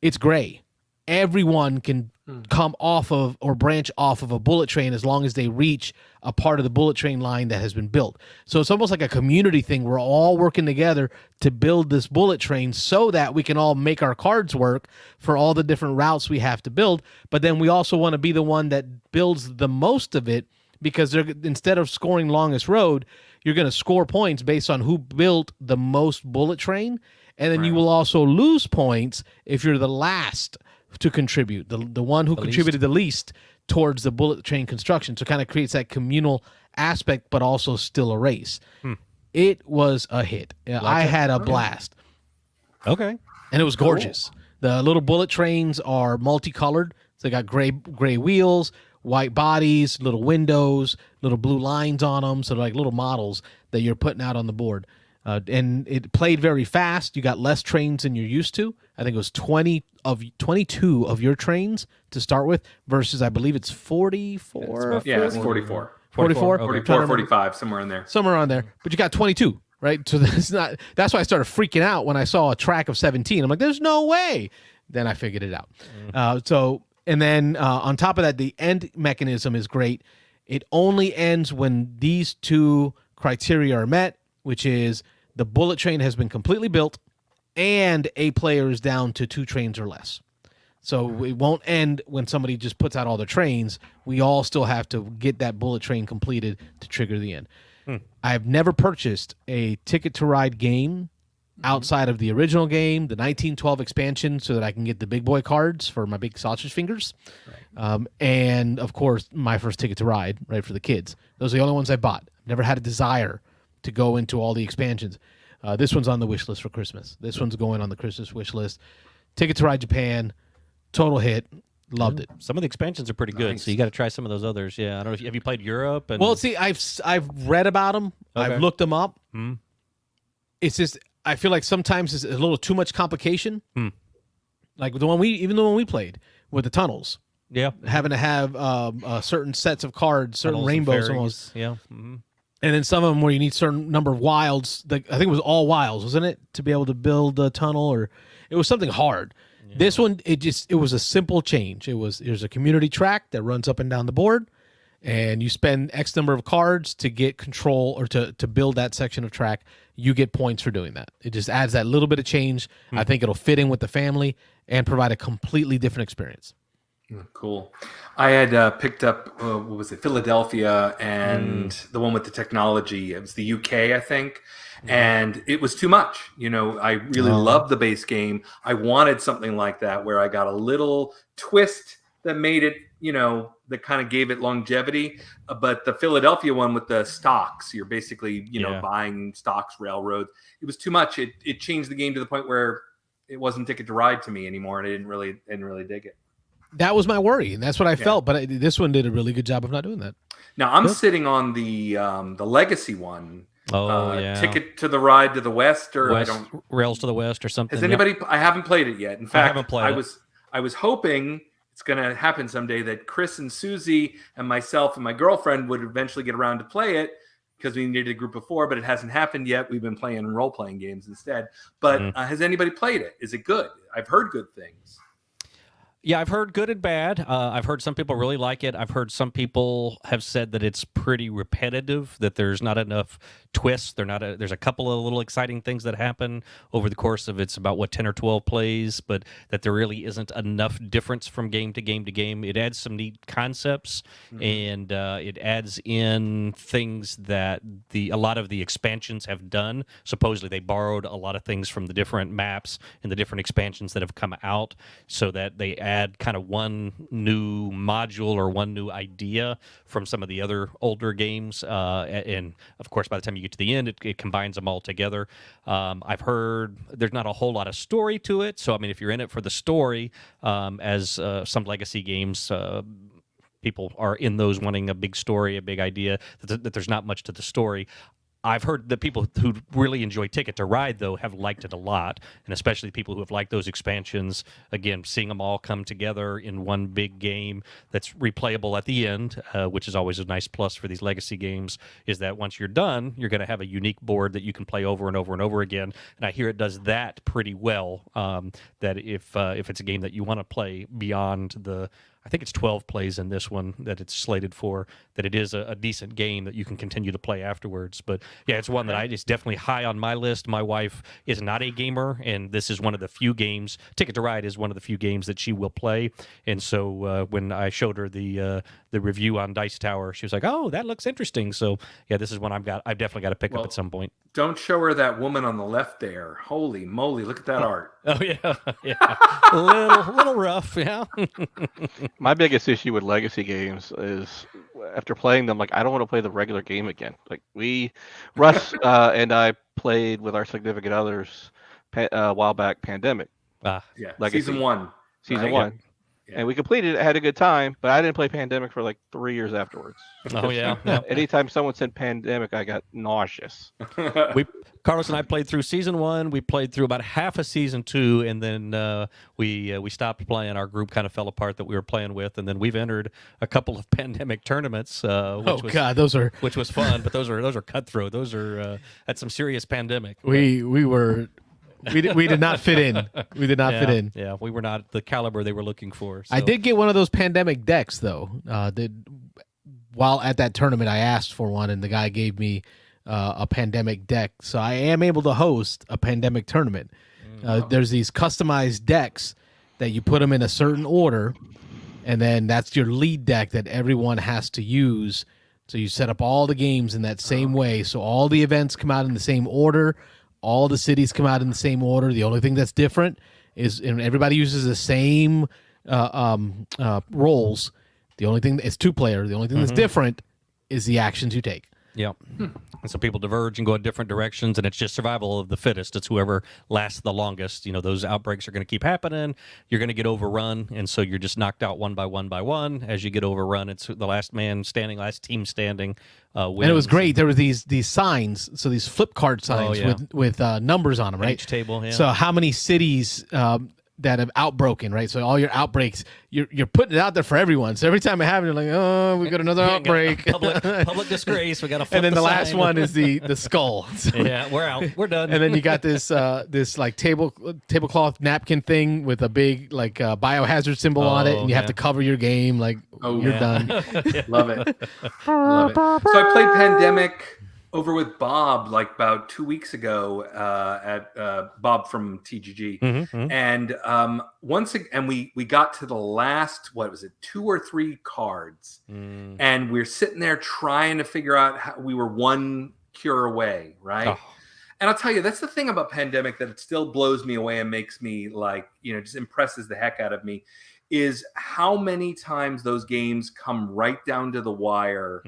It's gray. Everyone can come off of or branch off of a bullet train as long as they reach a part of the bullet train line that has been built. So it's almost like a community thing. We're all working together to build this bullet train so that we can all make our cards work for all the different routes we have to build. But then we also want to be the one that builds the most of it, because instead of scoring longest road, you're going to score points based on who built the most bullet train. And then you will also lose points if you're the last to contribute, the one who contributed the least towards the bullet train construction. So it kind of creates that communal aspect, but also still a race. It was a hit. I had a blast. Okay. And it was gorgeous. Cool. The little bullet trains are multicolored. So they got gray wheels, white bodies, little windows, little blue lines on them. So they're like little models that you're putting out on the board. And it played very fast. You got less trains than you're used to. I think it was 22 of your trains to start with versus, I believe it's 44. Yeah, it's 44. 44? 44, 45, somewhere in there. Somewhere on there. But you got 22, right? So that's why I started freaking out when I saw a track of 17. I'm like, there's no way. Then I figured it out. And then on top of that, the end mechanism is great. It only ends when these 2 criteria are met, which is the bullet train has been completely built and a player is down to 2 trains or less. So it won't end when somebody just puts out all their trains. We all still have to get that bullet train completed to trigger the end. I've never purchased a Ticket to Ride game outside of the original game, the 1912 expansion, so that I can get the big boy cards for my big sausage fingers. And, of course, my first Ticket to Ride, right, for the kids. Those are the only ones I bought. Never had a desire to go into all the expansions. This one's on the wish list for Christmas. This one's going on the Christmas wish list. Ticket to Ride Japan, total hit. Loved it. Some of the expansions are pretty good, so you got to try some of those others. Yeah, I don't know. Have you played Europe? Well, see, I've read about them. Okay. I've looked them up. It's just I feel like sometimes it's a little too much complication. Like the one we played with the tunnels. Yeah, having to have certain sets of cards, certain tunnels rainbows almost. Yeah. And then some of them where you need certain number of wilds. I think it was all wilds, wasn't it, to be able to build a tunnel, or it was something hard. This one, it was a simple change. There's a community track that runs up and down the board, and you spend X number of cards to get control or to build that section of track. You get points for doing that. It just adds that little bit of change. I think it'll fit in with the family and provide a completely different experience. Cool. I had picked up, what was it, Philadelphia and the one with the technology. It was the UK, I think. And it was too much. I really loved the base game. I wanted something like that where I got a little twist that made it, that kind of gave it longevity. But the Philadelphia one with the stocks, you're basically, buying stocks, railroads. It was too much. It changed the game to the point where it wasn't Ticket to Ride to me anymore, and I didn't really dig it. That was my worry, and that's what I felt. But this one did a really good job of not doing that. Now I'm sitting on the Legacy one. Ticket to the Ride to the West, or Rails to the West, or something. Has anybody? I haven't played it yet. In fact, I was hoping it's going to happen someday that Chris and Susie and myself and my girlfriend would eventually get around to play it because we needed a group of 4, but it hasn't happened yet. We've been playing role-playing games instead. But has anybody played it? Is it good? I've heard good things. Yeah, I've heard good and bad. I've heard some people really like it. I've heard some people have said that it's pretty repetitive, that there's not enough twists. There's a couple of little exciting things that happen over the course of it's about 10 or 12 plays, but that there really isn't enough difference from game to game to game. It adds some neat concepts, and it adds in things that a lot of the expansions have done. Supposedly they borrowed a lot of things from the different maps and the different expansions that have come out, so that they add kind of one new module or one new idea from some of the other older games. And of course, by the time you get to the end, it combines them all together. I've heard there's not a whole lot of story to it. So, I mean, if you're in it for the story, as some legacy games, people are in those wanting a big story, a big idea, that there's not much to the story. I've heard that people who really enjoy Ticket to Ride, though, have liked it a lot, and especially people who have liked those expansions. Again, seeing them all come together in one big game that's replayable at the end, which is always a nice plus for these legacy games, is that once you're done, you're going to have a unique board that you can play over and over and over again. And I hear it does that pretty well, that if it's a game that you want to play beyond I think it's 12 plays in this one that it's slated for, that it is a decent game that you can continue to play afterwards. But yeah, it's one that it's definitely high on my list. My wife is not a gamer, and this is one of the few games, Ticket to Ride is one of the few games that she will play. And so when I showed her the review on Dice Tower, she was like, "Oh, that looks interesting." So yeah, this is one I've definitely got to pick up at some point. Don't show her that woman on the left there. Holy moly, look at that art. Oh yeah. little rough, yeah. My biggest issue with legacy games is after playing them, I don't want to play the regular game again. Russ and I played with our significant others a while back, Pandemic. Legacy. Season 1. Season 1. Yeah. And we completed it, had a good time, but I didn't play Pandemic for 3 years afterwards. Oh, yeah. Anytime someone said Pandemic, I got nauseous. Carlos and I played through Season 1. We played through about half of Season 2, and then we stopped playing. Our group kind of fell apart that we were playing with, and then we've entered a couple of Pandemic tournaments. Which was fun, but those are cutthroat. Those are that's some serious Pandemic. We did not fit in. We did not fit in. Yeah, we were not the caliber they were looking for. So. I did get one of those Pandemic decks, though. While at that tournament, I asked for one, and the guy gave me a Pandemic deck. So I am able to host a Pandemic tournament. There's these customized decks that you put them in a certain order, and then that's your lead deck that everyone has to use. So you set up all the games in that same way. So all the events come out in the same order. All the cities come out in the same order. The only thing that's different is, and everybody uses the same roles. The only thing it's 2-player. The only thing that's different is the actions you take. Yeah. And so people diverge and go in different directions, and it's just survival of the fittest. It's whoever lasts the longest. Those outbreaks are going to keep happening. You're going to get overrun, and so you're just knocked out one by one. As you get overrun, it's the last man standing, last team standing wins. And it was great. There were these signs, so these flip card signs with numbers on them, right? Each table, yeah. So how many cities that have outbroken, right? So all your outbreaks, you're putting it out there for everyone. So every time it happens, you're like, oh, we got another outbreak. Public disgrace. We got to flip And then the last sign. one is the skull. So, Yeah, we're out. We're done. and then you got this this like tablecloth napkin thing with a big like biohazard symbol on it, and you have to cover your game. Like, you're done. Love it. Love it. So I played Pandemic over with Bob like about 2 weeks ago at Bob from TGG, and and we got to the last, what was it, 2 or 3 cards, and we're sitting there trying to figure out how we were 1 cure away, right? Oh. And I'll tell you, that's the thing about Pandemic that it still blows me away and makes me like, just impresses the heck out of me, is how many times those games come right down to the wire,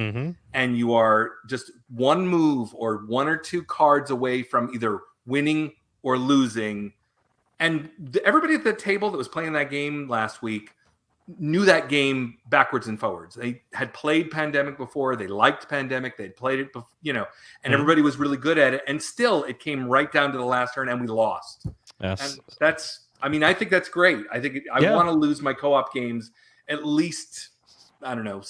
and you are just 1 move or 1 or 2 cards away from either winning or losing. And everybody at the table that was playing that game last week knew that game backwards and forwards. They had played Pandemic before. They liked Pandemic. They'd played it, and everybody was really good at it. And still, it came right down to the last turn, and we lost. Yes. And I think that's great. I think I want to lose my co-op games at least, I don't know,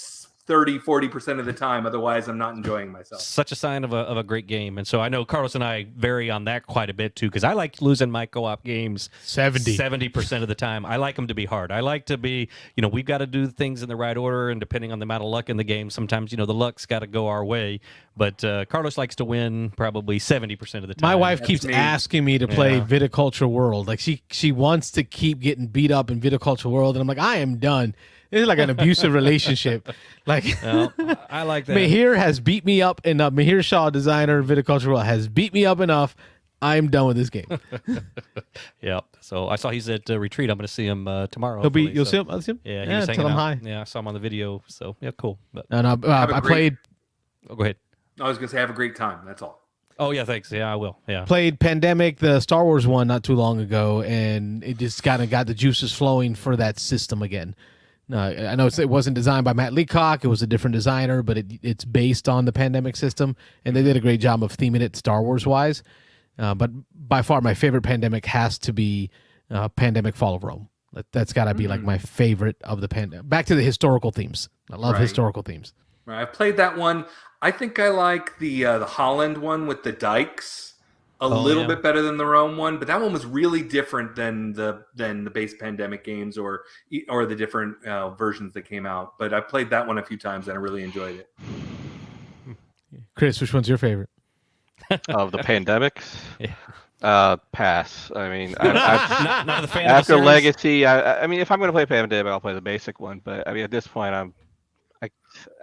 30-40% of the time. Otherwise, I'm not enjoying myself. Such a sign of a great game. And so I know Carlos and I vary on that quite a bit too, because I like losing my co-op games 70% of the time. I like them to be hard. I like to be, we've got to do things in the right order, and depending on the amount of luck in the game, sometimes, the luck's got to go our way. But Carlos likes to win probably 70% of the time. My wife keeps asking me to play Viticulture World. Like she wants to keep getting beat up in Viticulture World, and I'm like, I am done. It's like an abusive relationship. Like, I like that. Mahir has beat me up enough. Mahir Shah, designer, Viticulture World, has beat me up enough. I'm done with this game. Yeah. So I saw he's at Retreat. I'm going to see him tomorrow. You'll see him? I'll see him? Yeah. Yeah, tell him hi. Yeah. I saw him on the video. So yeah, cool. But I played. Oh, go ahead. I was going to say, have a great time. That's all. Oh yeah, thanks. Yeah, I will. Yeah. Played Pandemic, the Star Wars one, not too long ago, and it just kind of got the juices flowing for that system again. I know it wasn't designed by Matt Leacock. It was a different designer, but it's based on the Pandemic system, and they did a great job of theming it Star Wars-wise. But by far, my favorite Pandemic has to be Pandemic Fall of Rome. That's got to be like my favorite of the Pandemic. Back to the historical themes. I love historical themes. Right. I've played that one. I think I like the Holland one with the dikes a little bit better than the Rome one, but that one was really different than the base Pandemic games or the different versions that came out. But I played that one a few times and I really enjoyed it. Chris, which one's your favorite? Of the Pandemics? Pass. I mean, not the fan after of the Legacy, I mean, if I'm going to play Pandemic, I'll play the basic one. But I mean, at this point,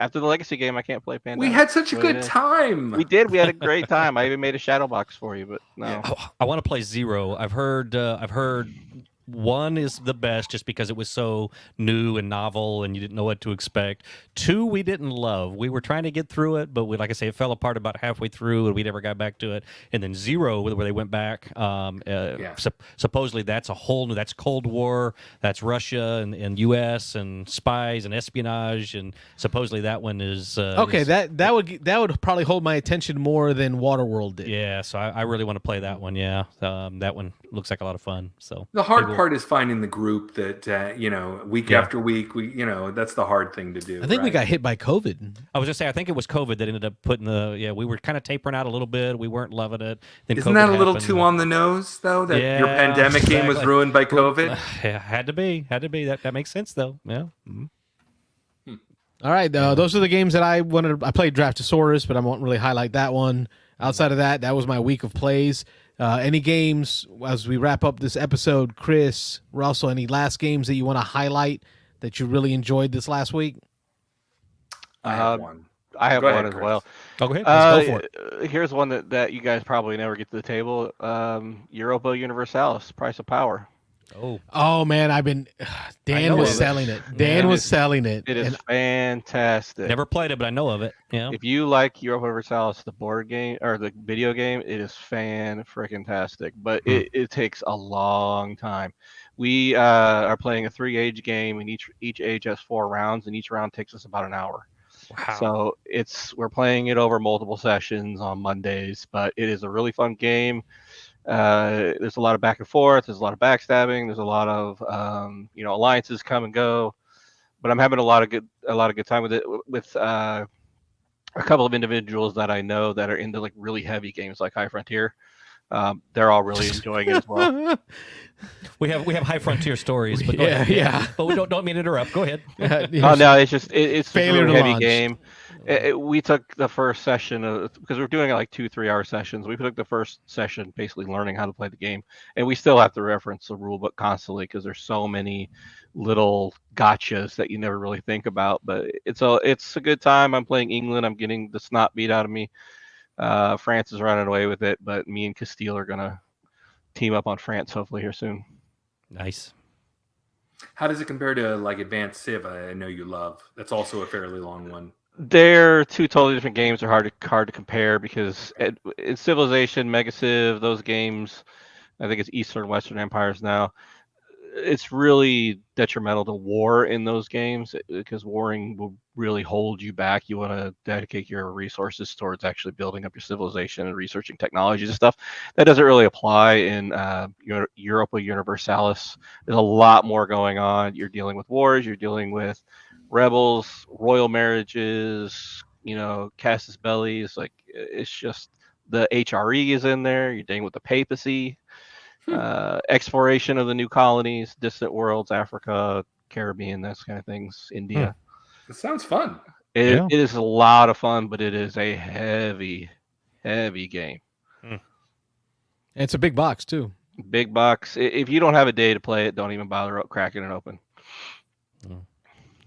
after the Legacy game, I can't play Pandemic. We had such a good time. We did. We had a great time. I even made a shadow box for you, but no. Yeah. I want to play Zero. I've heard 1 is the best just because it was so new and novel and you didn't know what to expect. 2 we didn't love. We were trying to get through it, but like I say, it fell apart about halfway through and we never got back to it. And then 0, where they went back, supposedly that's a whole new, that's Cold War, that's Russia and U.S. and spies and espionage, and supposedly that one is... okay, that would probably hold my attention more than Waterworld did. Yeah, so I really want to play that one, yeah. That one looks like a lot of fun. So the hard part is finding the group that week after week that's the hard thing to do. I think we got hit by COVID. I was just saying, I think it was COVID that ended up putting we were kind of tapering out a little bit. We weren't loving it. Then Isn't COVID that a little happened. too on the nose though? That your Pandemic game was ruined by COVID. Yeah, had to be. That makes sense though. Yeah. Mm-hmm. All right, those are the games that I wanted. I played Draftosaurus, but I won't really highlight that one. Outside of that was my week of plays. Any games as we wrap up this episode, Chris, Russell, any last games that you want to highlight that you really enjoyed this last week? I have one. I have one as Chris. well. Oh, go ahead. Let's go for it. Here's one that you guys probably never get to the table. Europa Universalis, Price of Power. Oh man, Dan was selling it. Dan was selling it. It is fantastic. Never played it, but I know of it. Yeah. If you like Europa Universalis, the board game or the video game, it is fan-freaking-tastic. But it takes a long time. We are playing a 3-age game, and each age has 4 rounds, and each round takes us about an hour. Wow. So we're playing it over multiple sessions on Mondays, but it is a really fun game. There's a lot of back and forth. There's a lot of backstabbing. There's a lot of alliances come and go. But I'm having a lot of good time with it. With a couple of individuals that I know that are into like really heavy games like High Frontier. They're all really enjoying it as well. We have High Frontier stories, but yeah. But we don't mean to interrupt. Go ahead. Oh no, it's just it's a Failure really to heavy launch. game. We took the first session because we're doing like 2-3 hour sessions. We took the first session basically learning how to play the game, and we still have to reference the rule book constantly because there's so many little gotchas that you never really think about. But it's a good time. I'm playing England. I'm getting the snot beat out of me. France is running away with it, but me and Castile are gonna team up on France hopefully here soon. Nice. How does it compare to like Advanced Civ? I know you love. That's also a fairly long one. They're two totally different games. They're hard to compare because in Civilization, Mega Civ, those games, I think it's Eastern and Western Empires now. It's really detrimental to war in those games because warring will really hold you back. You want to dedicate your resources towards actually building up your civilization and researching technologies and stuff. That doesn't really apply in Europa Universalis. There's a lot more going on. You're dealing with wars. You're dealing with rebels, royal marriages, casus bellis. Like it's just the HRE is in there. You're dealing with the papacy. Exploration of the new colonies, distant worlds, Africa, Caribbean, those kind of things, India. It sounds fun. It is a lot of fun, but it is a heavy game. It's a big box too. Big box. If you don't have a day to play it, don't even bother cracking it open.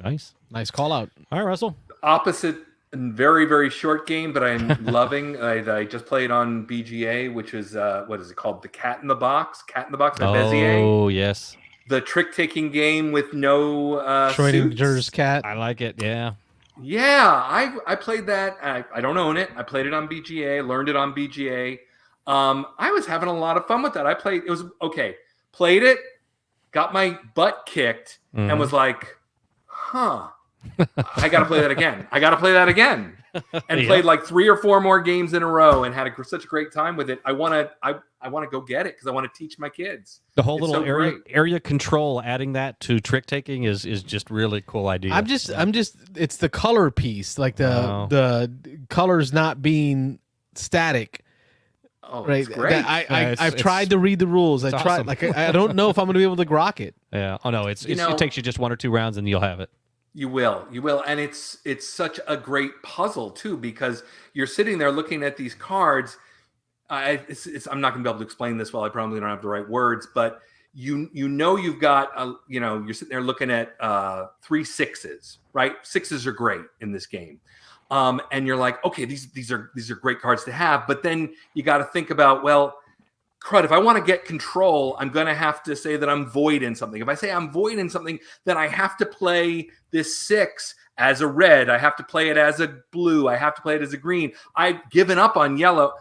Nice Call out. All right, Russell. Opposite, very, very short game, but I'm loving. I just played on BGA, which is what is it called? The Cat in the Box by Bezier. Oh yes. The trick-taking game with no Schrodinger's suits. cat. I like it. Yeah. Yeah, I played that. I don't own it. I played it on BGA. Learned it on BGA. I was having a lot of fun with that. It was okay. Played it, got my butt kicked, and was like, huh. I got to play that again. And played like 3 or 4 more games in a row and had such a great time with it. I want to go get it because I want to teach my kids. The whole It's little so area control, adding that to trick taking is just really cool idea. I'm just it's the color piece, like the colors not being static. Oh, right. it's great. I've tried to read the rules. I tried awesome. I don't know if I'm going to be able to grok it. Yeah. Oh no, it takes you just 1 or 2 rounds and you'll have it. You will, and it's such a great puzzle too because you're sitting there looking at these cards. I'm not going to be able to explain this well. I probably don't have the right words, but you've got you're sitting there looking at 3 6s, right? 6s are great in this game, and you're like, okay, these are great cards to have, but then you got to think about, well, crud, if I want to get control, I'm going to have to say that I'm void in something. If I say I'm void in something, then I have to play this 6 as a red. I have to play it as a blue. I have to play it as a green. I've given up on yellow.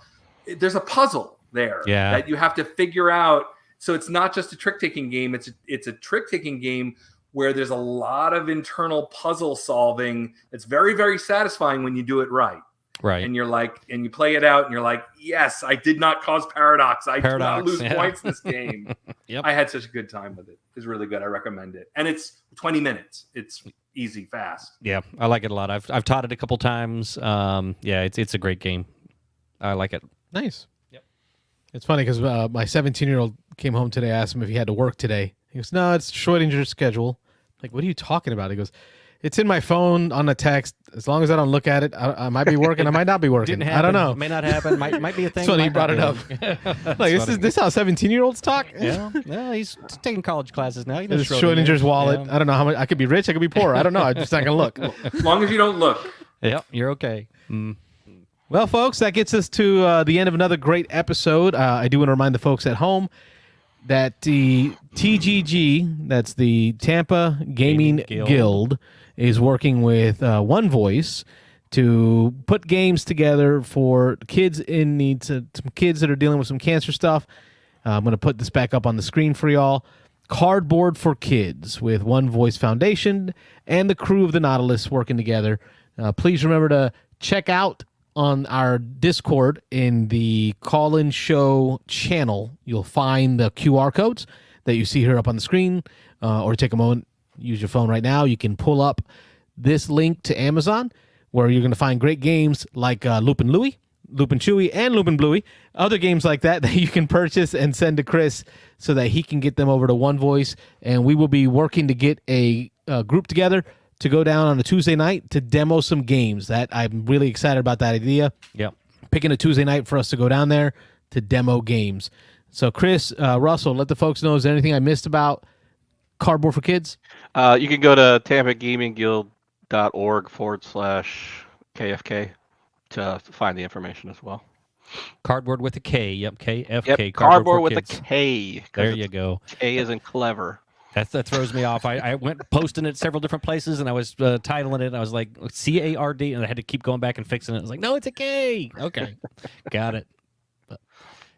There's a puzzle there that you have to figure out. So it's not just a trick-taking game. It's a trick-taking game where there's a lot of internal puzzle solving. It's very, very satisfying when you do it right. Right. And you're like, and you play it out and you're like, yes, I did not cause paradox. I did not lose points this game. Yep. I had such a good time with it. It's really good. I recommend it. And it's 20 minutes. It's easy, fast. Yeah, I like it a lot. I've taught it a couple times. It's a great game. I like it. Nice. Yep. It's funny because my 17-year-old came home today. I asked him if he had to work today. He goes, no, it's Schrodinger's schedule. Like, what are you talking about? He goes, it's in my phone on a text. As long as I don't look at it, I might be working. I might not be working. Didn't happen. I don't know. May not happen. Might be a thing. That's funny he might brought not it be. up. Like, this how 17-year-olds talk? Yeah. He's taking college classes now. He knows It's Schrodinger's wallet. Yeah. I don't know how much. I could be rich. I could be poor. I don't know. I'm just not going to look. As long as you don't look. Yep, you're okay. Well, folks, that gets us to the end of another great episode. I do want to remind the folks at home that the TGG, that's the Tampa Gaming Guild, is working with One Voice to put games together for kids in need, some kids that are dealing with some cancer stuff. I'm going to put this back up on the screen for y'all. Kardboard for Kids with One Voice Foundation and the crew of the Nautilus working together. Please remember to check out on our Discord in the call-in show channel, you'll find the QR codes that you see here up on the screen, or take a moment, use your phone right now. You can pull up this link to Amazon, where you're going to find great games like Loopin' Louie, Loopin' Chewy, and Loopin' Bluey, other games like that that you can purchase and send to Chris so that he can get them over to One Voice. And we will be working to get a group together to go down on a Tuesday night to demo some games. That I'm really excited about that idea. Yep. Picking a Tuesday night for us to go down there to demo games. So, Chris, Russell, let the folks know, is there anything I missed about Cardboard for Kids? You can go to tampagamingguild.org/KFK to find the information as well. Cardboard with a K. Yep, KFK. Yep, Cardboard with Kids. a K. There you go. K isn't clever. That throws me off. I went posting it several different places, and I was titling it, and I was like, C-A-R-D, and I had to keep going back and fixing it. I was like, no, it's a K. Okay, got it.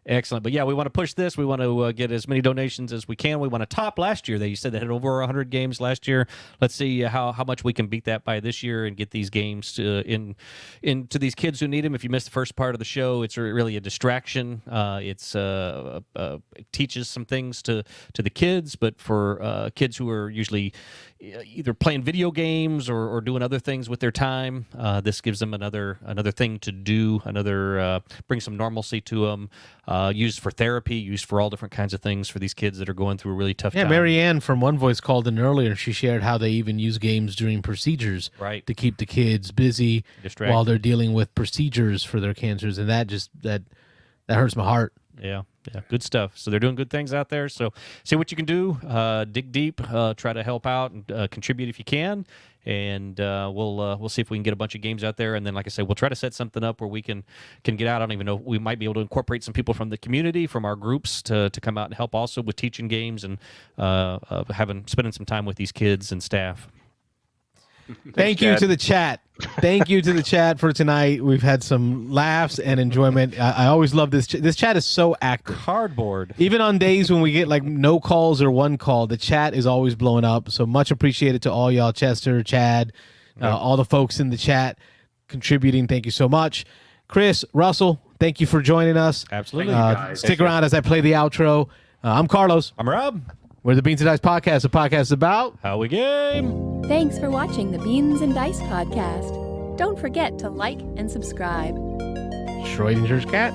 Excellent. But yeah, we want to push this. We want to get as many donations as we can. We want to top last year. You said they had over 100 games last year. Let's see how much we can beat that by this year and get these games into these kids who need them. If you missed the first part of the show, it's really a distraction. It teaches some things to the kids, but for kids who are usually either playing video games or doing other things with their time, this gives them another thing to do, bring some normalcy to them. Used for therapy, used for all different kinds of things for these kids that are going through a really tough time. Marianne from One Voice called in earlier. She shared how they even use games during procedures to keep the kids busy while they're dealing with procedures for their cancers, and that hurts my heart. Yeah, good stuff. So they're doing good things out there. So see what you can do. Dig deep. Try to help out and contribute if you can. And we'll see if we can get a bunch of games out there. And then, like I said, we'll try to set something up where we can get out. I don't even know. We might be able to incorporate some people from the community, from our groups, to come out and help also with teaching games and spending some time with these kids and staff. Thank you to the chat. Thank you to the chat for tonight. We've had some laughs and enjoyment. I always love this. This chat is so active. Cardboard. Even on days when we get like no calls or one call, the chat is always blowing up. So much appreciated to all y'all, Chester, Chad, all the folks in the chat contributing. Thank you so much. Chris, Russell, thank you for joining us. Absolutely. Stick around as I play the outro. I'm Carlos. I'm Rob. We're the Beans and Dice Podcast, a podcast about how we game. Thanks for watching the Beans and Dice Podcast. Don't forget to like and subscribe. Schrodinger's cat.